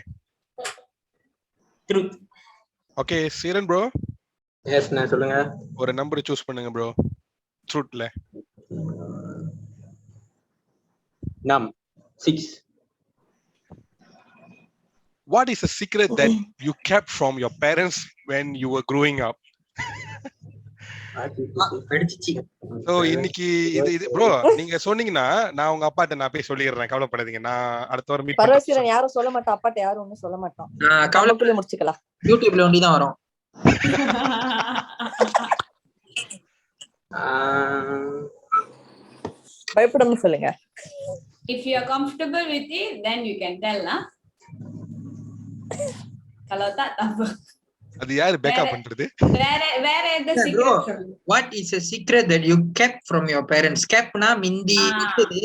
Truth. Okay Siran bro. Yes நான் சொல்லுங்க. ஒரு நம்பர் சூஸ் பண்ணுங்க ப்ரோ. ட்ரூத்ல நம் 6. What is a secret that you kept from your parents when you were growing up? So இன்னைக்கு இது ப்ரோ நீங்க சொன்னீங்கன்னா நான் உங்க அப்பாட்ட நான் போய் சொல்லிடுறேன், கவலைப்படாதீங்க. நான் அடுத்த வாரம் மீட் பரவாயில்லை சிரன், யாரும் சொல்ல மாட்டோம், அப்பாட்ட யாரும் ஒண்ணும் சொல்ல மாட்டோம். கவலைக்குள்ளே முடிச்சுக்கலாம். யூடியூப்ல ஒண்டி தான் வரும். பயப்படாம சொல்லுங்க. If you are comfortable with it, then you can tell, na. Kalau tak apa. அது யாரு பேக்கப் பண்றது? வேற எந்த secret? What is a secret that you kept from your parents? kept னா மிந்தி விட்டது,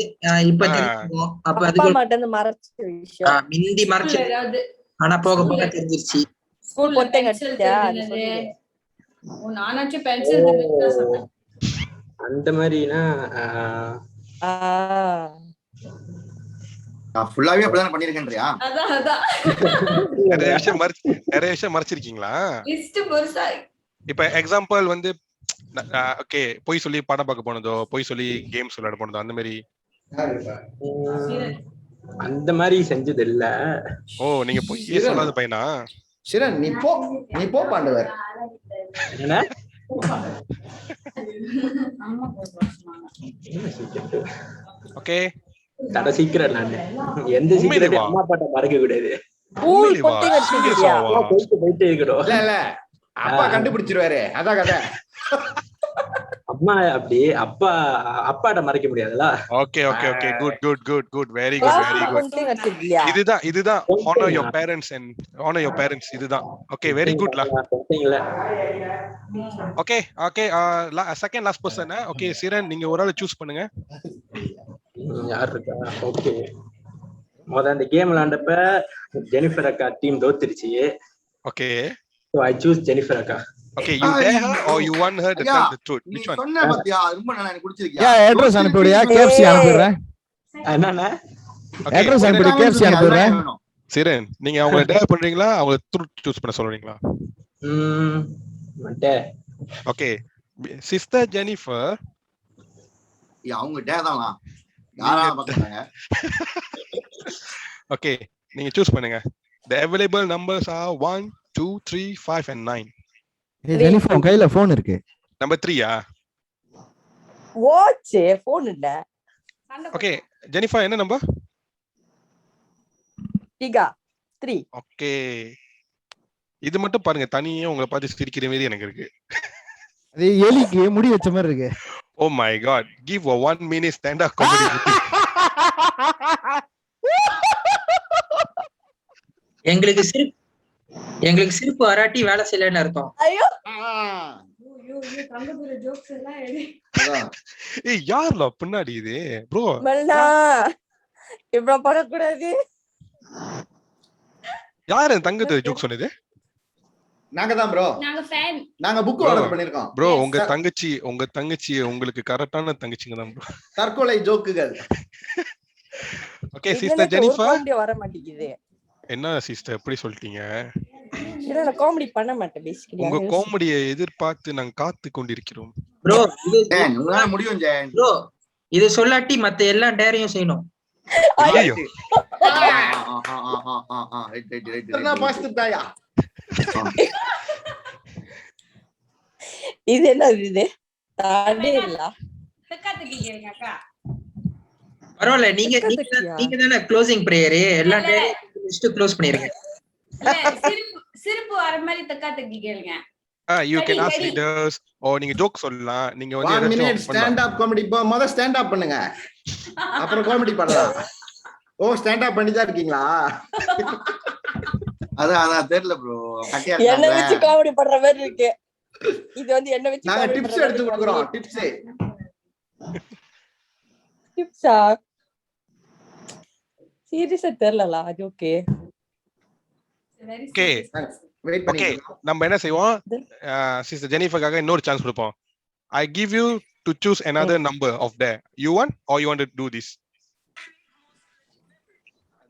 இப்ப தெரியும். அப்ப அப்பா அம்மாட்ட இருந்து மறைச்ச விஷயம். மிந்தி மறைச்சது, ஆனா போக போக தெரிஞ்சிருச்சு. ஸ்கூல் பொட்டை கட்டியா? நானாச்சும் பென்சில் எடுத்து சொன்னேன். அந்த மாதிரினா நான் ஃபுல்லாவே அப்படிதான் பண்ணிருக்கேன்றியா? அதான் நிறைய விஷயம் மறைச்சிருக்கீங்களா? லிஸ்ட் பெருசா. இப்ப எக்ஸாம்பிள் வந்து ஓகே போய் சொல்லி படம் பார்க்க போனதோ, போய் சொல்லி கேம்ஸ் விளையாட போனதோ, அந்த மாதிரி அந்த மாதிரி செஞ்சது இல்ல. ஓ நீங்க போய் சொல்லாத பையனா? சிரன் நீ போ பாண்டவர். என்ன ஓகே தட சீக்கிரம் நான் எந்த சீக்கிரம் அம்மா அப்பாட்ட மறக்க கூடாது. ஸ்கூல் பொட்டை கட்டியா? போயிட்டே இருக்கணும். இல்ல அப்பா கண்டுபிடிச்சிருவாரு, அதான் கதை. அம்மா அப்படி அப்பாட்ட மறைக்க முடியாதுல. Okay good very good. இதுதான் honor your parents and honor your parents. இதுதான் ஓகே வெரி குட்ல. Okay second last person. Okay Siran நீங்க ஒரு ஆளை சூஸ் பண்ணுங்க. யார் இருக்கா? ஓகே அந்த கேம் விளையாண்டப்ப ஜெனிஃபர் அக்கா டீம் தோத்துருச்சு. Okay so I choose Jennifer அக்கா. Okay, you dare her or you want her to ஐயா, tell the truth? நீ Which one? சொன்ன பாத்தியா ரொம்ப நல்லா எனக்கு பிடிச்சிருக்கியா? ஏன் அட்ரஸ் அனுப்பிவிடுயா, KFC அனுப்பிடுறேன். என்னண்ணா Okay, அட்ரஸ் அனுப்பிடு, KFC அனுப்பிடுறேன். சிரன், நீங்க அவங்கள டேர் பண்றீங்களா அவங்கள ட்ரூத் சூஸ் பண்ண சொல்றீங்களா? Okay, sister Jennifer. அவங்க டே தானா? யாரா பாக்குறாங்க? Okay, நீங்க சூஸ் பண்ணுங்க. The available numbers are 1, 2, 3, 5 and 9. ஏய் ஜெனிஃபர் உன் கையில போன் இருக்கு. Number 3 ஓச்சே போன் இல்ல. Okay, Jennifer என்ன நம்பர்? 3. Okay. இது மட்டும் பாருங்க, தனியே உங்களை பார்த்து சிரிக்கிற மாதிரி எனக்கு இருக்கு. அது எலிக்கு முடி வச்ச மாதிரி இருக்கு. Oh my god, give a 1 minute stand up comedy. எங்களுக்கு சிரிப்பு வராட்டி வேலை செய்யலன்னு அர்த்தம். ஐயோ ஏய் யார்ல பின்னாடி இது ப்ரோ? மல்லா இவ்ளோ பண்ண கூடாது. யார் தங்கத்தை ஜோக் சொன்னது? நாங்க தான் ப்ரோ. நாங்க ஃபேன். நாங்க புக் ஆர்டர் பண்ணிருக்கோம். ப்ரோ உங்க தங்கச்சி உங்களுக்கு கரெக்டான தங்கச்சிங்க தான் ப்ரோ. தற்கொலை ஜோக்குகள். Okay sister Jennifer. காமெடி வர மாட்டேங்குது. என்ன சிஸ்டர் எப்படி சொல்லிட்டீங்க? இல்ல நான் காமெடி பண்ண மாட்டேன் பேசிக்கலி. உங்க காமெடியை எதிர்பார்த்து நாங்க காத்து கொண்டிருக்கிறோம். ப்ரோ உங்களால முடியும் ஜெயன். ப்ரோ இது சொல்லாட்டி மத்த எல்லா டேரையும் செய்யணும். ஐயோ நான் பாஸ்தாயா. இது என்ன இது? தாடே இல்ல. தக்காத்துக்கு கேளுங்க அக்கா. பரவாயில்ல, நீங்க தானே க்ளோசிங் பிரேயர் எல்லா டேரையும் லிஸ்ட் க்ளோஸ் பண்ணிருங்க. சிரிப்பு வர மாதிரி தக்காத்துக்கு கேளுங்க. you can ask leaders or நீங்க ஜோக் சொல்லலாம். நீங்க வந்து 1 minute stand up comedy. முதல்ல ஸ்டாண்ட் அப் பண்ணுங்க, அப்புறம் காமெடி பண்ணலாம். ஓ ஸ்டாண்ட் அப் பண்ணி தான் இருக்கீங்களா? அதான் தெரியல ப்ரோ. என்ன வெச்சு காமெடி பண்ற மாதிரி இருக்கு. இது வந்து என்ன வெச்சு நாங்க டிப்ஸ் எடுத்து கொடுக்குறோம். டிப்ஸா சீரியஸா தெரியலல. அது ஓகே. ஓகே ஓகே, நம்ம என்ன செய்வோம், சிஸ்டர் ஜெனிஃபர்காக இன்னொரு சான்ஸ் கொடுப்போம். I give you to choose another number of there. You want or you want to do this?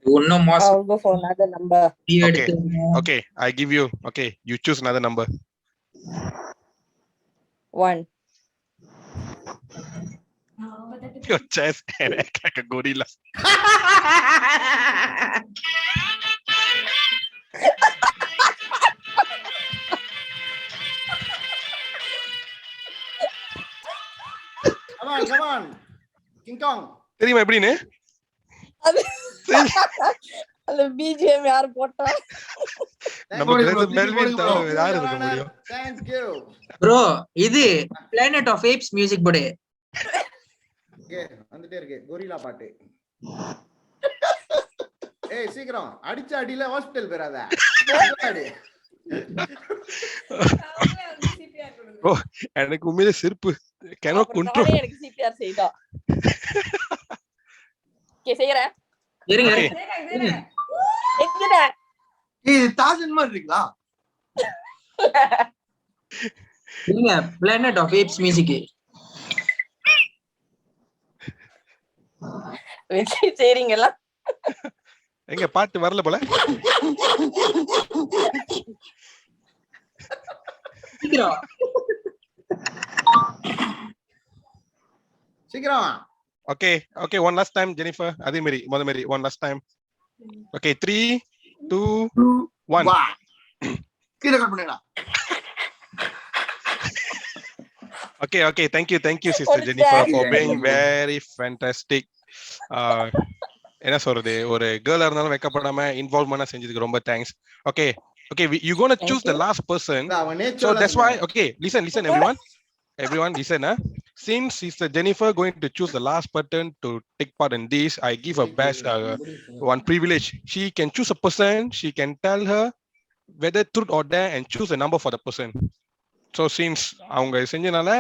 ஒண்ணு mass. I'll go for another number. Okay, I give you. Okay, you choose another number. 1. Your chest like a gorilla. Come on. King Kong. தெரியுமா எப்படின்னு? அந்த BGM யார் போட்டா? நம்ம கிரேஸ் மெல்வின் தான் யார் இருக்க முடியும்? Thank you. ப்ரோ இது Planet of Apes மியூசிக் போடு. ஓகே வந்துட்டே இருக்கு கொரில்லா பாட்டு. ஏய் சீக்கிரம் அடிச்ச அடியில ஹாஸ்பிடல் போறாத. ப்ரோ எனக்கு உண்மையிலே சிரிப்பு cannot control. எனக்கு CPR செய்தா. ஓகே செய்றேன். இருங்க. எங்கடா? இது தாஜன் மாதிரி இருக்கா? இருங்க, Planet of Apes மியூசிக். வெச்சி செய்றீங்களா? எங்க பாட்டு வரல போல. சீக்கிரம். Okay, one last time Jennifer. அதே மாதிரி one last time. Okay, 3 2 1. கீழ கட் பண்ணுடா. Okay, thank you sister Jennifer for being very fantastic. என்ன சொல்றது, ஒரு கேர்ளா இருந்தாலும் வெக்கப்படாம இன்வால்வ்மென்ட்டா செஞ்சதுக்கு ரொம்ப thanks. Okay, you going to choose the last person. So that's why, okay, listen everyone listen. Since sister Jennifer going to choose the last person to take part in this, I give her best one privilege. She can choose a person, she can tell her whether truth or dare and choose a number for the person. So since அவங்க செஞ்சனால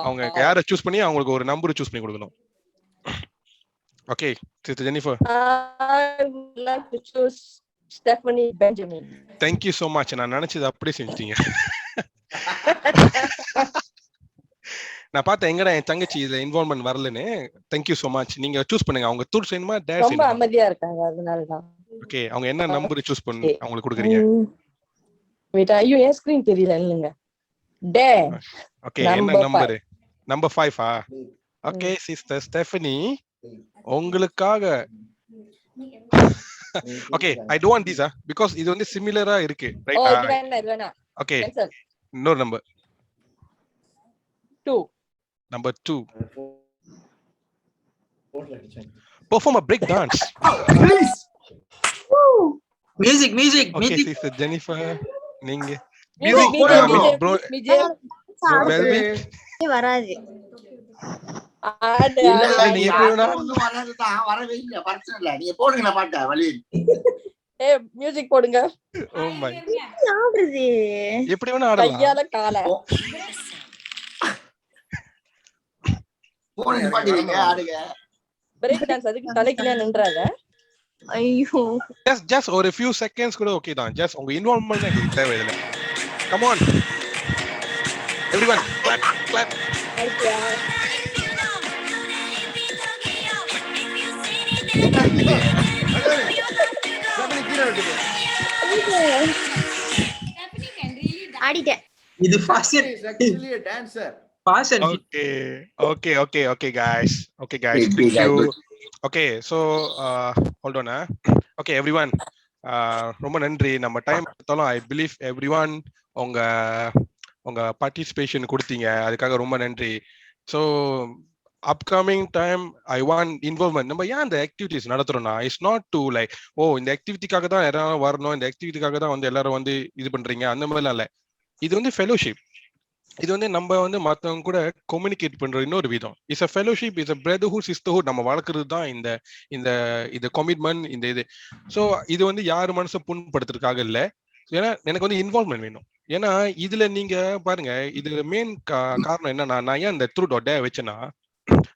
அவங்க யாரை சூஸ் பண்ணி அவங்களுக்கு ஒரு நம்பர் சூஸ் பண்ணி கொடுக்கணும். Okay, sister Jennifer. I would like to choose Stephanie Benjamin. Thank you so much. நான் நினைச்சது அப்படியே செஞ்சிட்டீங்க. நான் பார்த்தேன் எங்கடா என் தங்கச்சி இதுல இன்வால்வ்மெண்ட் வரலன்னு. Thank you so much. நீங்க சூஸ் பண்ணுங்க, அவங்க தூர் செய்யணுமா டேஷ் ரொம்ப செய்யணுமா? அமைதியா இருக்காங்க அதனாலதான். ஓகே, அவங்க என்ன நம்பர் சூஸ் பண்ணி அவங்களுக்கு கொடுக்குறீங்க? வெயிட், ஐயோ என் ஸ்கிரீன் தெரியல இல்லைங்க. டே ஓகே, என்ன number? Number 5 okay sister Stephanie, உங்களுக்காக. Okay, I don't want this because இது வந்து சிமிலரா இருக்கு, ஓ ரைட்? இது வேணா. Okay, cancel. இன்னொரு number 2. Number 2. perform a break dance. Please. Music. Okay, sister Jennifer, நீங்க Music, bro வராது. ஆடு நீங்க எப்படி வேணா வரவே இல்ல, பிரச்சனை இல்ல, நீங்க போடுங்க பாட்ட வழி. மியூசிக் போடுங்க. ஓ மை, ஆடுறது எப்படி வேணா ஆடலாம். கையால கால போடுங்க பாட்டுங்க, ஆடுங்க. பிரேக் டான்ஸ் அதுக்கு தலைக்கில நின்றாத. ஐயோ just ஒரு few seconds கூட ஓகே தான். just உங்க இன்வால்வ்மென்ட் எனக்கு தேவை இல்ல. come on everyone, clap. ஆடிட்டேன். இது fast He's actually a dancer. and Okay guys, thank you. Okay, so hold on. Okay everyone, ரொம்ப நன்றி. நம்ம டைம் எடுத்தாலும் I believe everyone உங்க participation கொடுத்தீங்க, அதுக்காக ரொம்ப நன்றி. So upcoming time I want involvement. நம்ம ஏன் இந்த ஆக்டிவிட்டிஸ் நடத்துறோம்னா, இட்ஸ் நாட் டு லைக் இந்த ஆக்டிவிட்டிக்காக தான் எல்லாரும் வரணும், இந்த ஆக்டிவிட்டிக்காக தான் வந்து எல்லாரும் வந்து இது பண்றீங்க, அந்த மாதிரிலாம் இல்ல. இது வந்து ஃபெலோஷிப். இது வந்து நம்ம வந்து மற்றவங்க கூட கம்யூனிகேட் பண்ற இன்னொரு விதம். It's a fellowship, it's a brotherhood, sisterhood. நம்ம வளர்க்கறது தான் இந்த கமிட்மெண்ட், இந்த இது. ஸோ இது வந்து யாரு மனசை புண்படுத்துறதுக்காக இல்லை, ஏன்னா எனக்கு வந்து இன்வால்வ்மெண்ட் வேணும். ஏன்னா இதுல நீங்க பாருங்க, இதுல மெயின் காரணம் என்னன்னா, நான் ஏன் இந்த த்ரூ.டே வச்சேன்னா,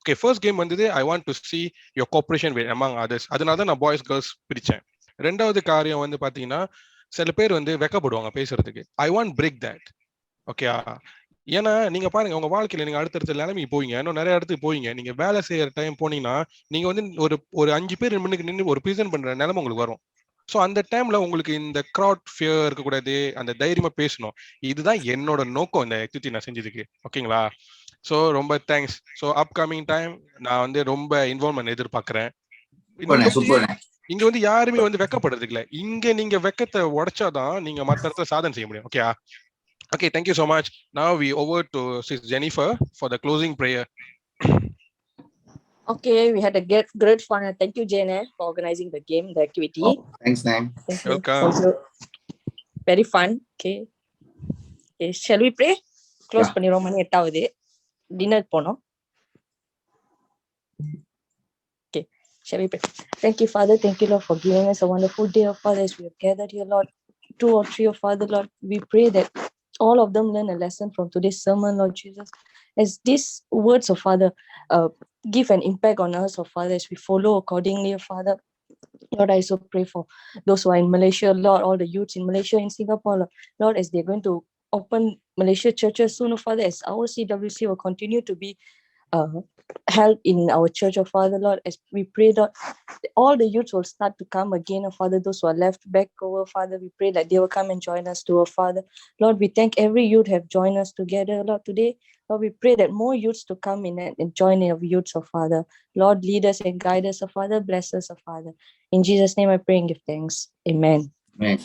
ஓகே ஃபர்ஸ்ட் கேம் வந்தது I want to C your cooperation with among others. அதனால தான் நான் பாய்ஸ் கேர்ள்ஸ் பிரிச்சேன். ரெண்டாவது காரியம் வந்து பாத்தீங்கன்னா, சில பேர் வந்து வெக்கப்படுவாங்க பேசுறதுக்கு. I want break that. Okay, ஏன்னா நீங்க பாருங்க, உங்க வாழ்க்கையில நீங்க அடுத்தடுத்த நிலைமைக்கு போவீங்க, இன்னும் நிறைய இடத்துக்கு போவீங்க. நீங்க வேலை செய்யற டைம் போனீங்கன்னா, நீங்க வந்து ஒரு 5 பேர் முன்னுக்கு நின்று ஒரு ப்ரெசென்ட் பண்ற நிலைமை உங்களுக்கு வரும். ஸோ அந்த டைம்ல உங்களுக்கு இந்த கிரவுட் ஃபியர் இருக்கக்கூடாது, அந்த தைரியமா பேசணும். இதுதான் என்னோட நோக்கம் இந்த ஆக்டிவிட்டி நான் செஞ்சதுக்கு. ஓகேங்களா? ஸோ ரொம்ப தேங்க்ஸ். ஸோ அப்கமிங் டைம் நான் வந்து ரொம்ப இன்வால்வ்மெண்ட் எதிர்பார்க்கிறேன். இங்க வந்து யாருமே வந்து வெக்கப்படுறதுக்கு இல்லை. இங்க நீங்க வெக்கத்தை உடைச்சாதான் நீங்க மற்ற இடத்துல சாதனை செய்ய முடியும். Okay. Okay, thank you so much. Now we over to Sis Jennifer for the closing prayer. Okay, we had a great fun. Thank you, Jane, for organizing the game, the activity. Oh, thanks, Nam. Welcome. Also, very fun. Okay, shall we pray? Close பண்ணிரோம், மணி 8 ஆகுது. டின்னர் போனோம். Okay, shall we pray? Thank you, Father. Thank you, Lord, for giving us a wonderful day, of Father, as we have gathered here, Lord. 2 or 3 of Father, Lord, we pray that all of them learn a lesson from today's sermon, Lord Jesus. As these words of Father give an impact on us, of Father, as we follow accordingly, of Father. Lord, I so pray for those who are in Malaysia, Lord, all the youths in Malaysia, in Singapore, Lord, as they're going to open Malaysia churches soon, of Father, as our CWC will continue to be held in our church, of Father, Lord, as we pray that all the youths will start to come again, of Father, those who are left back over, Father, we pray that they will come and join us too, Father. Lord, we thank every youth have joined us together, Lord, today. Lord, we pray that more youths to come in and join in of youths, of Father. Lord, lead us and guide us, of Father, bless us, of Father. In Jesus' name I pray and give thanks. Amen. Amen.